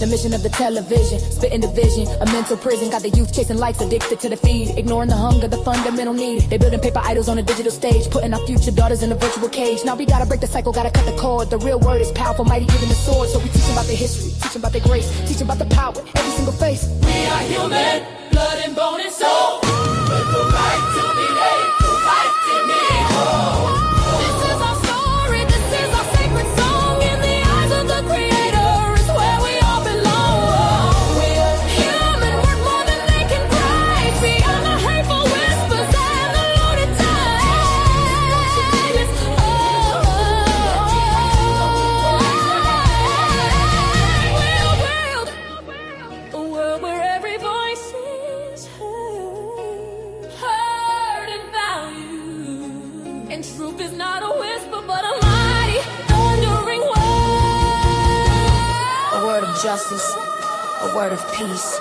The mission of the television, spitting division, a mental prison, got the youth chasing likes, addicted to the feed, ignoring the hunger, the fundamental need. They building paper idols on a digital stage, putting our future daughters in a virtual cage. Now we gotta break the cycle, gotta cut the cord. The real word is powerful, mighty even the sword. So we teach them about their history, teach them about their grace, teach them about the power, every single face. We are human, blood and bone and soul, with the right to be made, the right to be whole. This is our story, this is our sacred song, in the eyes of the Creator. Beyond the hateful whispers and the loaded justice, a word of peace,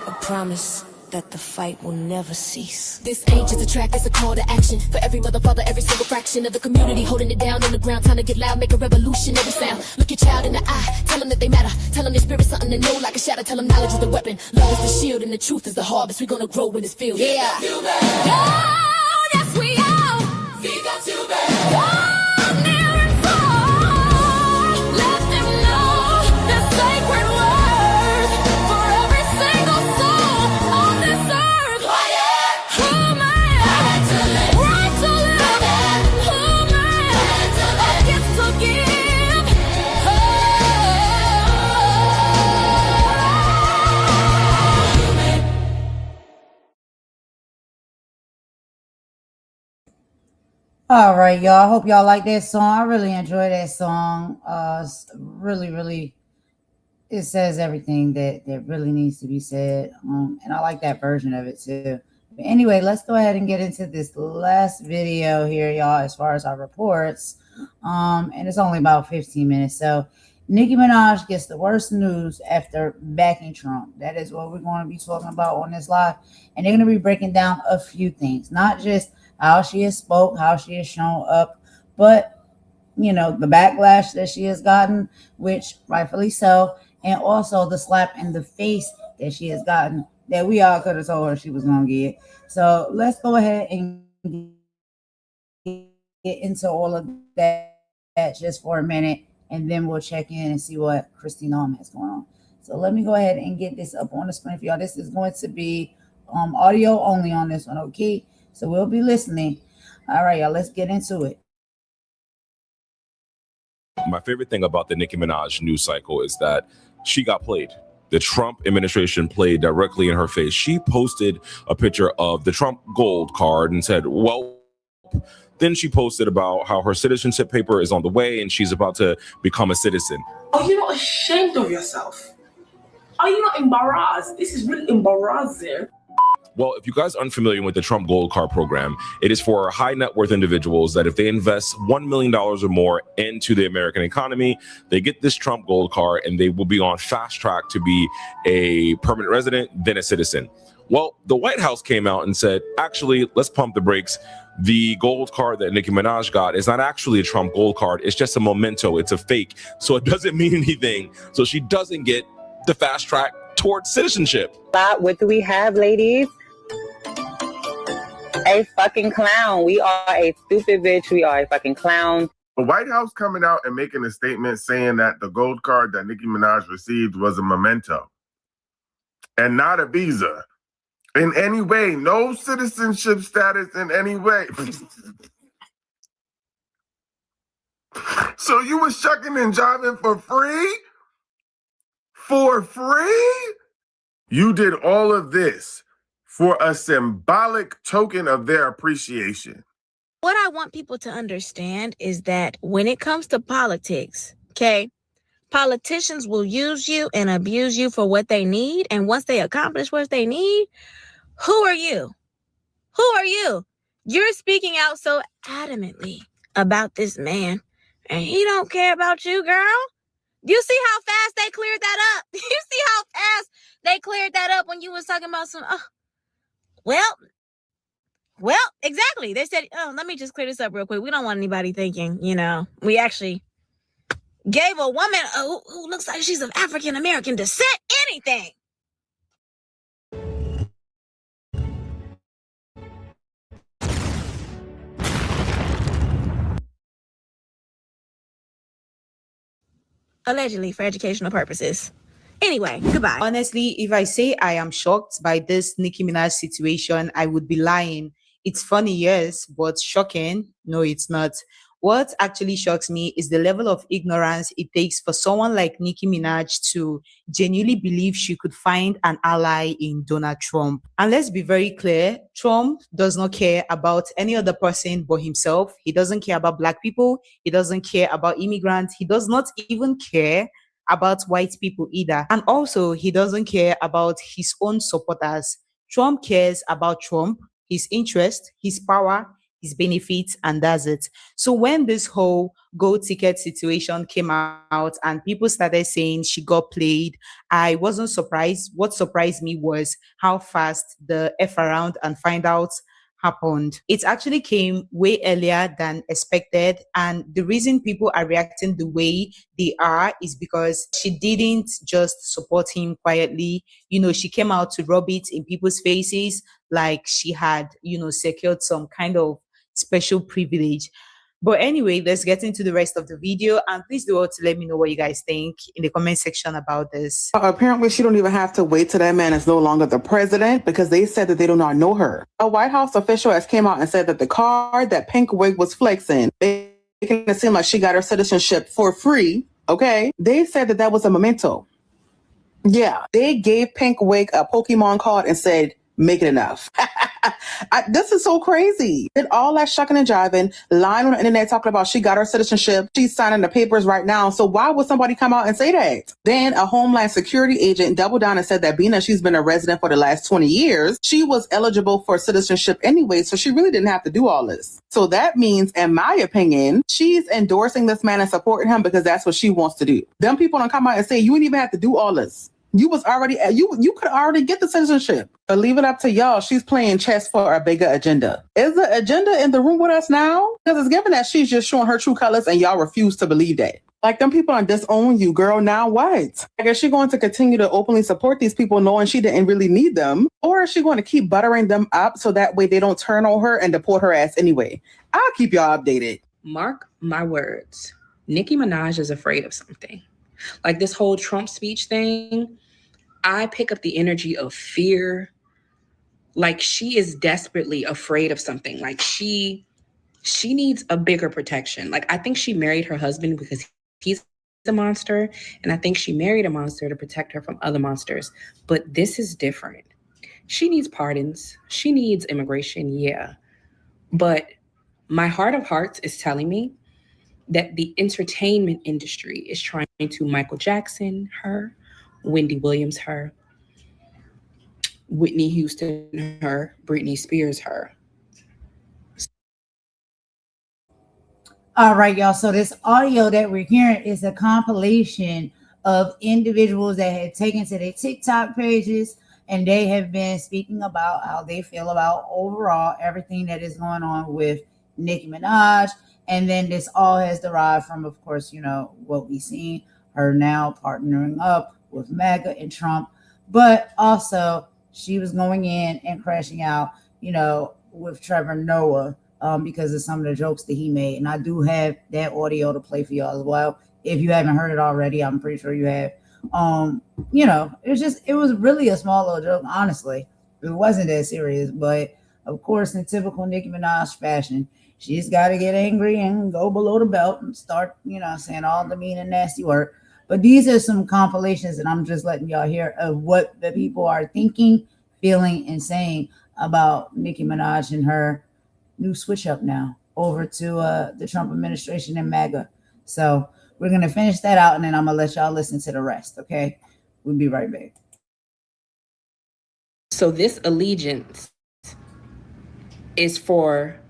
a promise that the fight will never cease. This ain't just a track, it's a call to action for every mother, father, every single fraction of the community holding it down on the ground. Time to get loud, make a revolutionary sound. Look your child in the eye, tell them that they matter. Tell them their spirit's something to know like a shadow. Tell them knowledge is the weapon, love is the shield, and the truth is the harvest. We're gonna grow in this field. Yeah. Oh, yes we are. We got you back. Oh, near and far. Let them know the sacred word for every single soul on this earth. Quiet. Oh, man. Right to live. Oh, man. A gift to give. All right, y'all. I hope y'all like that song. I really enjoy that song. Really, it says everything that really needs to be said. And I like that version of it too. But anyway, let's go ahead and get into this last video here, y'all, as far as our reports. And it's only about 15 minutes. So Nicki Minaj gets the worst news after backing Trump. That is what we're going to be talking about on this live. And they're going to be breaking down a few things, not just how she has spoke, how she has shown up, but, you know, the backlash that she has gotten, which rightfully so, and also the slap in the face that she has gotten that we all could have told her she was going to get. So let's go ahead and get into all of that just for a minute, and then we'll check in and see what KRISTI NOEM has going on. So let me go ahead and get this up on the screen for y'all. This is going to be audio only on this one, okay? So we'll be listening. All right, y'all, let's get into it. My favorite thing about the Nicki Minaj news cycle is that she got played. The Trump administration played directly in her face. She posted a picture of the Trump gold card and said, well, then she posted about how her citizenship paper is on the way and she's about to become a citizen. Are you not ashamed of yourself? Are you not embarrassed? This is really embarrassing. Well, if you guys aren't familiar with the Trump Gold Card program, it is for high net worth individuals that if they invest $1 million or more into the American economy, they get this Trump Gold Card and they will be on fast track to be a permanent resident, then a citizen. Well, the White House came out and said, actually, let's pump the brakes. The gold card that Nicki Minaj got is not actually a Trump Gold Card. It's just a memento. It's a fake. So it doesn't mean anything. So she doesn't get the fast track towards citizenship. What do we have, ladies? A fucking clown. We are a stupid bitch. We are a fucking clown. The White House coming out and making a statement saying that the gold card that Nicki Minaj received was a memento and not a visa in any way. No citizenship status in any way. So you was shucking and jiving for free? For free? You did all of this for a symbolic token of their appreciation. What I want people to understand is that when it comes to politics, okay, politicians will use you and abuse you for what they need. And once they accomplish what they need, who are you? Who are you? You're speaking out so adamantly about this man, and he don't care about you, girl. You see how fast they cleared that up? You see how fast they cleared that up when you was talking about some, well, exactly. They said, oh, let me just clear this up real quick. We don't want anybody thinking, you know, we actually gave a woman who looks like she's of African-American descent anything. Allegedly for educational purposes. Anyway, goodbye. Honestly, if I say I am shocked by this Nicki Minaj situation, I would be lying. It's funny, yes, but shocking? No, it's not. What actually shocks me is the level of ignorance it takes for someone like Nicki Minaj to genuinely believe she could find an ally in Donald Trump. And let's be very clear, Trump does not care about any other person but himself. He doesn't care about Black people. He doesn't care about immigrants. He does not even care about white people either. And also, he doesn't care about his own supporters. Trump cares about Trump, his interest, his power, his benefits, and that's it. So when this whole gold ticket situation came out and people started saying she got played, I wasn't surprised. What surprised me was how fast the F around and find out happened. It actually came way earlier than expected. And the reason people are reacting the way they are is because she didn't just support him quietly. You know, she came out to rub it in people's faces like she had, you know, secured some kind of special privilege. But anyway, let's get into the rest of the video, and please do also let me know what you guys think in the comment section about this. Apparently, she don't even have to wait till that man is no longer the president because they said that they do not know her. A White House official has came out and said that the card that Pink Wig was flexing, making it seem like she got her citizenship for free, okay? They said that that was a memento. Yeah, they gave Pink Wig a Pokemon card and said, make it enough. This is so crazy. Did all that shucking and jiving, lying on the internet talking about she got her citizenship, she's signing the papers right now. So why would somebody come out and say that? Then a Homeland Security agent doubled down and said that being that she's been a resident for the last 20 years, she was eligible for citizenship anyway, so she really didn't have to do all this. So that means, in my opinion, she's endorsing this man and supporting him because that's what she wants to do. Them people don't come out and say, you didn't even have to do all this. You was already, you could already get the citizenship. But leave it up to y'all. She's playing chess for a bigger agenda. Is the agenda in the room with us now? Because it's given that she's just showing her true colors and y'all refuse to believe that. Like, them people are disown you, girl. Now what? Like, is she going to continue to openly support these people knowing she didn't really need them? Or is she going to keep buttering them up so that way they don't turn on her and deport her ass anyway? I'll keep y'all updated. Mark my words. Nicki Minaj is afraid of something. Like this whole Trump speech thing, I pick up the energy of fear. Like she is desperately afraid of something. Like she needs a bigger protection. Like I think she married her husband because he's a monster. And I think she married a monster to protect her from other monsters. But this is different. She needs pardons. She needs immigration, yeah. But my heart of hearts is telling me that the entertainment industry is trying to Michael Jackson her, Wendy Williams her, Whitney Houston her, Britney Spears her. All right, y'all. So this audio that we're hearing is a compilation of individuals that had taken to their TikTok pages, and they have been speaking about how they feel about overall everything that is going on with Nicki Minaj. And then this all has derived from, of course, you know, what we've seen, her now partnering up with MAGA and Trump. But also, she was going in and crashing out, you know, with Trevor Noah because of some of the jokes that he made. And I do have that audio to play for y'all as well. If you haven't heard it already, I'm pretty sure you have. You know, it was really a small little joke, honestly. It wasn't that serious. But, of course, in typical Nicki Minaj fashion, she's got to get angry and go below the belt and start, you know, saying all the mean and nasty work. But these are some compilations, and I'm just letting y'all hear of what the people are thinking, feeling, and saying about Nicki Minaj and her new switch up now over to the Trump administration and MAGA. So we're going to finish that out, and then I'm going to let y'all listen to the rest, okay? We'll be right back. So this allegiance is for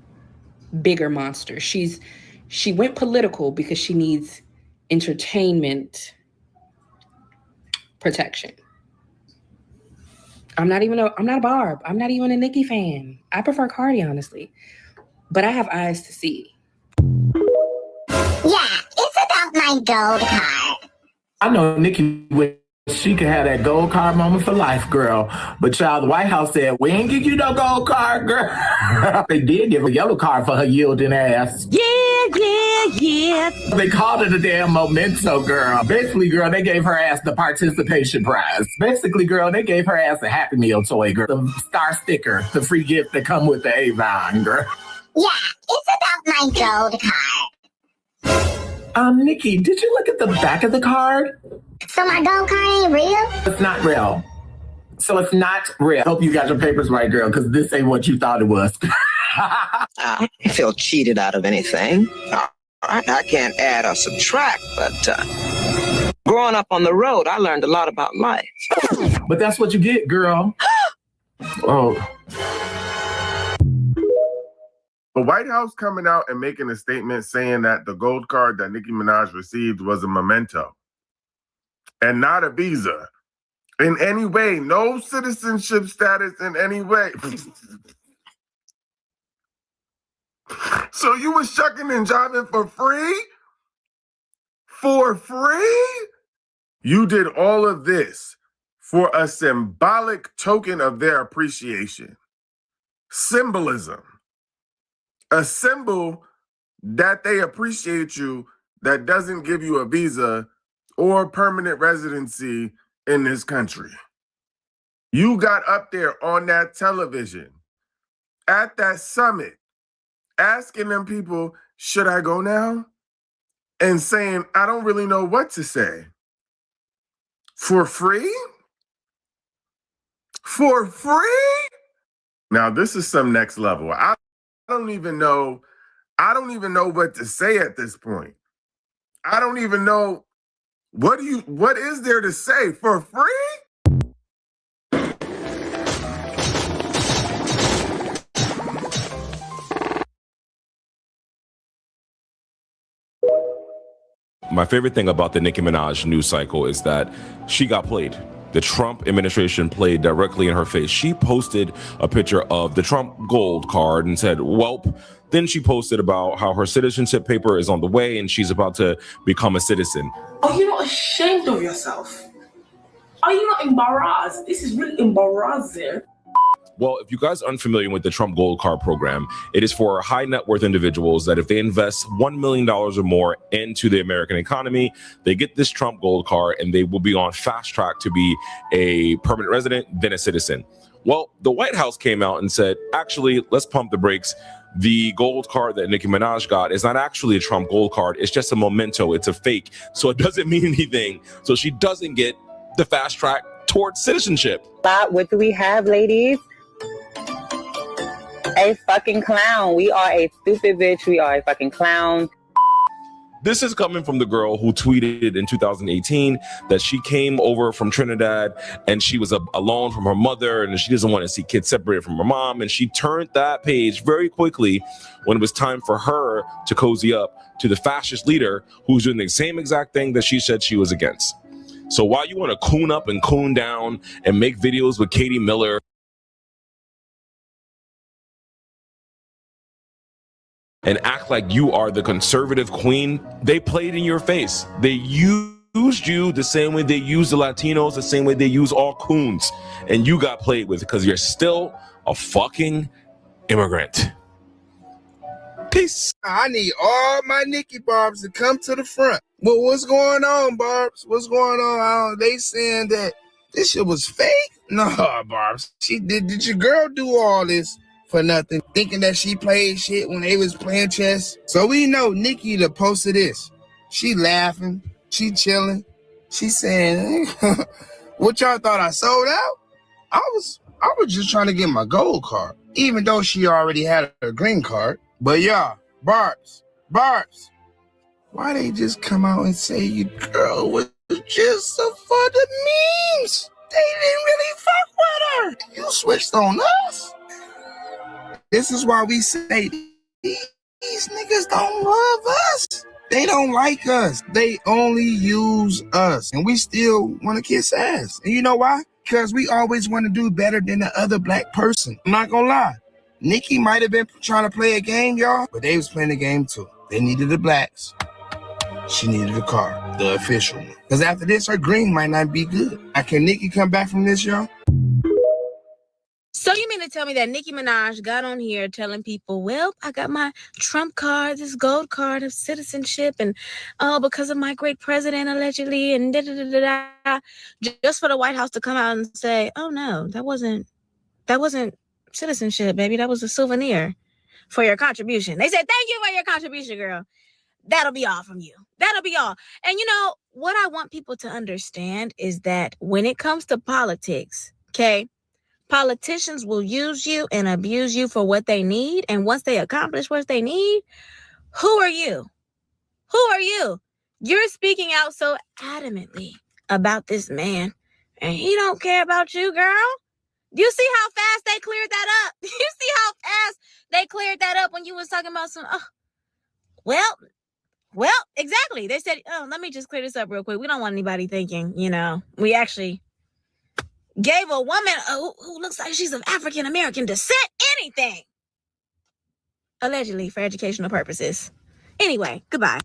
bigger monsters. She went political because she needs entertainment protection. I'm not a Barb. I'm not even a Nicki fan. I prefer Cardi, honestly. But I have eyes to see. Yeah, it's about my gold card. I know Nicki she could have that gold card moment for life, girl. But child, the White House said, we ain't give you no gold card, girl. They did give a yellow card for her yielding ass. Yeah. They called it a damn memento, girl. Basically, girl, they gave her ass the participation prize. Basically, girl, they gave her ass a Happy Meal toy, girl. The star sticker, the free gift that come with the Avon, girl. Yeah, it's about my gold card. Nicki, did you look at the back of the card? So my gold card ain't real? It's not real. So it's not real. Hope you got your papers right, girl, because this ain't what you thought it was. I don't feel cheated out of anything. I can't add or subtract, but growing up on the road, I learned a lot about life. But that's what you get, girl. Oh. The White House coming out and making a statement saying that the gold card that Nicki Minaj received was a memento and not a visa in any way, no citizenship status in any way. So you was shucking and jiving for free? For free? You did all of this for a symbolic token of their appreciation. Symbolism. A symbol that they appreciate you that doesn't give you a visa or permanent residency in this country. You got up there on that television at that summit asking them people, should I go now? And saying, I don't really know what to say. For free? For free? Now, this is some next level. I don't even know what to say at this point. I don't even know what is there to say for free? My favorite thing about the Nicki Minaj news cycle is that she got played. The Trump administration played directly in her face. She posted a picture of the Trump gold card and said, welp. Then she posted about how her citizenship paper is on the way and she's about to become a citizen. Are you not ashamed of yourself? Are you not embarrassed? This is really embarrassing. Well, if you guys are unfamiliar with the Trump Gold Card program, it is for high net worth individuals that if they invest $1 million or more into the American economy, they get this Trump Gold Card and they will be on fast track to be a permanent resident, then a citizen. Well, the White House came out and said, actually, let's pump the brakes. The gold card that Nicki Minaj got is not actually a Trump Gold Card. It's just a memento. It's a fake. So it doesn't mean anything. So she doesn't get the fast track towards citizenship. What do we have, ladies? A fucking clown. We are a stupid bitch. We are a fucking clown. This is coming from the girl who tweeted in 2018 that she came over from Trinidad and she was alone from her mother and she doesn't want to see kids separated from her mom. And she turned that page very quickly when it was time for her to cozy up to the fascist leader who's doing the same exact thing that she said she was against. So while you want to coon up and coon down and make videos with Katie Miller, and act like you are the conservative queen, they played in your face. They used you the same way they use the Latinos, the same way they use all coons. And you got played with because you're still a fucking immigrant. Peace. I need all my Nicki Barbs to come to the front. Well, what's going on, Barbs? What's going on? They saying that this shit was fake? No, Barbs. Did your girl do all this for nothing, thinking that she played shit when they was playing chess? So we know Nicki the post of this. She laughing, she chilling, she saying, what y'all thought I sold out? I was just trying to get my gold card, even though she already had her green card. But y'all, Barbs, why they just come out and say your girl was just for the memes? They didn't really fuck with her. You switched on us. This is why we say these niggas don't love us. They don't like us. They only use us. And we still want to kiss ass. And you know why? Because we always want to do better than the other black person. I'm not gonna lie. Nicki might have been trying to play a game, y'all, but they was playing a game too. They needed the blacks. She needed a card, the official one. Because after this, her green might not be good. Can Nicki come back from this, y'all? So you mean to tell me that Nicki Minaj got on here telling people, well, I got my Trump card, this gold card of citizenship, and because of my great president, allegedly, and da-da-da-da-da, just for the White House to come out and say, oh no, that wasn't citizenship, baby. That was a souvenir for your contribution. They said, thank you for your contribution, girl. That'll be all from you. That'll be all. And you know, what I want people to understand is that when it comes to politics, okay, politicians will use you and abuse you for what they need. And once they accomplish what they need, who are you? Who are you? You're speaking out so adamantly about this man, and he don't care about you, girl. You see how fast they cleared that up? You see how fast they cleared that up when you was talking about some, well, exactly. They said, oh, let me just clear this up real quick. We don't want anybody thinking, we actually gave a woman who looks like she's of African-American descent anything. Allegedly for educational purposes. Anyway, goodbye.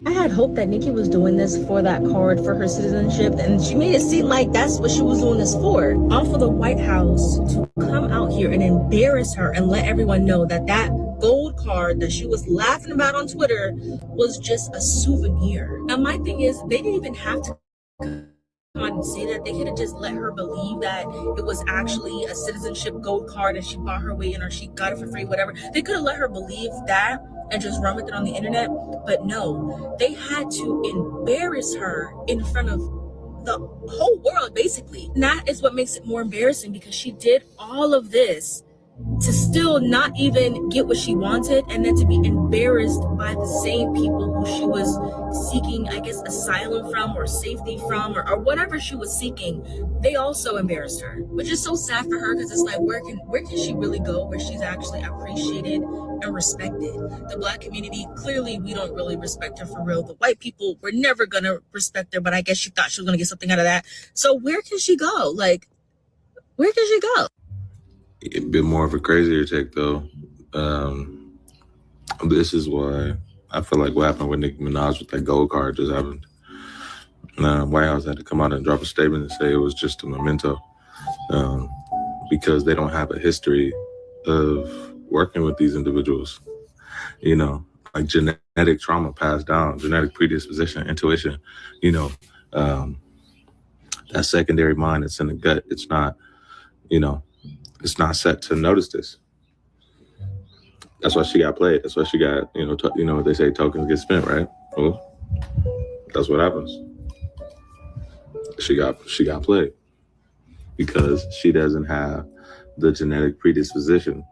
I had hoped that Nikki was doing this for that card for her citizenship, and she made it seem like that's what she was doing this for. All for the White House to come out here and embarrass her and let everyone know that that gold card that she was laughing about on Twitter was just a souvenir. Now, my thing is, they didn't even have to come out and say that. They could have just let her believe that it was actually a citizenship gold card and she bought her way in or she got it for free, whatever. They could have let her believe that and just run with it on the internet. But no, they had to embarrass her in front of the whole world, basically. And that is what makes it more embarrassing, because she did all of this to still not even get what she wanted, and then to be embarrassed by the same people who she was seeking, I guess, asylum from or safety from or whatever she was seeking. They also embarrassed her, which is so sad for her, because it's like, where can she really go where she's actually appreciated and respected? The Black community, clearly we don't really respect her for real. The white people, we're never gonna respect her, but I guess she thought she was gonna get something out of that. So where can she go? Like, where can she go? A bit more of a crazier take, though. This is why I feel like what happened with Nicki Minaj with that gold card just happened. White House had to come out and drop a statement and say it was just a memento, because they don't have a history of working with these individuals. Like genetic trauma passed down, genetic predisposition, intuition, that secondary mind that's in the gut. It's not, it's not set to notice this. That's why she got played. That's why she got, they say tokens get spent, right? Well, that's what happens. She got played because she doesn't have the genetic predisposition,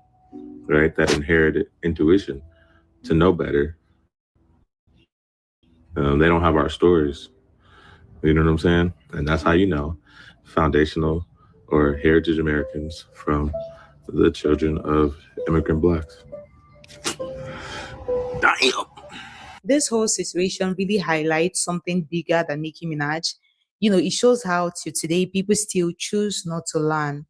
right? That inherited intuition to know better. They don't have our stories. You know what I'm saying? And that's how you know foundational or heritage Americans from the children of immigrant Blacks. Damn. This whole situation really highlights something bigger than Nicki Minaj. It shows how till today people still choose not to learn.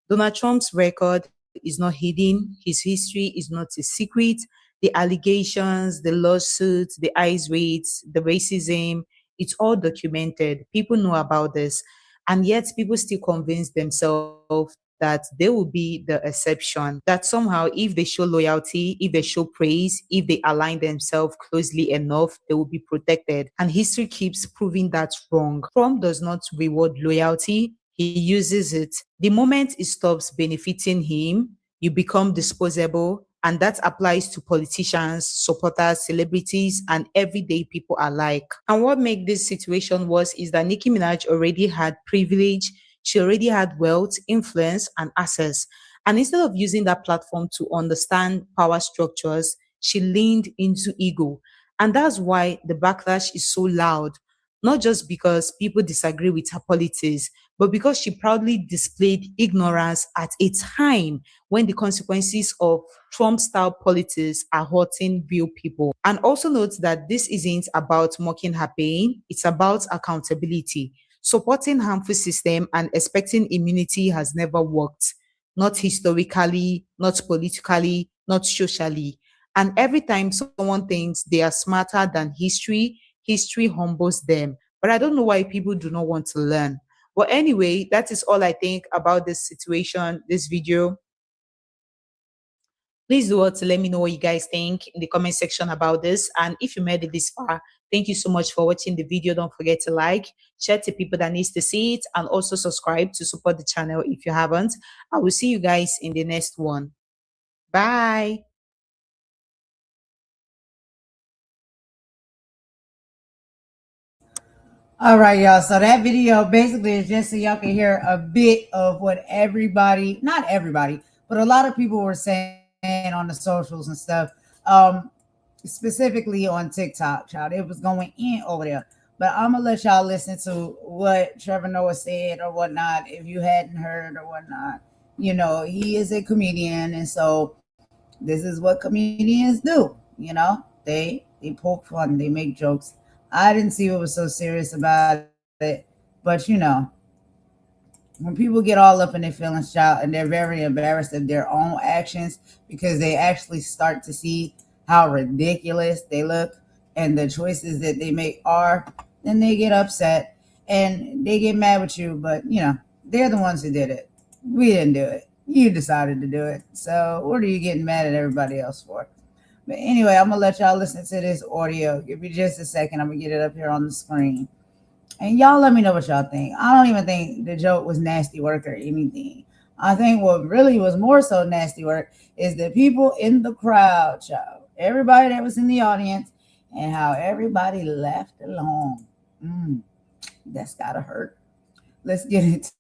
Donald Trump's record is not hidden. His history is not a secret. The allegations, the lawsuits, the ICE raids, the racism, it's all documented. People know about this. And yet people still convince themselves that they will be the exception, that somehow if they show loyalty, if they show praise, if they align themselves closely enough, they will be protected. And history keeps proving that's wrong. Trump does not reward loyalty. He uses it. The moment it stops benefiting him, you become disposable. And that applies to politicians, supporters, celebrities, and everyday people alike. And what makes this situation worse is that Nicki Minaj already had privilege. She already had wealth, influence, and access. And instead of using that platform to understand power structures, she leaned into ego. And that's why the backlash is so loud. Not just because people disagree with her politics, but because she proudly displayed ignorance at a time when the consequences of Trump-style politics are hurting real people. And also note that this isn't about mocking her pain, it's about accountability. Supporting harmful system and expecting immunity has never worked. Not historically, not politically, not socially. And every time someone thinks they are smarter than history, history humbles them. But I don't know why people do not want to learn. But anyway, that is all I think about this situation, this video. Please do what to let me know what you guys think in the comment section about this. And if you made it this far, thank you so much for watching the video. Don't forget to like, share to people that needs to see it, and also subscribe to support the channel if you haven't. I will see you guys in the next one. Bye. All right, y'all. So that video basically is just so y'all can hear a bit of what everybody, not everybody, but a lot of people were saying on the socials and stuff, specifically on TikTok, child. It was going in over there. But I'm gonna let y'all listen to what Trevor Noah said or whatnot. If you hadn't heard or whatnot, you know, he is a comedian, and so this is what comedians do. You know, they poke fun, they make jokes. I didn't see what was so serious about it, but you know, when people get all up in their feelings, child, and they're very embarrassed of their own actions because they actually start to see how ridiculous they look and the choices that they make are, then they get upset and they get mad with you. But you know, they're the ones who did it. We didn't do it. You decided to do it. So what are you getting mad at everybody else for? But anyway, I'm gonna let y'all listen to this audio. Give me just a second. I'm gonna get it up here on the screen. And y'all let me know what y'all think. I don't even think the joke was nasty work or anything. I think what really was more so nasty work is the people in the crowd, child. Everybody that was in the audience and how everybody left alone. That's gotta hurt. Let's get it.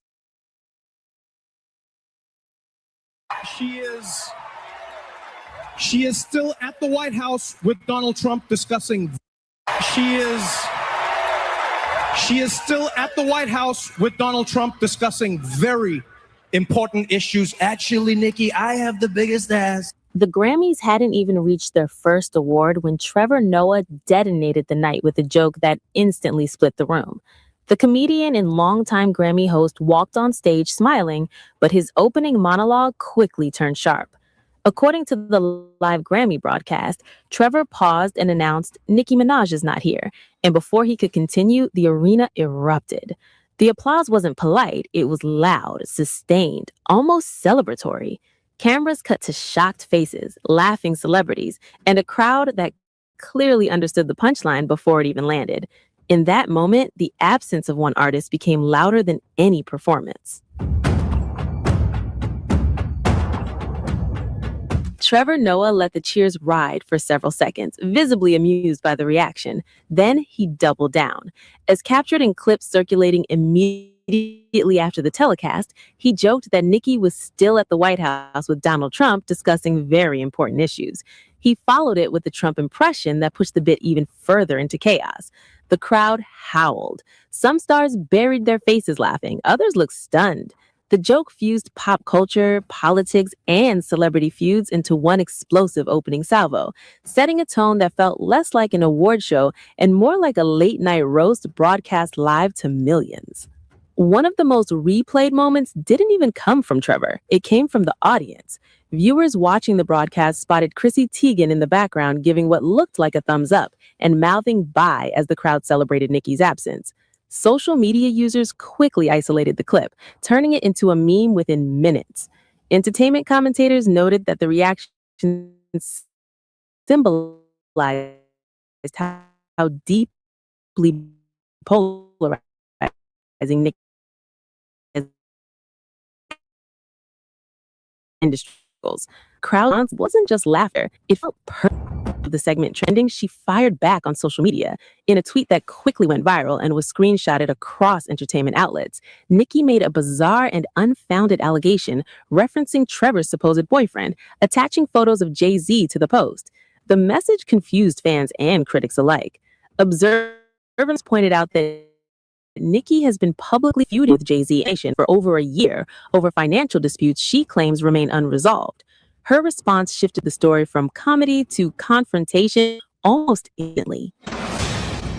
She is still at the White House with Donald Trump discussing. She is still at the White House with Donald Trump discussing very important issues. Actually, Nikki, I have the biggest ass. The Grammys hadn't even reached their first award when Trevor Noah detonated the night with a joke that instantly split the room. The comedian and longtime Grammy host walked on stage smiling, but his opening monologue quickly turned sharp. According to the live Grammy broadcast, Trevor paused and announced Nicki Minaj is not here, and before he could continue, the arena erupted. The applause wasn't polite, it was loud, sustained, almost celebratory. Cameras cut to shocked faces, laughing celebrities, and a crowd that clearly understood the punchline before it even landed. In that moment, the absence of one artist became louder than any performance. Trevor Noah let the cheers ride for several seconds, visibly amused by the reaction. Then he doubled down. As captured in clips circulating immediately after the telecast, he joked that Nicki was still at the White House with Donald Trump discussing very important issues. He followed it with the Trump impression that pushed the bit even further into chaos. The crowd howled. Some stars buried their faces laughing. Others looked stunned. The joke fused pop culture, politics, and celebrity feuds into one explosive opening salvo, setting a tone that felt less like an award show and more like a late-night roast broadcast live to millions. One of the most replayed moments didn't even come from Trevor. It came from the audience. Viewers watching the broadcast spotted Chrissy Teigen in the background giving what looked like a thumbs up and mouthing bye as the crowd celebrated Nicki's absence. Social media users quickly isolated the clip, turning it into a meme within minutes. Entertainment commentators noted that the reaction symbolized how deeply polarizing Nicki industry goals. Crowd wasn't just laughter, it felt perfect. The segment trending, she fired back on social media. In a tweet that quickly went viral and was screenshotted across entertainment outlets, Nicki made a bizarre and unfounded allegation referencing Trevor's supposed boyfriend, attaching photos of Jay-Z to the post. The message confused fans and critics alike. Observers pointed out that Nicki has been publicly feuding with Jay-Z Nation for over a year over financial disputes she claims remain unresolved. Her response shifted the story from comedy to confrontation almost instantly.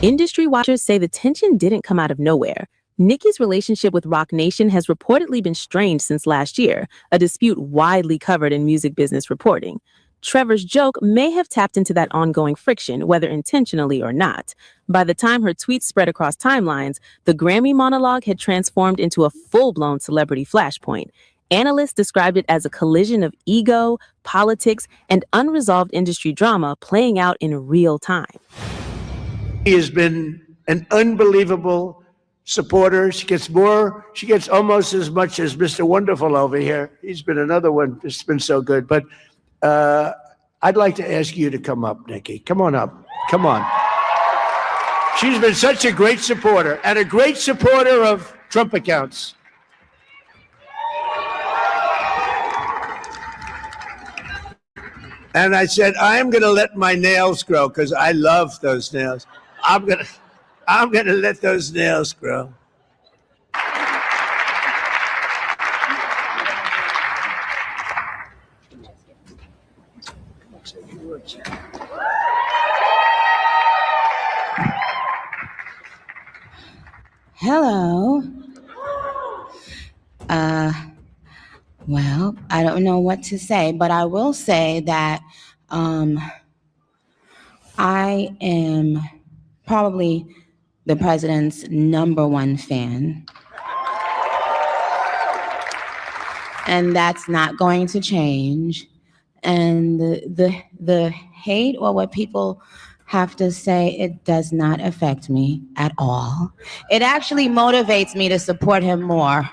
Industry watchers say the tension didn't come out of nowhere. Nicki's relationship with Roc Nation has reportedly been strained since last year, a dispute widely covered in music business reporting. Trevor's joke may have tapped into that ongoing friction, whether intentionally or not. By the time her tweets spread across timelines, the Grammy monologue had transformed into a full-blown celebrity flashpoint. Analysts described it as a collision of ego, politics, and unresolved industry drama playing out in real time. She has been an unbelievable supporter. She gets almost as much as Mr. Wonderful over here. He's been another one that's been so good. But I'd like to ask you to come up, Nicki. Come on up. Come on. She's been such a great supporter and a great supporter of Trump accounts. And I said, I'm going to let my nails grow because I love those nails. I'm going I'm going to let those nails grow. Hello. Well, I don't know what to say, but I will say that I am probably the president's #1 fan. And that's not going to change. And the hate or what people have to say, it does not affect me at all. It actually motivates me to support him more.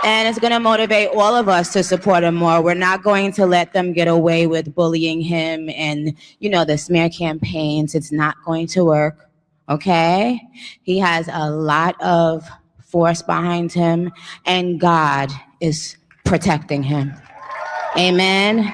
And it's going to motivate all of us to support him more. We're not going to let them get away with bullying him and, the smear campaigns. It's not going to work, okay? He has a lot of force behind him, and God is protecting him. Amen.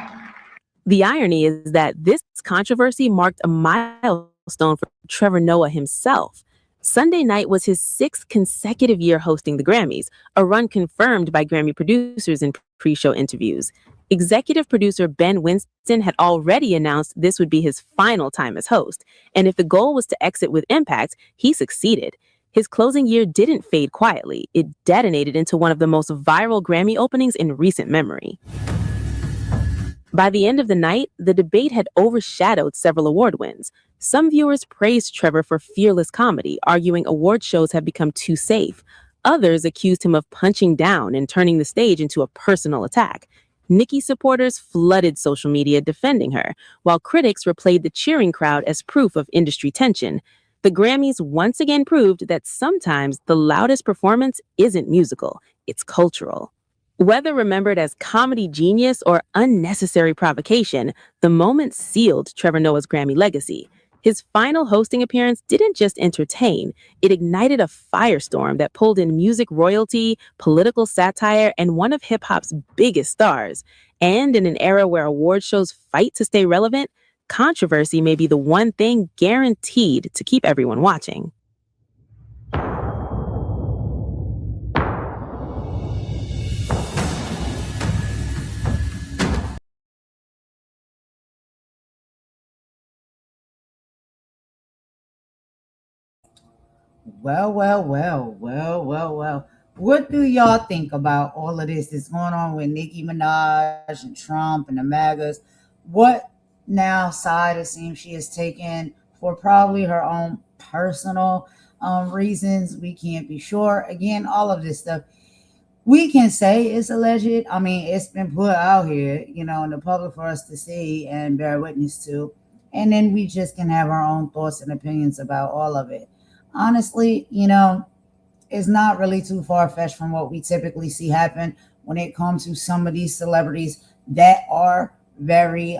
The irony is that this controversy marked a milestone for Trevor Noah himself. Sunday night was his 6th consecutive year hosting the Grammys, a run confirmed by Grammy producers in pre-show interviews. Executive producer Ben Winston had already announced this would be his final time as host, and if the goal was to exit with impact, he succeeded. His closing year didn't fade quietly. It detonated into one of the most viral Grammy openings in recent memory. By the end of the night, the debate had overshadowed several award wins. Some viewers praised Trevor for fearless comedy, arguing award shows have become too safe. Others accused him of punching down and turning the stage into a personal attack. Nicki supporters flooded social media defending her, while critics replayed the cheering crowd as proof of industry tension. The Grammys once again proved that sometimes the loudest performance isn't musical, it's cultural. Whether remembered as comedy genius or unnecessary provocation, the moment sealed Trevor Noah's Grammy legacy. His final hosting appearance didn't just entertain, it ignited a firestorm that pulled in music royalty, political satire, and one of hip-hop's biggest stars. And in an era where award shows fight to stay relevant, controversy may be the one thing guaranteed to keep everyone watching. Well. What do y'all think about all of this that's going on with Nicki Minaj and Trump and the MAGAs? What now side it seems she has taken for probably her own personal reasons? We can't be sure. Again, all of this stuff we can say it's alleged. I mean, it's been put out here, in the public for us to see and bear witness to. And then we just can have our own thoughts and opinions about all of it. Honestly, it's not really too far-fetched from what we typically see happen when it comes to some of these celebrities that are very,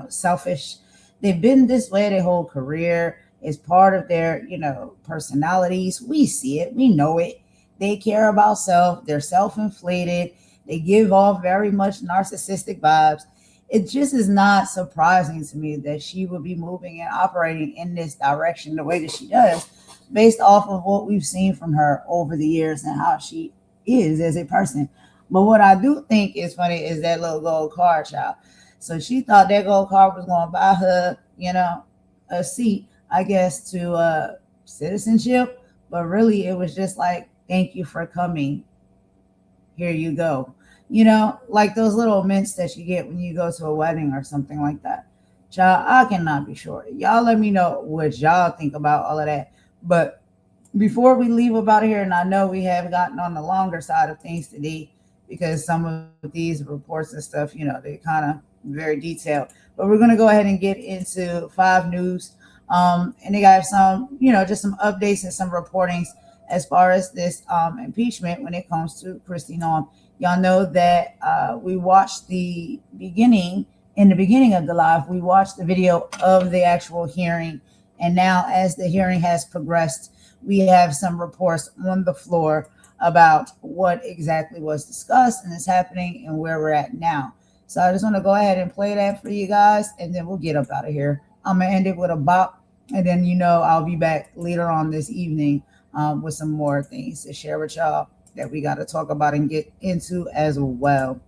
selfish. They've been this way their whole career. It's part of their, personalities. We see it. We know it. They care about self. They're self-inflated. They give off very much narcissistic vibes. It just is not surprising to me that she would be moving and operating in this direction the way that she does, based off of what we've seen from her over the years and how she is as a person. But what I do think is funny is that little gold card, child. So she thought that gold card was going to buy her, a seat, I guess, to citizenship. But really, it was just like, thank you for coming. Here you go. Like those little mints that you get when you go to a wedding or something like that. Child, I cannot be sure. Y'all let me know what y'all think about all of that. But before we leave about here, and I know we have gotten on the longer side of things today because some of these reports and stuff, they're kind of very detailed. But we're going to go ahead and get into 5 news. And they got some, just some updates and some reportings as far as this impeachment when it comes to KRISTI Noem. Y'all know that we watched in the beginning of the live, we watched the video of the actual hearing. And now as the hearing has progressed, we have some reports on the floor about what exactly was discussed and is happening and where we're at now. So I just want to go ahead and play that for you guys, and then we'll get up out of here. I'm going to end it with a bop And then, you know, I'll be back later on this evening with some more things to share with y'all that we got to talk about and get into as well.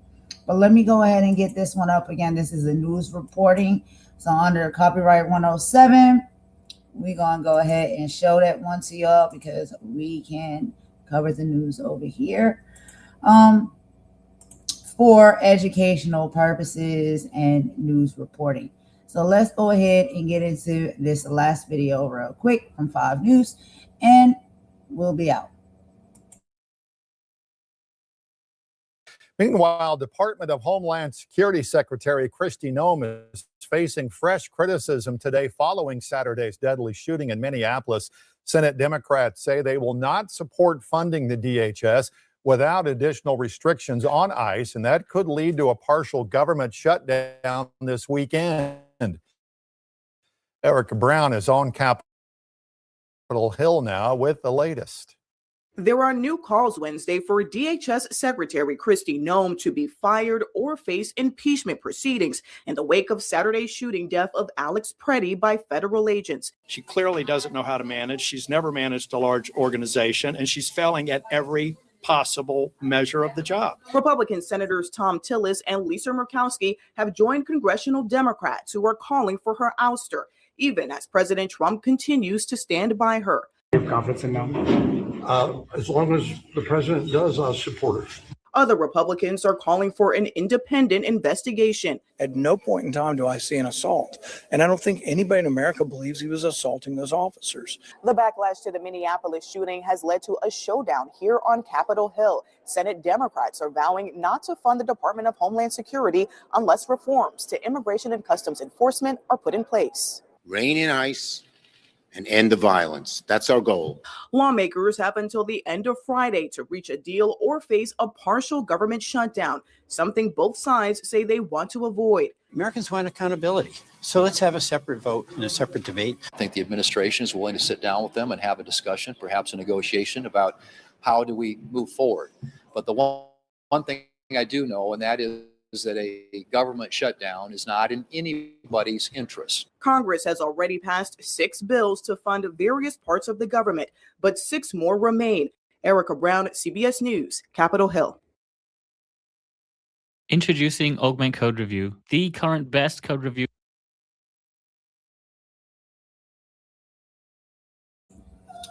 But let me go ahead and get this one up again. This is a news reporting. So under copyright 107, we're going to go ahead and show that one to y'all because we can cover the news over here for educational purposes and news reporting. So let's go ahead and get into this last video real quick from 5 News, and we'll be out. Meanwhile, Department of Homeland Security Secretary KRISTI Noem is facing fresh criticism today following Saturday's deadly shooting in Minneapolis. Senate Democrats say they will not support funding the DHS without additional restrictions on ICE, and that could lead to a partial government shutdown this weekend. Erica Brown is on Capitol Hill now with the latest. There are new calls Wednesday for DHS Secretary KRISTI Noem to be fired or face impeachment proceedings in the wake of Saturday's shooting death of Alex Preddy by federal agents. She clearly doesn't know how to manage. She's never managed a large organization, and she's failing at every possible measure of the job. Republican Senators Tom Tillis and Lisa Murkowski have joined congressional Democrats who are calling for her ouster, even as President Trump continues to stand by her. You have confidence in them? As long as the president does, I'll support it. Other Republicans are calling for an independent investigation. At no point in time do I see an assault, and I don't think anybody in America believes he was assaulting those officers. The backlash to the Minneapolis shooting has led to a showdown here on Capitol Hill. Senate Democrats are vowing not to fund the Department of Homeland Security unless reforms to immigration and customs enforcement are put in place. Rein in ICE and end the violence. That's our goal. Lawmakers have until the end of Friday to reach a deal or face a partial government shutdown, something both sides say they want to avoid. Americans want accountability. So let's have a separate vote and a separate debate. I think the administration is willing to sit down with them and have a discussion, perhaps a negotiation about how do we move forward. But the one thing I do know, and that is that a government shutdown is not in anybody's interest. Congress has already passed 6 bills to fund various parts of the government, but 6 more remain. Erica Brown, CBS News, Capitol Hill. Introducing Augment Code Review, the current best code review.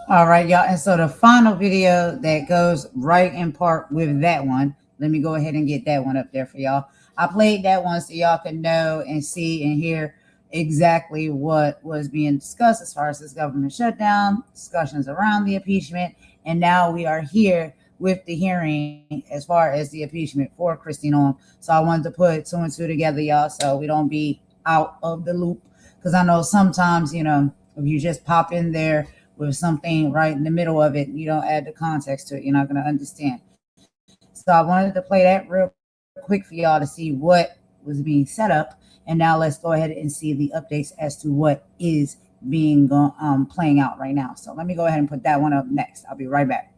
All right, y'all. And so the final video that goes right in part with that one, let me go ahead and get that one up there for y'all. I played that one so y'all can know and see and hear exactly what was being discussed as far as this government shutdown, discussions around the impeachment, and now we are here with the hearing as far as the impeachment for KRISTI Noem. So I wanted to put 2 and 2 together, y'all, so we don't be out of the loop. Because I know sometimes, you know, if you just pop in there with something right in the middle of it, you don't add the context to it, you're not going to understand. So I wanted to play that real quick for y'all to see what was being set up. And now let's go ahead and see the updates as to what is being playing out right now. So let me go ahead and put that one up next. I'll be right back.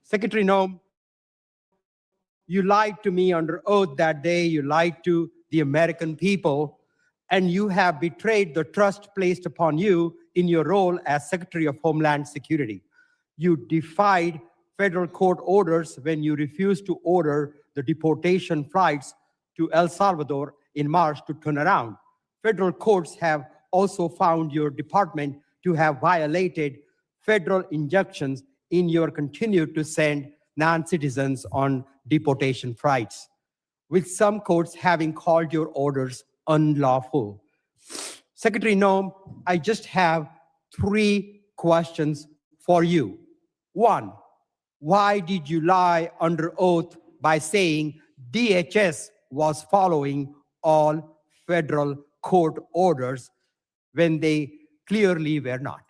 Secretary Noem, you lied to me under oath that day. You lied to the American people, and you have betrayed the trust placed upon you in your role as Secretary of Homeland Security. You defied federal court orders when you refused to order the deportation flights to El Salvador in March to turn around. Federal courts have also found your department to have violated federal injunctions in your continue to send non-citizens on deportation flights, with some courts having called your orders unlawful. Secretary Noem, I just have 3 questions for you. 1, why did you lie under oath by saying DHS was following all federal court orders when they clearly were not?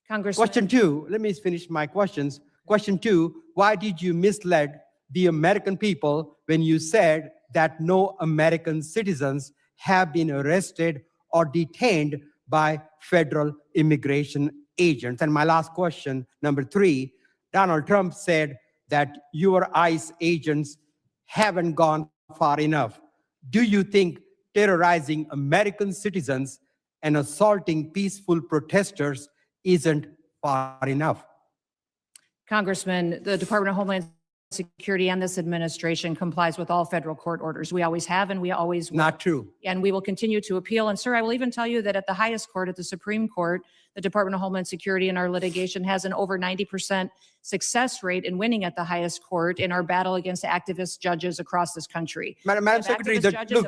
Congressman. Question 2, let me finish my questions. Question 2, why did you mislead the American people when you said that no American citizens have been arrested or detained by federal immigration agents? And my last question, number 3, Donald Trump said that your ICE agents haven't gone far enough. Do you think terrorizing American citizens and assaulting peaceful protesters isn't far enough? Congressman, the Department of Homeland Security and this administration complies with all federal court orders. We always have and we always will. Not true. And we will continue to appeal. And sir, I will even tell you that at the highest court, at the Supreme Court, the Department of Homeland Security in our litigation has an over 90% success rate in winning at the highest court in our battle against activist judges across this country. Madam Secretary,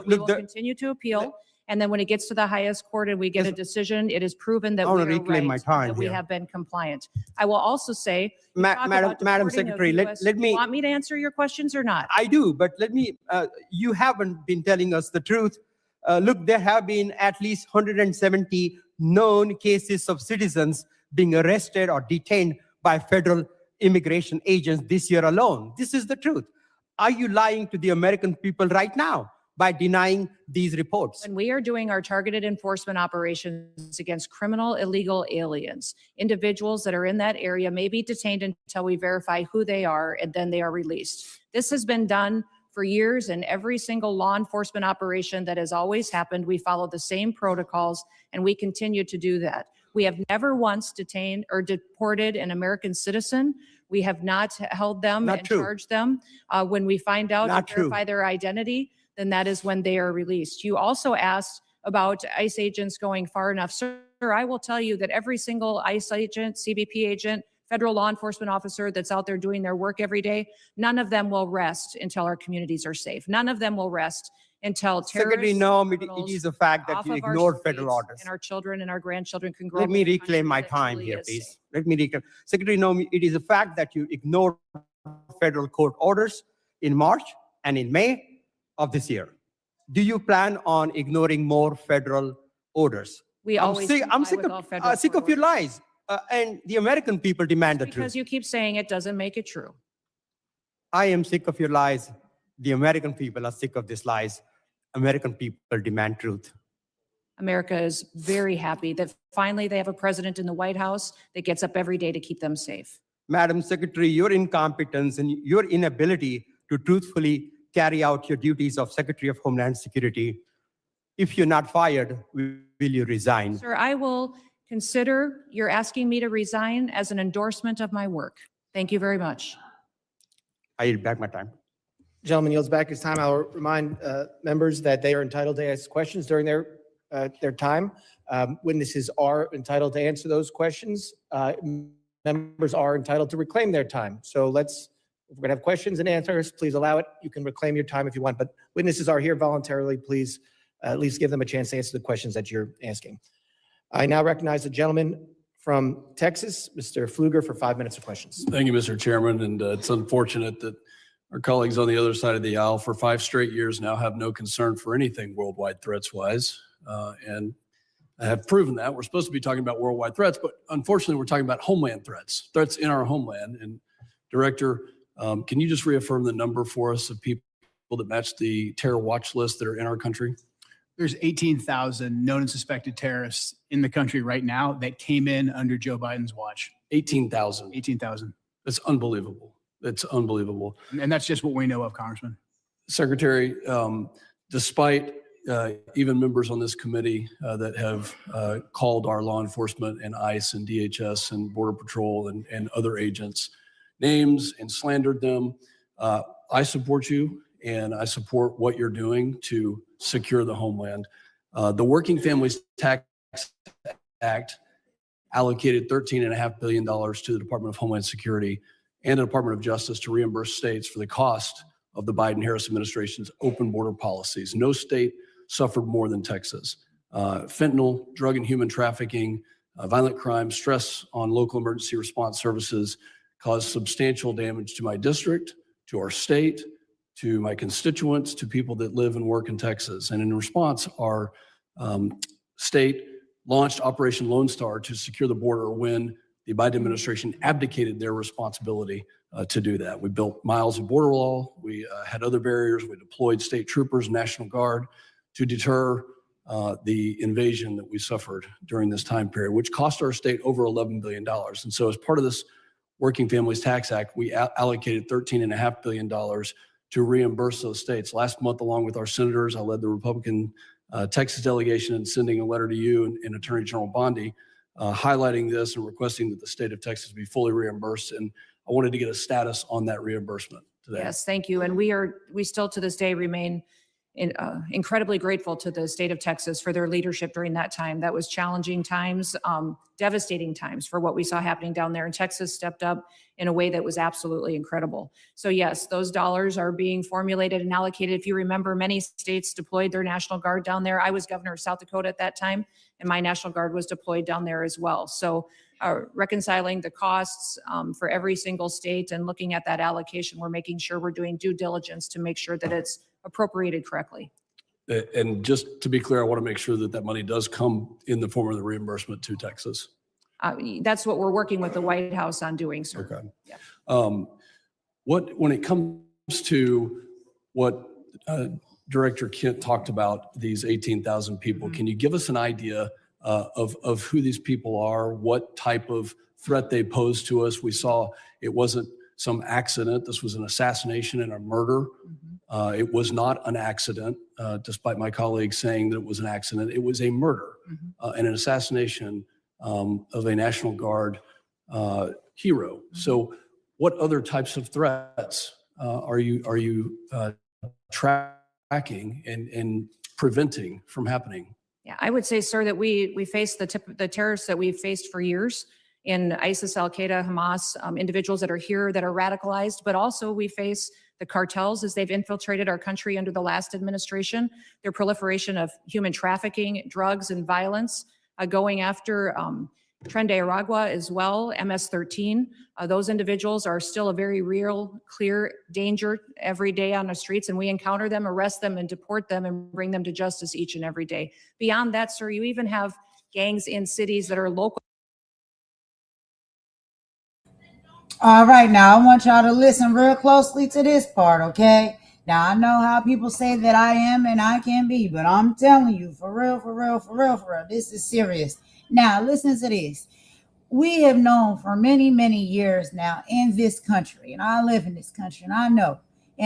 we will continue to appeal. And then when it gets to the highest court and we get a decision, it is proven that we are reclaim my right, time that we here. have been compliant. I will also say, Madam Secretary, let me. You want me to answer your questions or not? I do, but let me, you haven't been telling us the truth. Look, there have been at least 170 known cases of citizens being arrested or detained by federal immigration agents this year alone. This is the truth. Are you lying to the American people right now by denying these reports? When we are doing our targeted enforcement operations against criminal illegal aliens, individuals that are in that area may be detained until we verify who they are, and then they are released. This has been done for years, and every single law enforcement operation that has always happened, we follow the same protocols, and we continue to do that. We have never once detained or deported an American citizen. We have not held them and charged them. When we find out and verify their identity, then that is when they are released. You also asked about ICE agents going far enough. Sir, I will tell you that every single ICE agent, CBP agent, federal law enforcement officer that's out there doing their work every day, none of them will rest until our communities are safe. None of them will rest until Secretary Noem, it is a fact that you ignored federal orders. And our children and our grandchildren can grow Let up me in a reclaim my country that time truly here, is please. safe. Let me reclaim. Secretary Noem, it is a fact that you ignored federal court orders in March and in May of this year. Do you plan on ignoring more federal orders? We always I'm comply with all federal sick court of your lies, and the American people demand the truth. Because you keep saying it doesn't make it true. I am sick of your lies. The American people are sick of these lies. American people demand truth. America is very happy that finally they have a president in the White House that gets up every day to keep them safe. Madam Secretary, your incompetence and your inability to truthfully carry out your duties of Secretary of Homeland Security, if you're not fired, will you resign? Sir, I will consider your asking me to resign as an endorsement of my work. Thank you very much. I yield back my time. Gentleman yields back his time. I'll remind members that they are entitled to ask questions during their time. Witnesses are entitled to answer those questions. Members are entitled to reclaim their time. So if we're going to have questions and answers, please allow it. You can reclaim your time if you want, but witnesses are here voluntarily. Please at least give them a chance to answer the questions that you're asking. I now recognize the gentleman from Texas, Mr. Pfluger, for 5 minutes of questions. Thank you, Mr. Chairman. And it's unfortunate that our colleagues on the other side of the aisle for 5 straight years now have no concern for anything worldwide threats-wise. And I have proven that. We're supposed to be talking about worldwide threats, but unfortunately, we're talking about homeland threats in our homeland. And Director, can you just reaffirm the number for us of people that match the terror watch list that are in our country? There's 18,000 known and suspected terrorists in the country right now that came in under Joe Biden's watch. 18,000. 18,000. That's unbelievable. It's unbelievable. And that's just what we know of, Congressman. Secretary, despite even members on this committee that have called our law enforcement and ICE and DHS and Border Patrol and other agents names and slandered them, I support you, and I support what you're doing to secure the homeland. The Working Families Tax Act allocated $13.5 billion to the Department of Homeland Security and the Department of Justice to reimburse states for the cost of the Biden-Harris administration's open border policies. No state suffered more than Texas. Fentanyl, drug and human trafficking, violent crime, stress on local emergency response services caused substantial damage to my district, to our state, to my constituents, to people that live and work in Texas. And in response, our state launched Operation Lone Star to secure the border when the Biden administration abdicated their responsibility to do that. We built miles of border wall. We had other barriers. We deployed state troopers, National Guard to deter the invasion that we suffered during this time period, which cost our state over $11 billion. And so as part of this Working Families Tax Act, we allocated $13.5 billion to reimburse those states. Last month, along with our senators, I led the Republican Texas delegation in sending a letter to you and Attorney General Bondi highlighting this and requesting that the state of Texas be fully reimbursed. And I wanted to get a status on that reimbursement today. Yes, thank you. And we still to this day remain incredibly grateful to the state of Texas for their leadership during that time. That was challenging times, devastating times for what we saw happening down there. And Texas stepped up in a way that was absolutely incredible. So yes, those dollars are being formulated and allocated. If you remember, many states deployed their National Guard down there. I was governor of South Dakota at that time, and my National Guard was deployed down there as well. So reconciling the costs for every single state and looking at that allocation, we're making sure we're doing due diligence to make sure that it's appropriated correctly. And just to be clear, I want to make sure that that money does come in the form of the reimbursement to Texas. That's what we're working with the White House on doing, sir. Okay. Yeah. When it comes to what Director Kent talked about, these 18,000 people, can you give us an idea of who these people are, what type of threat they pose to us? We saw it wasn't some accident. This was an assassination and a murder. It was not an accident, despite my colleagues saying that it was an accident. It was a murder and an assassination of a National Guard hero. So what other types of threats are you tracking and preventing from happening? Yeah, I would say, sir, that we face the terrorists that we've faced for years in ISIS, Al-Qaeda, Hamas, individuals that are here that are radicalized, but also we face the cartels as they've infiltrated our country under the last administration, their proliferation of human trafficking, drugs, and violence, going after Tren de Aragua as well, MS-13. Those individuals are still a very real, clear danger every day on the streets, and we encounter them, arrest them, and deport them and bring them to justice each and every day. Beyond that, sir, you even have gangs in cities that are local. All right, now I want y'all to listen real closely to this part, okay? Now I know how people say that I am and I can be, but I'm telling you, for real, this is serious. Now listen to this. We have known for many, many years now in this country, and I live in this country, and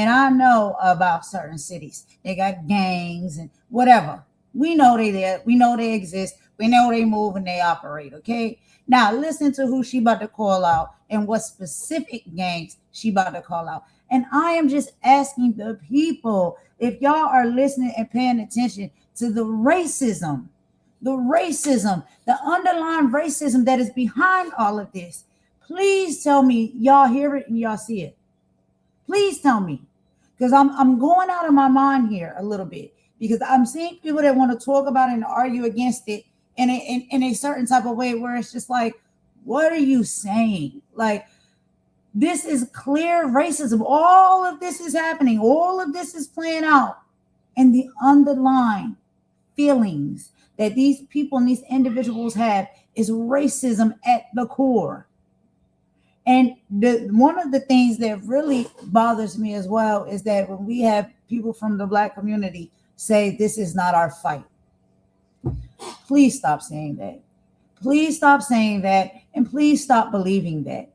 I know about certain cities. They got gangs and whatever. We know they there. We know they exist. We know they move and they operate, okay? Now listen to who she about to call out and what specific gangs she about to call out. And I am just asking the people, if y'all are listening and paying attention to the racism, the underlying racism that is behind all of this, please tell me y'all hear it and y'all see it. Please tell me, because I'm going out of my mind here a little bit, because I'm seeing people that want to talk about it and argue against it in a certain type of way where it's just like, what are you saying? Like, this is clear racism. All of this is happening. All of this is playing out. And the underlying feelings that these people and these individuals have is racism at the core. And one of the things that really bothers me as well is that when we have people from the Black community say this is not our fight, please stop saying that. Please stop saying that, and please stop believing that.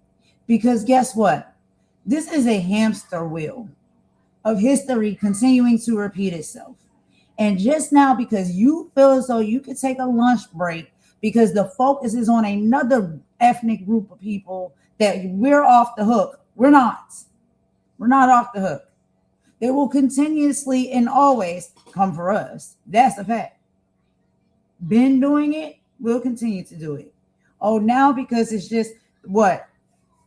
Because guess what? This is a hamster wheel of history continuing to repeat itself. And just now, because you feel as though you could take a lunch break because the focus is on another ethnic group of people, that we're off the hook. We're not. We're not off the hook. They will continuously and always come for us. That's a fact. Been doing it, we'll continue to do it. Oh, now because it's just what?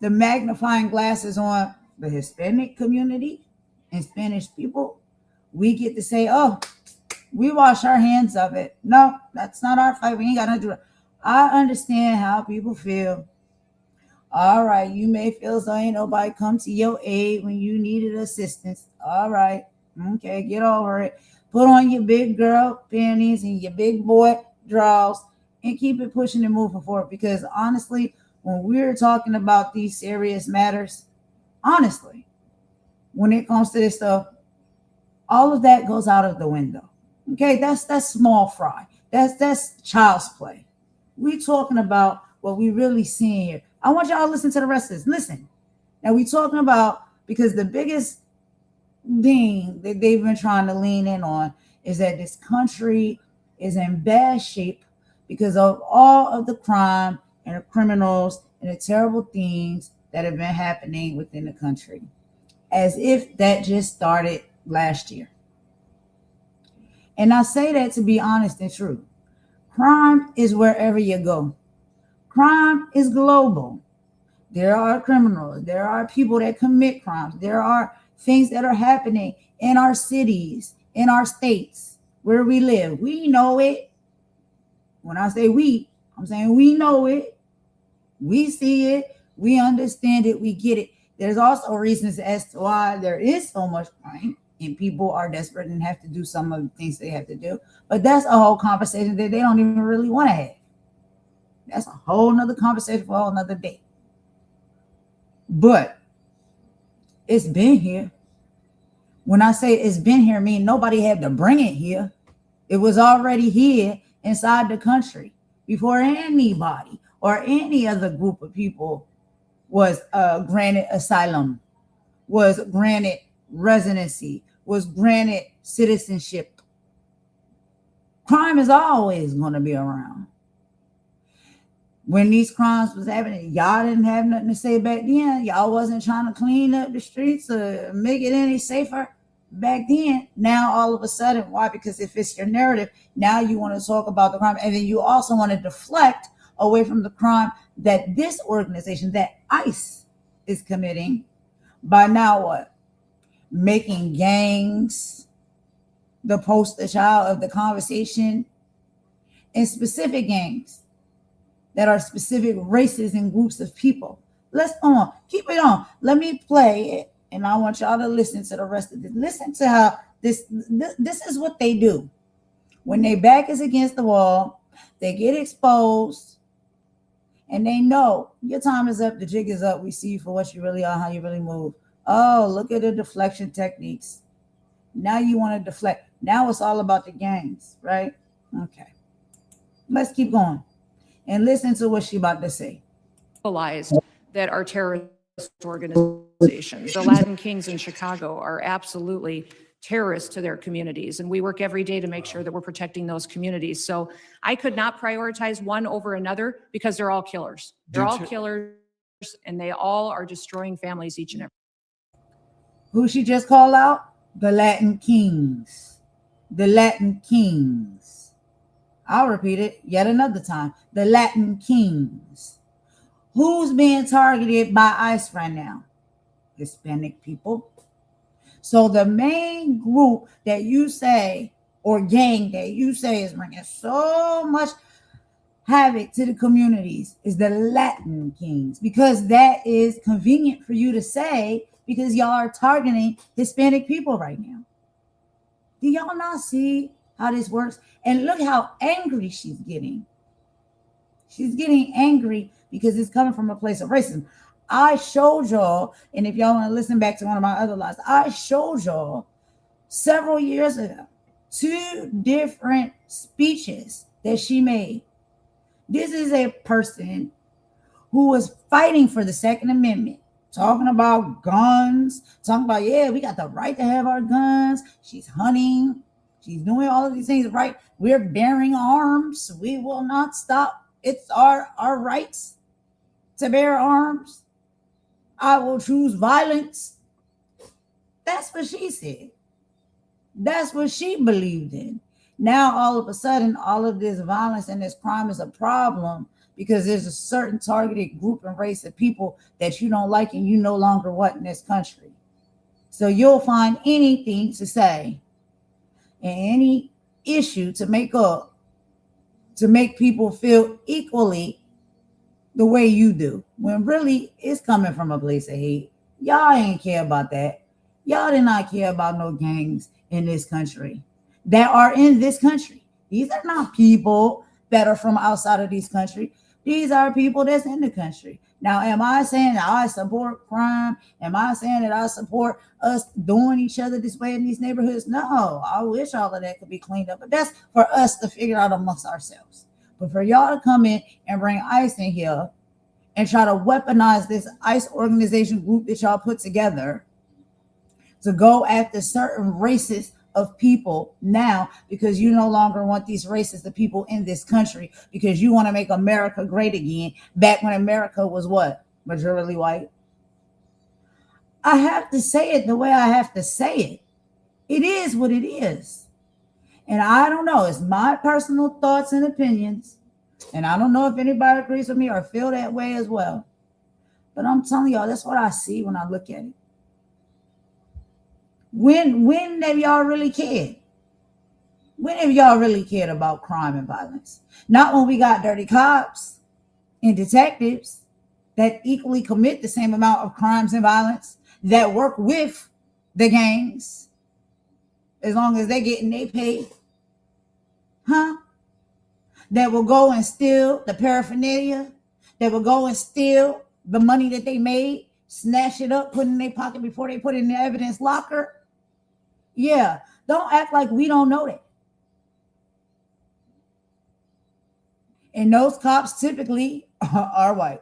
The magnifying glasses on the Hispanic community and Spanish people, we get to say, oh, we wash our hands of it. No, that's not our fight. We ain't got nothing to do. I understand how people feel. All right, you may feel as though ain't nobody come to your aid when you needed assistance. All right, okay, get over it. Put on your big girl panties and your big boy draws and keep it pushing and moving forward. Because honestly, when we're talking about these serious matters, honestly, when it comes to this stuff, all of that goes out of the window. Okay, that's small fry. That's child's play. We talking about what we really seeing here. I want y'all to listen to the rest of this. Listen. Now we talking about, because the biggest thing that they've been trying to lean in on is that this country is in bad shape because of all of the crime and the criminals and the terrible things that have been happening within the country. As if that just started last year. And I say that to be honest and true. Crime is wherever you go. Crime is global. There are criminals. There are people that commit crimes. There are things that are happening in our cities, in our states, where we live. We know it. When I say we, I'm saying we know it. We see it. We understand it. We get it. There's also reasons as to why there is so much crime and people are desperate and have to do some of the things they have to do. But that's a whole conversation that they don't even really want to have. That's a whole nother conversation for a whole nother day. But it's been here. When I say it's been here, I mean nobody had to bring it here. It was already here inside the country before anybody or any other group of people was granted asylum, was granted residency, was granted citizenship. Crime is always going to be around. When these crimes was happening, y'all didn't have nothing to say back then. Y'all wasn't trying to clean up the streets or make it any safer back then. Now, all of a sudden, why? Because if it's your narrative, now you want to talk about the crime. And then you also want to deflect away from the crime that this organization, that ICE, is committing by now what? Making gangs the poster child of the conversation, and specific gangs that are specific races and groups of people. Let's keep it on. Let me play it, and I want y'all to listen to the rest of this. Listen to how this is what they do. When their back is against the wall, they get exposed, and they know your time is up, the jig is up. We see you for what you really are, how you really move. Oh, look at the deflection techniques. Now you want to deflect. Now it's all about the gangs, right? Okay. Let's keep going and listen to what she about to say. That are terrorist organizations. The Latin Kings in Chicago are absolutely terrorists to their communities, and we work every day to make sure that we're protecting those communities. So I could not prioritize one over another because they're all killers. They're all killers, and they all are destroying families each and every. Who she just called out? The Latin Kings. The Latin Kings. I'll repeat it yet another time. The Latin Kings. Who's being targeted by ICE right now? Hispanic people. So the main group that you say, or gang that you say is bringing so much havoc to the communities, is the Latin Kings, because that is convenient for you to say, because y'all are targeting Hispanic people right now. Do y'all not see how this works? And look how angry she's getting. She's getting angry because it's coming from a place of racism. I showed y'all, and if y'all want to listen back to one of my other lives, I showed y'all several years ago 2 different speeches that she made. This is a person who was fighting for the Second Amendment talking about guns, talking about, yeah, we got the right to have our guns. She's hunting. She's doing all of these things, right? We're bearing arms. We will not stop. It's our rights to bear arms. I will choose violence. That's what she said. That's what she believed in. Now, all of a sudden, all of this violence and this crime is a problem because there's a certain targeted group and race of people that you don't like and you no longer want in this country. So you'll find anything to say and any issue to make up to make people feel equally the way you do, when really it's coming from a place of hate. Y'all ain't care about that. Y'all did not care about no gangs in this country that are in this country. These are not people that are from outside of this country. These are people that's in the country. Now, am I saying that I support crime? Am I saying that I support us doing each other this way in these neighborhoods? No, I wish all of that could be cleaned up, but that's for us to figure out amongst ourselves. But for y'all to come in and bring ICE in here and try to weaponize this ICE organization group that y'all put together to go after certain races of people now because you no longer want these races, the people in this country, because you want to make America great again, back when America was what? Majority white. I have to say it the way I have to say it. It is what it is. And I don't know. It's my personal thoughts and opinions. And I don't know if anybody agrees with me or feel that way as well. But I'm telling y'all, that's what I see when I look at it. When have y'all really cared? When have y'all really cared about crime and violence? Not when we got dirty cops and detectives that equally commit the same amount of crimes and violence, that work with the gangs, as long as they're getting their pay. Huh? That will go and steal the paraphernalia, that will go and steal the money that they made, snatch it up, put it in their pocket before they put it in the evidence locker. Yeah, don't act like we don't know that. And those cops typically are white.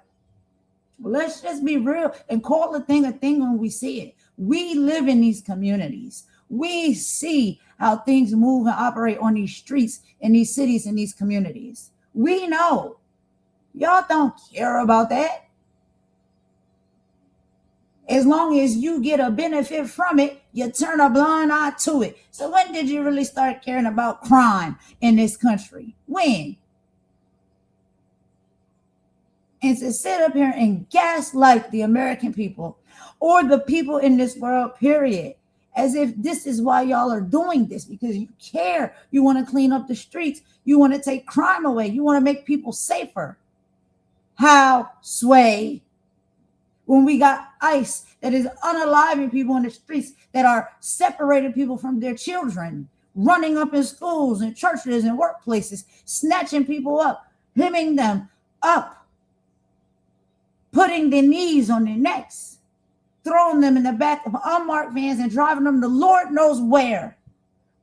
Let's just be real and call a thing when we see it. We live in these communities. We see how things move and operate on these streets, in these cities, in these communities. We know. Y'all don't care about that. As long as you get a benefit from it, you turn a blind eye to it. So when did you really start caring about crime in this country? When? And to sit up here and gaslight the American people or the people in this world, period, as if this is why y'all are doing this, because you care. You want to clean up the streets. You want to take crime away. You want to make people safer. How, Sway, when we got ICE that is unaliving people in the streets, that are separating people from their children, running up in schools and churches and workplaces, snatching people up, hemming them up, putting their knees on their necks, throwing them in the back of unmarked vans and driving them to Lord knows where,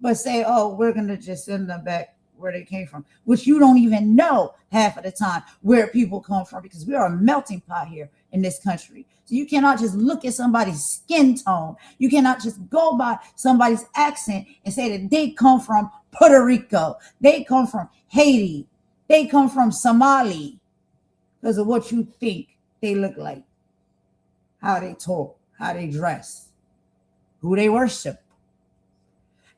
but say, oh, we're going to just send them back where they came from, which you don't even know half of the time where people come from, because we are a melting pot here in this country. So you cannot just look at somebody's skin tone. You cannot just go by somebody's accent and say that they come from Puerto Rico, they come from Haiti, they come from Somali, because of what you think they look like, how they talk, how they dress, who they worship.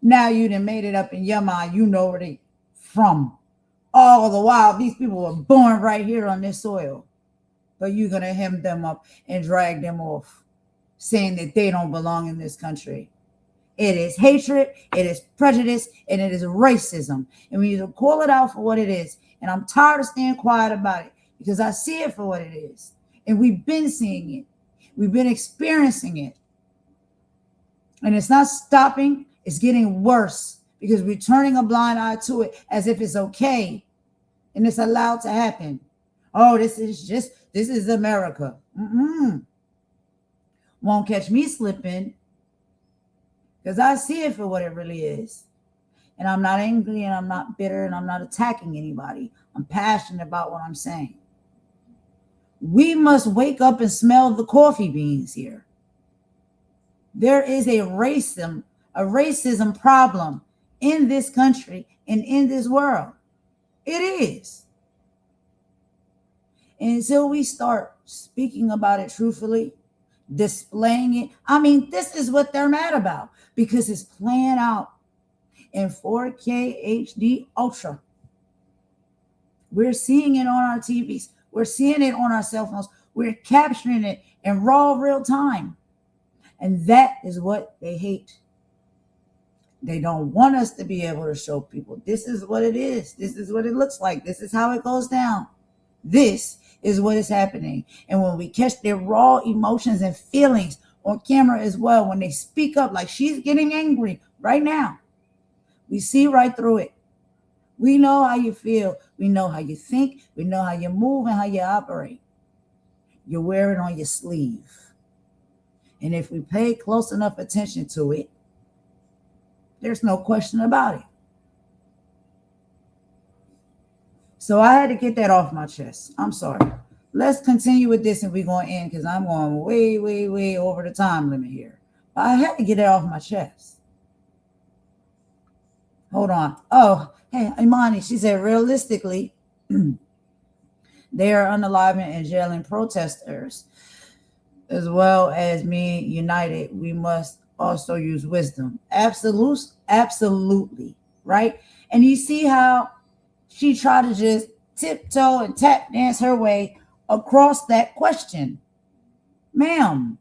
Now you done made it up in your mind, you know where they from. All the while, these people were born right here on this soil. But you're going to hem them up and drag them off, saying that they don't belong in this country. It is hatred, it is prejudice, and it is racism. And we need to call it out for what it is. And I'm tired of staying quiet about it, because I see it for what it is. And we've been seeing it. We've been experiencing it. And it's not stopping. It's getting worse, because we're turning a blind eye to it as if it's okay and it's allowed to happen. Oh, this is America. Won't catch me slipping, because I see it for what it really is. And I'm not angry, and I'm not bitter, and I'm not attacking anybody. I'm passionate about what I'm saying. We must wake up and smell the coffee beans here. There is a racism problem in this country and in this world. It is. And until we start speaking about it truthfully, displaying it, I mean, this is what they're mad about because it's playing out in 4K HD Ultra. We're seeing it on our TVs. We're seeing it on our cell phones. We're capturing it in raw real time. And that is what they hate. They don't want us to be able to show people this is what it is. This is what it looks like. This is how it goes down. This is what is happening. And when we catch their raw emotions and feelings on camera as well, when they speak up like she's getting angry right now, we see right through it. We know how you feel. We know how you think. We know how you move and how you operate. You wear it on your sleeve. And if we pay close enough attention to it, there's no question about it. So I had to get that off my chest. I'm sorry. Let's continue with this and we're going to end because I'm going way, way, way over the time limit here. But I had to get it off my chest. Hold on. Oh, hey, Imani, she said, realistically, they are unaliving and jailing protesters as well as being united. We must also use wisdom. Absolutely. Right? And you see how she tried to just tiptoe and tap dance her way across that question. Ma'am,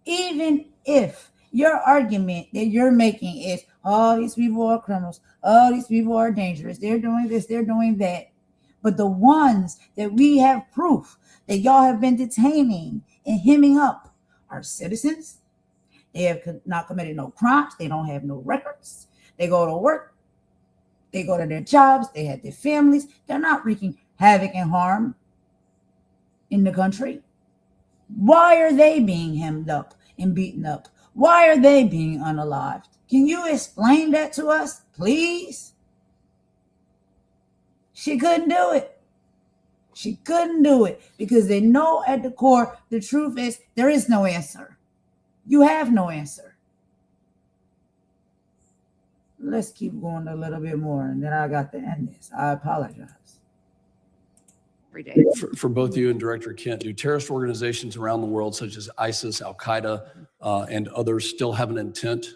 even if your argument that you're making is, oh, these people are criminals, oh, these people are dangerous, they're doing this, they're doing that. But the ones that we have proof that y'all have been detaining and hemming up are citizens. They have not committed no crimes. They don't have no records. They go to work. They go to their jobs. They have their families. They're not wreaking havoc and harm in the country. Why are they being hemmed up and beaten up? Why are they being unalived? Can you explain that to us, please? She couldn't do it. She couldn't do it because they know at the core, the truth is there is no answer. You have no answer. Let's keep going a little bit more and then I got to end this. I apologize. Every day. For both you and Director Kent, do terrorist organizations around the world, such as ISIS, Al-Qaeda, and others, still have an intent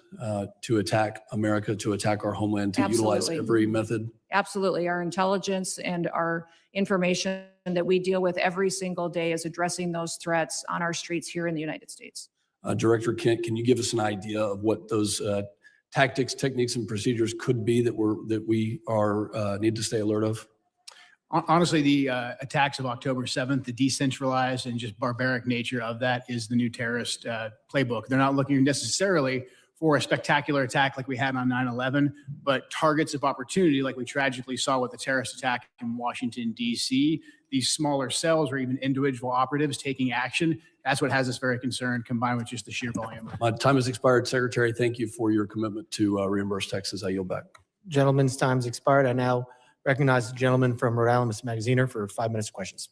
to attack America, to attack our homeland, to utilize every method? Absolutely. Our intelligence and our information that we deal with every single day is addressing those threats on our streets here in the United States. Director Kent, can you give us an idea of what those tactics, techniques, and procedures could be that we need to stay alert of? Honestly, the attacks of October 7th, the decentralized and just barbaric nature of that is the new terrorist playbook. They're not looking necessarily for a spectacular attack like we had on 9/11, but targets of opportunity like we tragically saw with the terrorist attack in Washington, D.C., these smaller cells or even individual operatives taking action. That's what has us very concerned, combined with just the sheer volume. My time has expired. Secretary, thank you for your commitment to reimburse Texas. I yield back. Gentleman's time's expired. I now recognize the gentleman from Rhode Island, Mr. Magaziner, for 5 minutes of questions.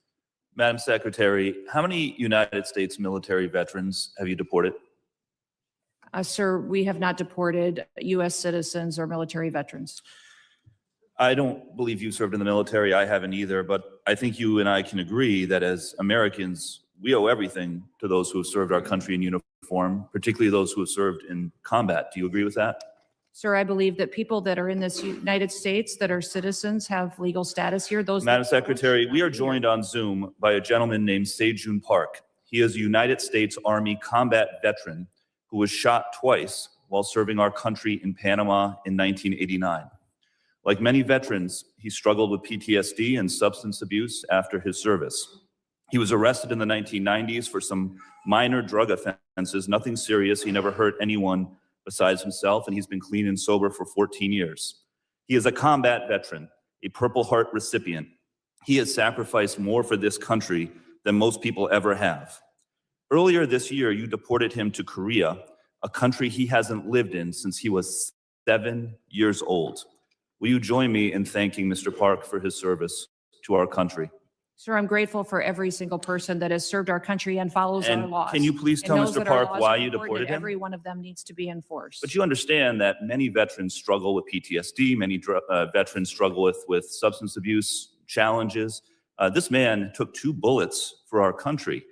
Madam Secretary, how many United States military veterans have you deported? Sir, we have not deported U.S. citizens or military veterans. I don't believe you served in the military. I haven't either, but I think you and I can agree that as Americans, we owe everything to those who have served our country in uniform, particularly those who have served in combat. Do you agree with that? Sir, I believe that people that are in this United States that are citizens have legal status here. Madam Secretary, we are joined on Zoom by a gentleman named Se-Jun Park. He is a United States Army combat veteran who was shot twice while serving our country in Panama in 1989. Like many veterans, he struggled with PTSD and substance abuse after his service. He was arrested in the 1990s for some minor drug offenses, nothing serious. He never hurt anyone besides himself, and he's been clean and sober for 14 years. He is a combat veteran, a Purple Heart recipient. He has sacrificed more for this country than most people ever have. Earlier this year, you deported him to Korea, a country he hasn't lived in since he was 7 years old. Will you join me in thanking Mr. Park for his service to our country? Sir, I'm grateful for every single person that has served our country and follows our And laws. can you please and tell knows Mr. that our Park laws why are you important deported and him? every one of them needs to be enforced. But you understand that many veterans struggle with PTSD, many veterans struggle with substance abuse challenges. This man took 2 bullets for our country.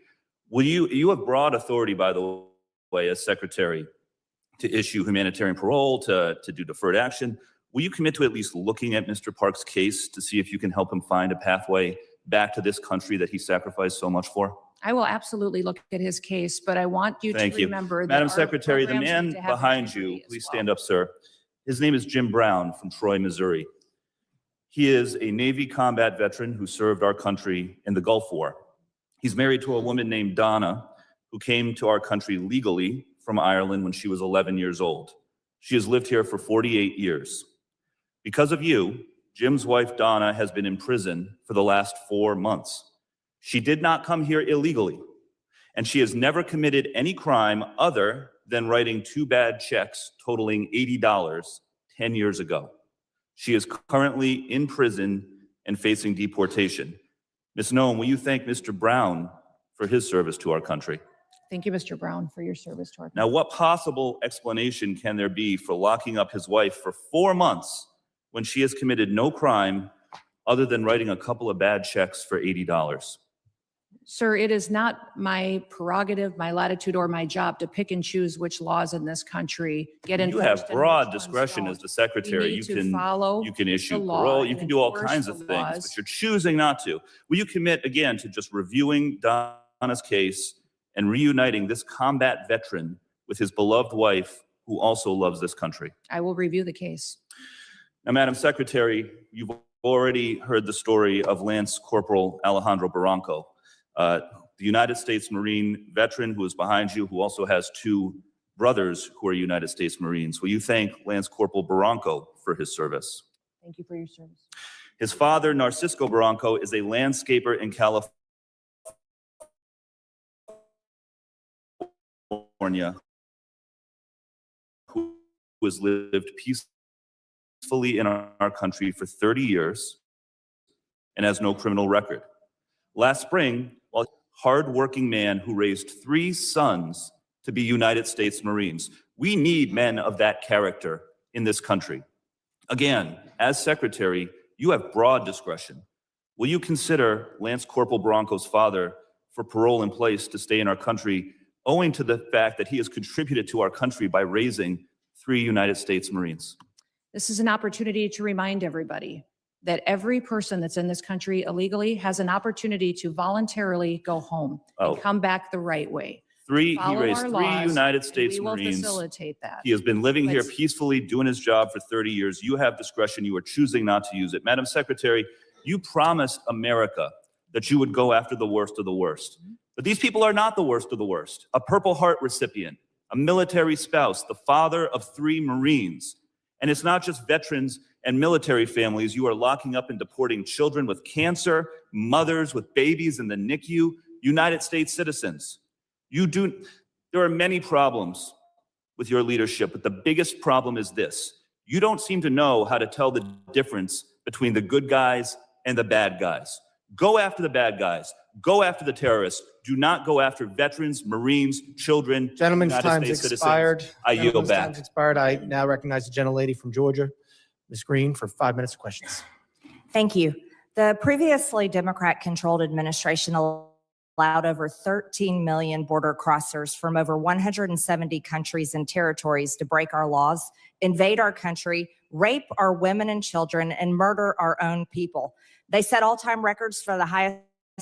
You have broad authority, by the way, as Secretary, to issue humanitarian parole, to do deferred action. Will you commit to at least looking at Mr. Park's case to see if you can help him find a pathway back to this country that he sacrificed so much for? I will absolutely look at his case, but I want you Thank to you. remember that Madam our Secretary, the programs man need to have behind integrity you, as please well. stand up, sir. His name is Jim Brown from Troy, Missouri. He is a Navy combat veteran who served our country in the Gulf War. He's married to a woman named Donna, who came to our country legally from Ireland when she was 11 years old. She has lived here for 48 years. Because of you, Jim's wife, Donna, has been in prison for the last 4 months. She did not come here illegally, and she has never committed any crime other than writing 2 bad checks totaling $80 10 years ago. She is currently in prison and facing deportation. Ms. Noem, will you thank Mr. Brown for his service to our country? Thank you, Mr. Brown, for your service to our country. Now, what possible explanation can there be for locking up his wife for 4 months when she has committed no crime other than writing a couple of bad checks for $80? Sir, it is not my prerogative, my latitude, or my job to pick and choose which laws in this country get enforced. You have and broad which ones discretion don't. as the secretary. We need to follow You can issue the law parole, you and can do all enforce kinds the of things, laws. but you're choosing not to. Will you commit again to just reviewing Donna's case and reuniting this combat veteran with his beloved wife, who also loves this country? I will review the case. Now, Madam Secretary, you've already heard the story of Lance Corporal Alejandro Barranco, the United States Marine veteran who is behind you, who also has 2 brothers who are United States Marines. Will you thank Lance Corporal Barranco for his service? Thank you for your service. His father, Narcisco Barranco, is a landscaper in California who has lived peacefully in our country for 30 years and has no criminal record. Last spring, while a hardworking man who raised 3 sons to be United States Marines. We need men of that character in this country. Again, as Secretary, you have broad discretion. Will you consider Lance Corporal Barranco's father for parole in place to stay in our country, owing to the fact that he has contributed to our country by raising 3 United States Marines? This is an opportunity to remind everybody that every person that's in this country illegally has an opportunity to voluntarily go home and come back the right way. He Follow raised our 3 laws, United States we will Marines. facilitate that. He has been living here Let's- peacefully, doing his job for 30 years. You have discretion. You are choosing not to use it. Madam Secretary, you promised America that you would go after the worst of the worst. But these people are not the worst of the worst. A Purple Heart recipient, a military spouse, the father of 3 Marines. And it's not just veterans and military families. You are locking up and deporting children with cancer, mothers with babies in the NICU, United States citizens. There are many problems with your leadership, but the biggest problem is this. You don't seem to know how to tell the difference between the good guys and the bad guys. Go after the bad guys. Go after the terrorists. Do not go after veterans, Marines, children, Gentleman's United time's States citizens. expired. I yield Gentleman's back. time's expired. I now recognize the gentlelady from Georgia, Ms. Green, for 5 minutes of questions. Thank you. The previously Democrat-controlled administration allowed over 13 million border crossers from over 170 countries and territories to break our laws, invade our country, rape our women and children, and murder our own people. They set all-time records for the highest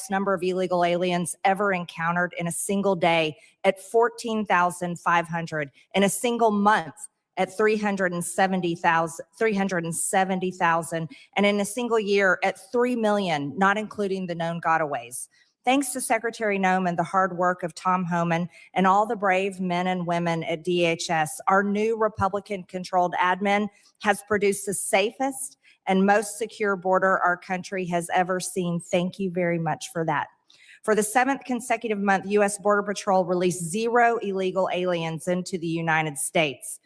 number of illegal aliens ever encountered in a single day at 14,500, in a single month at 370,000, and in a single year at 3 million, not including the known gotaways. Thanks to Secretary Noem and the hard work of Tom Homan and all the brave men and women at DHS, our new Republican-controlled admin has produced the safest and most secure border our country has ever seen. Thank you very much for that. For the 7th consecutive month, U.S. Border Patrol released 0 illegal aliens into the United States.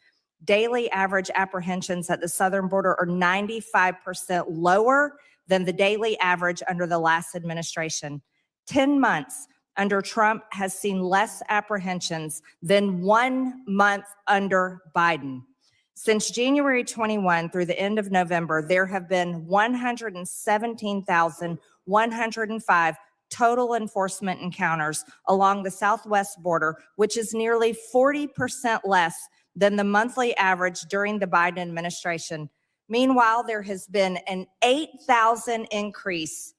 Daily average apprehensions at the southern border are 95% lower than the daily average under the last administration. 10 months under Trump has seen less apprehensions than 1 month under Biden. Since January 21 through the end of November, there have been 117,105 total enforcement encounters along the southwest border, which is nearly 40% less than the monthly average during the Biden administration. Meanwhile, there has been an 8,000 increase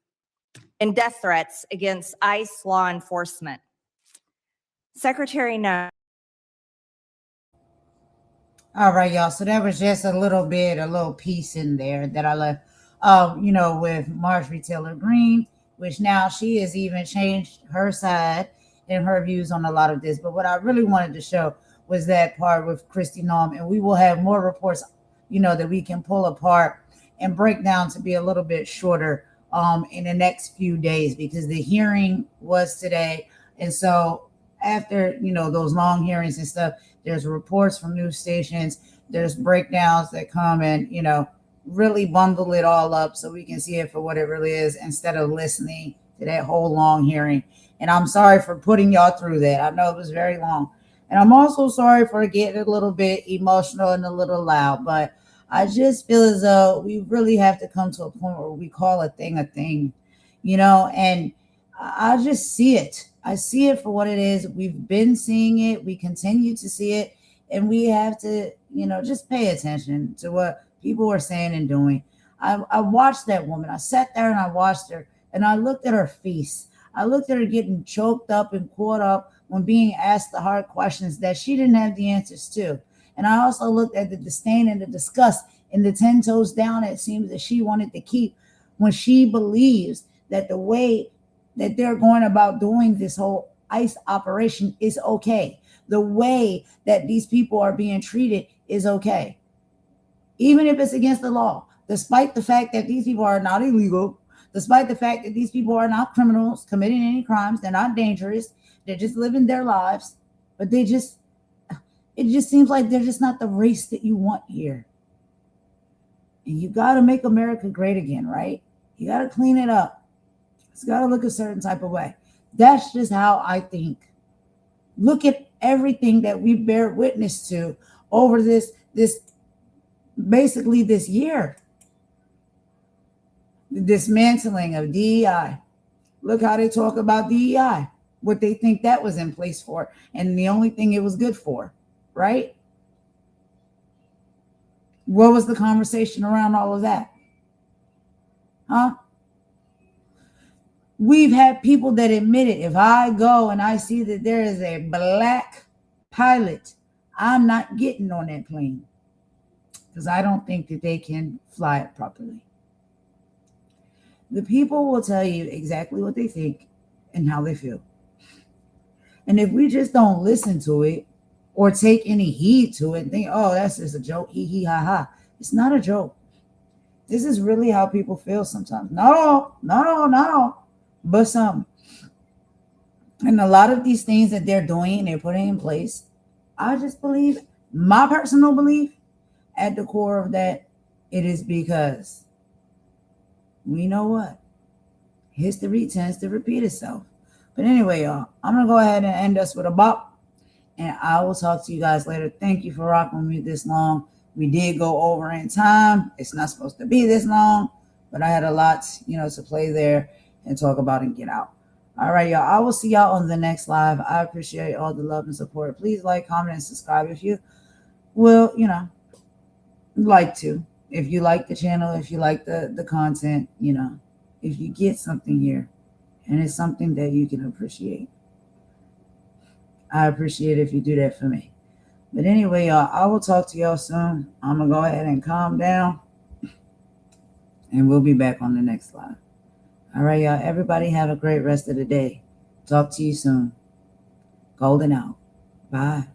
in death threats against ICE law enforcement. Secretary Noem. All right, y'all. So that was just a little piece in there that I left, with Marjorie Taylor Greene, which now she has even changed her side and her views on a lot of this. But what I really wanted to show was that part with KRISTI Noem, and we will have more reports, that we can pull apart and break down to be a little bit shorter in the next few days, because the hearing was today. And so after, those long hearings and stuff, there's reports from news stations, there's breakdowns that come and, really bundle it all up so we can see it for what it really is instead of listening to that whole long hearing. And I'm sorry for putting y'all through that. I know it was very long. And I'm also sorry for getting a little bit emotional and a little loud, but I just feel as though we really have to come to a point where we call a thing, and I just see it. I see it for what it is. We've been seeing it. We continue to see it. And we have to, just pay attention to what people are saying and doing. I watched that woman. I sat there and I watched her and I looked at her face. I looked at her getting choked up and caught up when being asked the hard questions that she didn't have the answers to. And I also looked at the disdain and the disgust and the 10 toes down it seems that she wanted to keep when she believes that the way that they're going about doing this whole ICE operation is okay. The way that these people are being treated is okay. Even if it's against the law, despite the fact that these people are not illegal, despite the fact that these people are not criminals committing any crimes, they're not dangerous, they're just living their lives, but it just seems like they're just not the race that you want here. And you got to make America great again, right? You got to clean it up. It's got to look a certain type of way. That's just how I think. Look at everything that we bear witness to over this year. The dismantling of DEI. Look how they talk about DEI, what they think that was in place for, and the only thing it was good for, right? What was the conversation around all of that? Huh? We've had people that admit it. If I go and I see that there is a black pilot, I'm not getting on that plane because I don't think that they can fly it properly. The people will tell you exactly what they think and how they feel. And if we just don't listen to it or take any heed to it and think, oh, that's just a joke, hee hee ha ha. It's not a joke. This is really how people feel sometimes. Not all, but some. And a lot of these things that they're doing and they're putting in place, I just believe, my personal belief, at the core of that, it is because we know what? History tends to repeat itself. But anyway, y'all, I'm going to go ahead and end us with a bop. And I will talk to you guys later. Thank you for rocking with me this long. We did go over in time. It's not supposed to be this long, but I had a lot, to play there and talk about and get out. All right, y'all. I will see y'all on the next live. I appreciate all the love and support. Please like, comment, and subscribe if you will, like to. If you like the channel, if you like the content, if you get something here and it's something that you can appreciate. I appreciate it if you do that for me. But anyway, y'all, I will talk to y'all soon. I'm going to go ahead and calm down. And we'll be back on the next live. All right, y'all. Everybody have a great rest of the day. Talk to you soon. Golden out. Bye.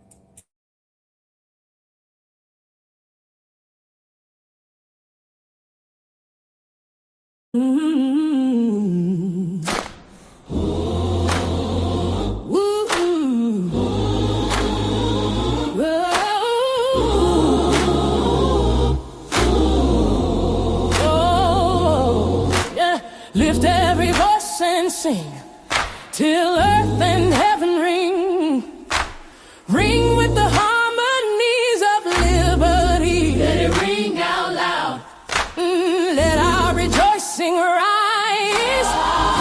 sing till earth and heaven ring. Ring with the harmonies of liberty. Let it ring out loud. Let our rejoicing rise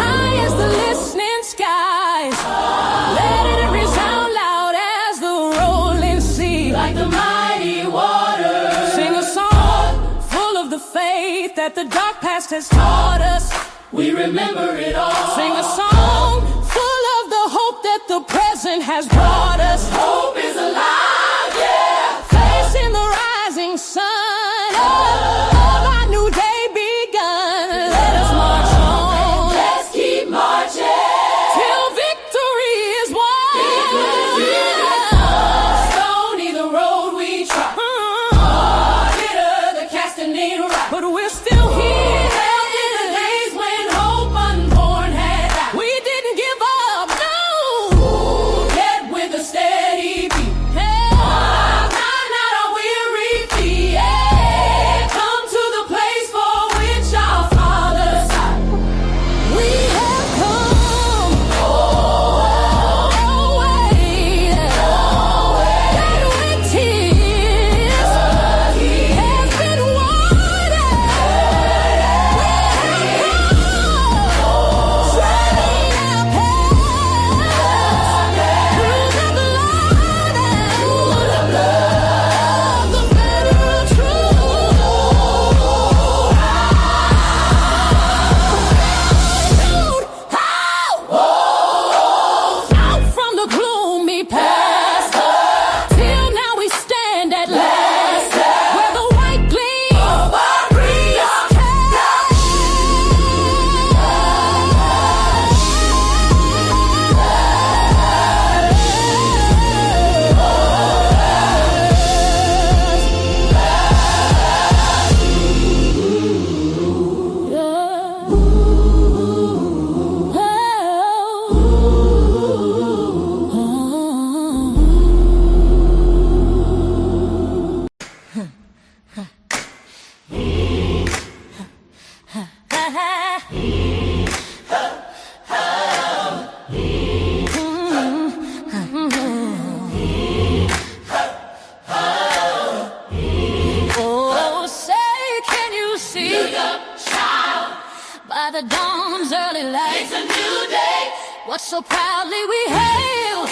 high as the listening skies. Let it resound loud as the rolling sea, like the mighty waters. Sing a song full of the faith that the dark past has taught us. We remember it all. Sing a song full of the hope that the present has brought us. Hope is alive, yeah. Facing the rising sun of our new day begun. Let us march on. Let's keep marching till victory is won. Stony the road we trod. Bitter the casting ain't right, but we're still here. The dawn's early light. It's a new day. What so proudly we hail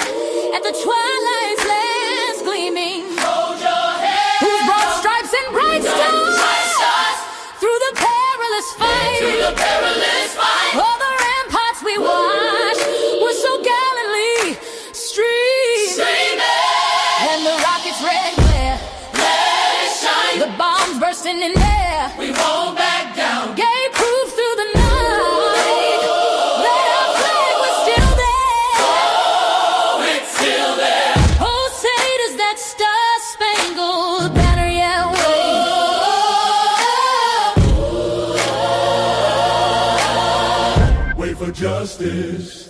at the twilight's last gleaming. Hold your head. Whose broad stripes and bright stars through the perilous fight. Through the perilous fight. All the ramparts we watched were so gallantly streaming. And the rockets' red glare. Let it shine. The bombs bursting in air. We won't back down. Gave proof through the night. For justice.